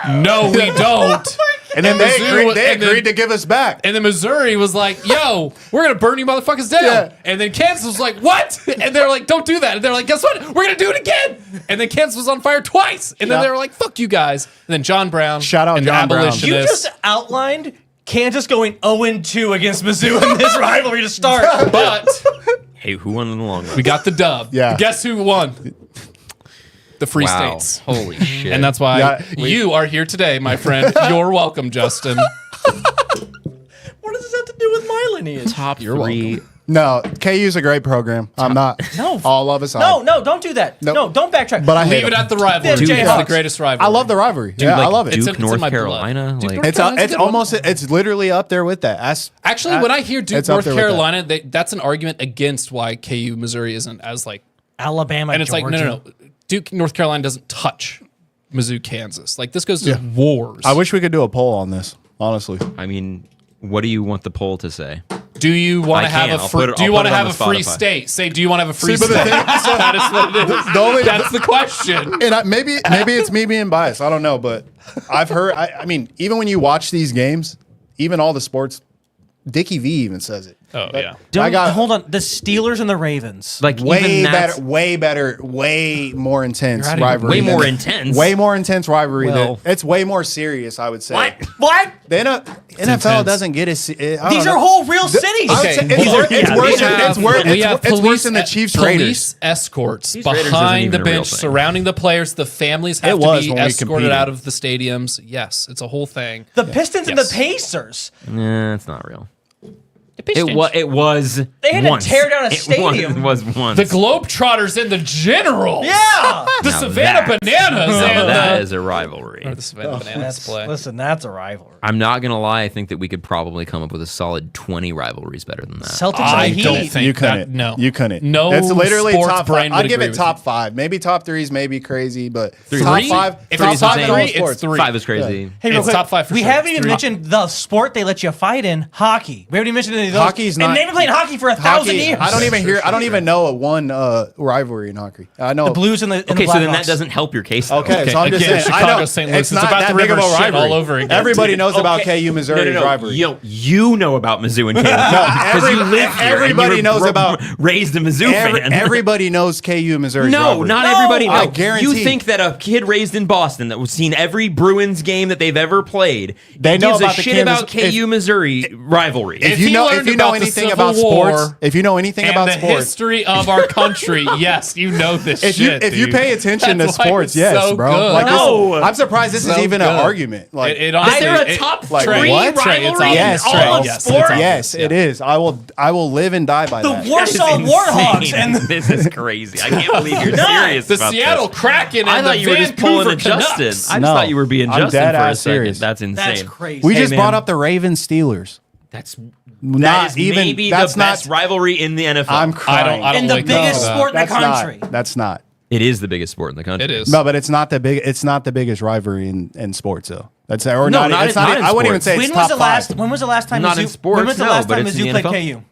B: "No, we don't."
D: And then they
B: Mizzou- and then-
D: agreed to give us back.
B: And then Missouri was like, "Yo, we're gonna burn you motherfuckers down."
D: Yeah.
B: And then Kansas was like, "What?" And they're like, "Don't do that." And they're like, "Guess what? We're gonna do it again." And then Kansas was on fire twice. And then
D: Yeah.
B: they were like, "Fuck you guys." And then John Brown,
D: Shout out
B: and
D: John
B: the
D: Brown.
C: You
B: abolitionists.
C: just outlined Kansas going 0-2 against Mizzou in this rivalry to start.
B: But
A: Hey, who won in the long run?
B: we got the dub.
D: Yeah.
B: Guess who won? The Free
A: Wow.
B: States.
A: Holy shit.
B: And that's why
D: Yeah,
B: you are here today, my friend. You're welcome, Justin.
C: What does this have to do with my lineage?
A: top three.
D: No, KU's a great program. I'm not.
C: No.
D: all of us.
C: No, don't do that.
D: Nope.
C: No, don't backtrack.
D: But I hate
B: Leave it
D: them.
B: at the rivalry.
C: Dude,
B: It's the
C: Jayhawks.
B: greatest rivalry.
D: I love the rivalry. Yeah, I
A: like
D: love it.
B: It's
A: Duke,
B: in
A: North
B: my blood.
A: Carolina.
B: Duke,
A: Like,
B: North
D: It's
B: Carolina's a
D: it's
B: good one.
D: almost it's literally up there with that.
B: Actually, when I hear Duke,
D: it's up
B: North
D: there with that.
B: Carolina, that's an argument against why KU, Missouri isn't as like.
C: Alabama,
B: And it's
C: Georgia.
B: like, no. Duke, North Carolina doesn't touch Mizzou, Kansas. Like this goes to wars.
D: I wish we could do a poll on this. Honestly,
A: I mean, what do you want the poll to say?
B: Do you want
A: I
B: to have
A: can't.
B: a
A: I'll
B: free?
A: put it-
B: Do you
A: I'll
B: want
A: put
B: to
A: it
B: have
A: on
B: a
A: the
B: free
A: Spotify.
B: state? Say, do you want to have a free
D: See,
B: state?
D: but the thing-
B: That is what it is.
D: the only
B: That's the question.
D: and maybe it's me being biased. I don't know, but I've heard. I mean, even when you watch these games, even all the sports, Dickie V even says it.
B: Oh yeah.
D: I got
C: Hold on. The Steelers and the Ravens.
A: Like
D: way
A: even that's
D: better, way more intense
B: You're out of
D: rivalry.
A: way
D: than
A: more
D: the-
A: intense.
D: Way more intense rivalry.
A: Well-
D: It's way more serious, I would say.
C: What?
D: The NFL
B: intense.
D: doesn't get as.
C: These are whole real cities.
D: I would
B: Okay,
D: say
B: these are-
D: it's
B: yeah,
D: worse.
B: we have-
D: It's worse.
B: we have
D: It's worse than the Chiefs Raiders.
B: Police escorts
A: Raiders isn't
B: behind
A: even
B: the
A: a real
B: bench,
A: thing.
B: surrounding the players. The families have
D: It
B: to
D: was
B: be
D: when we
B: escorted
D: competed.
B: out of the stadiums. Yes, it's a whole thing.
C: The Pistons and
B: Yes.
C: the Pacers.
A: Nah, it's not real.
C: The
A: It was.
C: They had to
A: once.
C: tear down a
A: It
C: stadium.
A: was once.
B: The Globetrotters and the Generals.
C: Yeah.
B: The
A: Now
B: Savannah Bananas
A: Now
B: and
A: that is a rivalry.
B: the Savannah Bananas play.
C: Listen, that's a rivalry.
A: I'm not gonna lie. I think that we could probably come up with a solid 20 rivalries better than that.
C: Celtics
B: I
C: and the
B: don't
C: Heat.
B: think
D: You couldn't.
B: that. No,
D: You couldn't.
B: No,
D: It's literally
B: sports
D: top
B: brain
D: five.
B: would
D: I'd give
B: agree
D: it
B: with
D: top
B: you.
D: 5. Maybe top 3 is maybe crazy, but
A: Three?
D: top 5.
B: If
D: top
B: it's
D: five
B: top
D: in all
B: 3, it's
D: sports.
B: 3.
A: 5 is crazy.
C: Hey, real
B: It's
C: quick,
B: top 5 for
C: we
B: sure.
C: haven't even
B: 3.
C: mentioned the sport they let you fight in, hockey. We haven't even mentioned any of those.
D: Hockey's not-
C: And they've been playing hockey for 1,000 years.
D: I don't even hear. I don't even know a one rivalry in hockey. I know
C: The Blues and the
A: Okay, so then
C: Blackhawks.
A: that doesn't help your case. Though.
D: Okay, so I'm just
B: again,
D: saying. I
B: Chicago,
D: know
B: St. Louis,
D: it's
B: it's
D: not
B: about
D: that
B: the
D: big of a
B: river shit
D: rivalry
B: all over again.
D: Everybody knows about
A: Okay.
D: KU Missouri rivalry.
A: You know about Mizzou and KU because you live here.
D: everybody
A: and you
D: knows
A: were
D: about-
A: raised a Mizzou fan.
D: Everybody knows KU Missouri.
A: No,
D: rivalry.
A: not
C: No,
A: everybody. No.
D: I guarantee.
A: You think that a kid raised in Boston that was seen every Bruins game that they've ever played
D: They know
A: gives
D: about
A: a
D: the
A: shit
D: Kansas-
A: about KU Missouri rivalry?
D: If
B: If
D: you
B: he
D: know
B: learned
D: anything
B: about the
D: about
B: Civil
D: sports,
B: War
D: if you know anything
B: and
D: about
B: the
D: sports,
B: history of our country, yes, you know this
D: if
B: shit.
D: you
B: dude.
D: pay attention
B: That's
D: to
B: why
D: sports,
B: it's
D: yes,
B: so
D: bro.
B: good.
D: Like this-
A: No.
D: I'm surprised this is
B: So
D: even an
B: good.
D: argument. Like,
B: It
A: Is
B: honestly-
A: there a
B: it-
A: top
D: like,
A: three
D: what?
A: rivalry
B: It's
A: in
D: Yes,
A: all
D: Trey.
A: of
B: Yes,
A: sports?
B: it's
D: yes, it is. I will live and die by
C: The
D: that.
C: Warsaw
A: That is
C: Warhawks
A: insane.
C: and the
A: This is crazy. I can't believe you're serious
B: the
A: about
B: Seattle
A: this.
B: Kraken and
A: I
B: the
A: thought you were just pulling a
B: Vancouver
A: Justin.
B: Canucks.
A: I just
D: No,
A: thought you were being
D: I'm
A: Justin
D: dead
A: for a
D: ass
A: second.
D: serious.
A: That's insane.
C: That's crazy.
D: We
A: Hey,
D: just
A: man.
D: brought up the Ravens Steelers.
A: That's
D: Not
A: that is
D: even.
A: maybe
D: That's
A: the
D: not.
A: best rivalry in the NFL.
D: I'm crying.
B: I don't
C: And the
B: wake up
C: biggest
B: to that.
C: sport in the
D: That's not.
C: country.
D: That's not.
A: It is the biggest sport in the country.
B: It is.
D: No, but it's not the big. It's not the biggest rivalry in sports though. That's or
A: No,
D: not.
A: not
D: It's
A: in-
D: not.
A: not in
D: I wouldn't even
A: sports.
D: say it's
C: When was
D: top
C: the last?
D: five.
C: When was the last time?
A: Not
C: Mizzou,
A: in sports,
C: When was the
A: no,
C: last
A: but
C: time
A: it's in
C: Mizzou
A: the
C: played
A: NFL.
C: KU?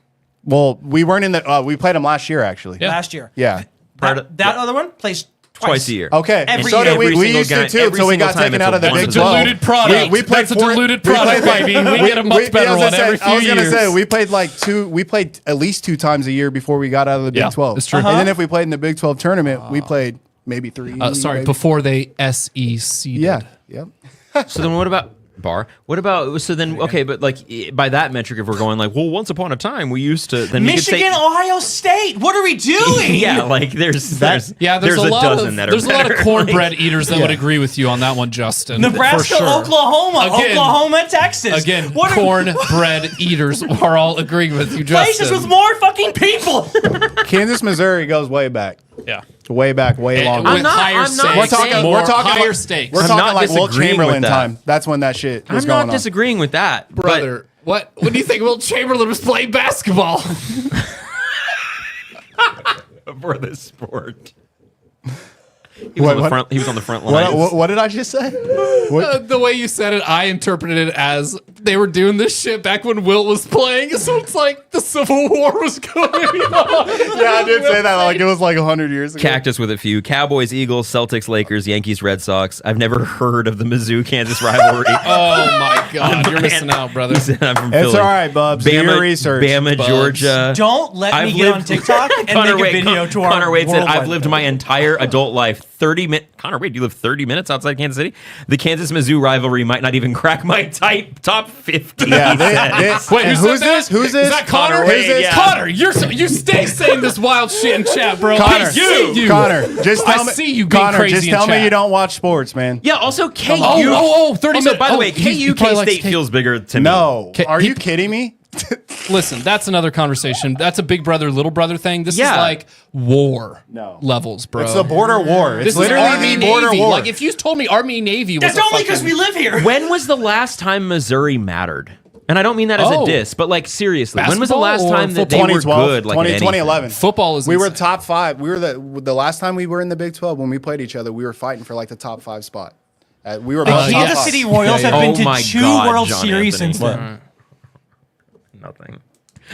D: Well, we weren't in the. We played them last year actually.
B: Yeah.
C: Last year.
D: Yeah.
C: That other one plays
A: Twice a year.
D: Okay.
C: Every
D: so
C: year.
D: did we.
A: Every
D: We
A: single
D: used to
A: game-
D: too
A: every
D: until we
A: single
D: got
A: time
D: taken
A: it's
D: out
A: a
D: of the
A: one
D: Big
A: to
D: 12.
B: diluted product.
D: We played
B: That's a
D: four-
B: diluted
D: we played
B: product,
D: like-
B: baby. We get a much better one every few
D: I was gonna
B: years.
D: say we played like two. We played at least 2 times a year before we got out of the Big
B: Yeah,
D: 12.
B: it's true.
D: And then if we played in the Big 12 tournament, we played maybe 3.
B: Sorry,
D: maybe.
B: before they SEC.
D: Yeah. Yep.
A: So then what about Bar? What about so then okay, but like by that metric, if we're going like, well, once upon a time we used to then
C: Michigan,
A: you could say,
C: Ohio State. What are we doing?
A: yeah, like there's
B: Yeah, there's a lot
A: dozen
B: of
A: that are
B: there's a lot of
A: better.
B: cornbread
A: Like,
B: eaters that would agree with you on that one, Justin.
C: Nebraska,
B: for sure.
C: Oklahoma,
B: Again-
C: Oklahoma, Texas.
B: Again,
C: What are-
B: cornbread eaters are all agreeing with you, Justin.
C: places with more fucking people.
D: Kansas, Missouri goes way back.
B: Yeah.
D: Way back, way longer.
B: With higher stakes.
D: We're talking
B: higher
D: like,
B: stakes.
D: We're
A: I'm
D: talking
A: not
D: like Wilt
A: disagreeing with
D: Chamberlain
A: that.
D: time. That's when that shit was
A: I'm
D: going
A: not disagreeing with that,
B: Brother, what do you think Wilt Chamberlain was playing basketball?
A: for this sport. He was, he was on the front lines.
D: What did I just say?
B: The way you said it, I interpreted it as they were doing this shit back when Wilt was playing. So it's like the Civil War was going on.
D: Yeah, I did say that like it was like 100 years ago.
A: Cactus with a few. Cowboys, Eagles, Celtics, Lakers, Yankees, Red Sox. I've never heard of the Mizzou-Kansas rivalry.
B: Oh my God, you're missing out, brother.
A: He said I'm from
D: It's
A: Philly.
D: all right, Bubs. Do your research.
A: Bama,
B: Bubs.
A: Georgia.
C: Don't let
A: I've
C: me get on
A: lived-
C: TikTok and
A: Connor
C: make a
A: Wade-
C: video to our
A: Connor Wade said,
C: worldwide
A: I've lived my entire adult life 30 minutes. Connor Wade, you live 30 minutes outside Kansas City? The Kansas-Mizzou rivalry might not even crack my top 50.
D: Yeah,
A: he says.
B: Wait,
D: who's this? Who's this?
B: Is that Connor?
A: Wade, yeah.
B: Connor, you stay saying this wild shit in chat, bro.
D: Connor,
B: I see you.
D: Connor, just tell
B: I
D: me.
B: see you being
D: Connor,
B: crazy
D: just
B: in
D: tell me
B: chat.
D: you don't watch sports, man.
A: Yeah, also KU.
B: Oh, 30
A: Also,
B: minutes.
A: by the
B: Oh,
A: way,
B: he
A: KU
B: probably likes
A: K-State
B: K-
A: feels bigger to me.
D: No, are
B: he-
D: you kidding me?
B: Listen, that's another conversation. That's a big brother, little brother thing. This
A: Yeah.
B: is like war
D: No.
B: levels, bro.
D: It's a border war. It's
B: This is
D: literally
B: Army
D: the border
B: Navy.
D: war.
B: Like if you told me Army Navy was
C: That's
B: a
C: only because
B: fucking-
C: we live here.
A: When was the last time Missouri mattered? And I don't mean that as
B: Oh.
A: a diss, but like seriously, when was the
B: Basketball
A: last
B: or
A: time that they were
D: 2012,
A: good? Like
D: 2011.
B: Football is
D: We were
B: insane.
D: top 5. We were the last time we were in the Big 12 when we played each other. We were fighting for like the top 5 spot. We were
C: The
D: both top
C: Kansas
D: 5.
C: City Royals
B: Yeah,
C: have
A: yeah.
C: been
A: Oh my
C: to 2
A: God,
C: World
A: John
C: Series
A: Anthony.
C: since then.
A: Nothing.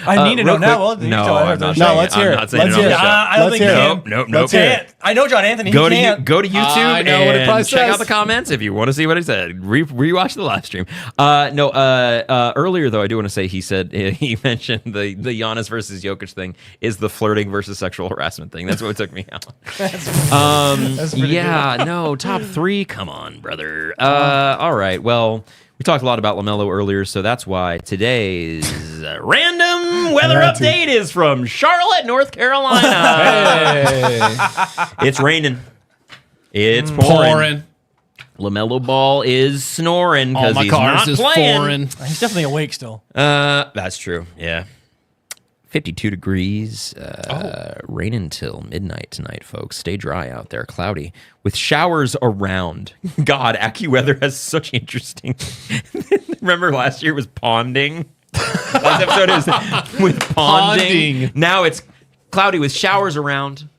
C: I need to know
A: real
C: now.
A: quick-
C: Well, you
A: no,
C: tell
A: I'm
C: everything.
A: not
D: No,
A: saying
D: let's
A: it.
D: hear
A: I'm
D: it.
A: not saying
D: Let's
A: it on
D: hear
A: the
D: it.
A: show.
C: I don't
D: Let's
C: think
D: hear
C: you
D: it.
C: can.
A: Nope.
D: Let's hear it.
C: Can't. I know John Anthony.
A: Go
C: He
A: to
C: can't.
A: go to YouTube
B: I know what it
A: and
B: probably
A: check
B: says.
A: out the comments if you want to see what he said. Rewatch the live stream. Earlier though, I do want to say he said he mentioned the Giannis versus Jokic thing is the flirting versus sexual harassment thing. That's what took me out. Top 3. Come on, brother. All right. Well, we talked a lot about LaMelo earlier, so that's why today's random weather update is from Charlotte, North Carolina. It's raining. It's pouring. LaMelo Ball is snoring
B: All
A: because
B: my
A: he's
B: cars
A: not
B: is
A: playing.
B: foreign.
C: He's definitely awake still.
A: That's true. Yeah. 52 degrees. Rain until midnight tonight, folks. Stay dry out there. Cloudy with showers around. God, AccuWeather has such interesting. Remember last year was ponding? Last episode is with ponding. Now it's cloudy with showers around.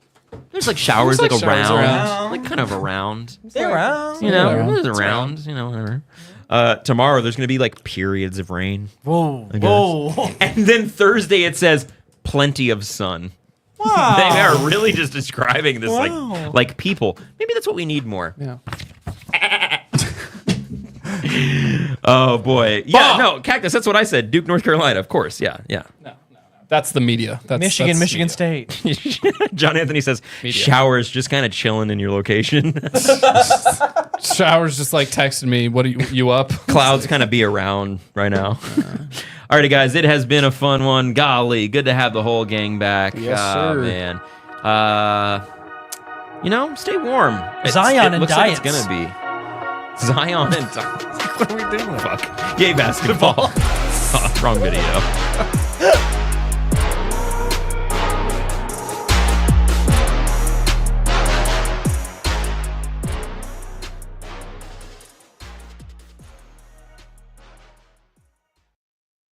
A: There's like showers like
B: like showers
A: around.
B: around.
A: Like kind of around.
C: They're around.
A: You know,
B: around.
A: it's around. You know, whatever. Tomorrow there's going to be like periods of rain.
C: Whoa.
A: guess.
C: Whoa.
A: And then Thursday it says plenty of sun.
C: Wow.
A: They are really just describing this
C: Wow.
A: like people. Maybe that's what we need more.
B: Yeah.
A: Oh boy. Yeah, no, Cactus, that's what I said. Duke, North Carolina, of course. Yeah.
B: That's the media. That's
C: Michigan
B: media.
C: State.
A: John Anthony says showers just kind of chilling in your location.
B: Showers just like texted me. What are you up?
A: Clouds kind of be around right now. Alrighty, guys, it has been a fun one. Golly, good to have the whole gang back.
D: Yes, sir.
A: Man. Stay warm.
C: Zion and
A: looks
C: diets.
A: like it's gonna be Zion and diets. What are we doing? Fuck. Yay, basketball. Oh, wrong video.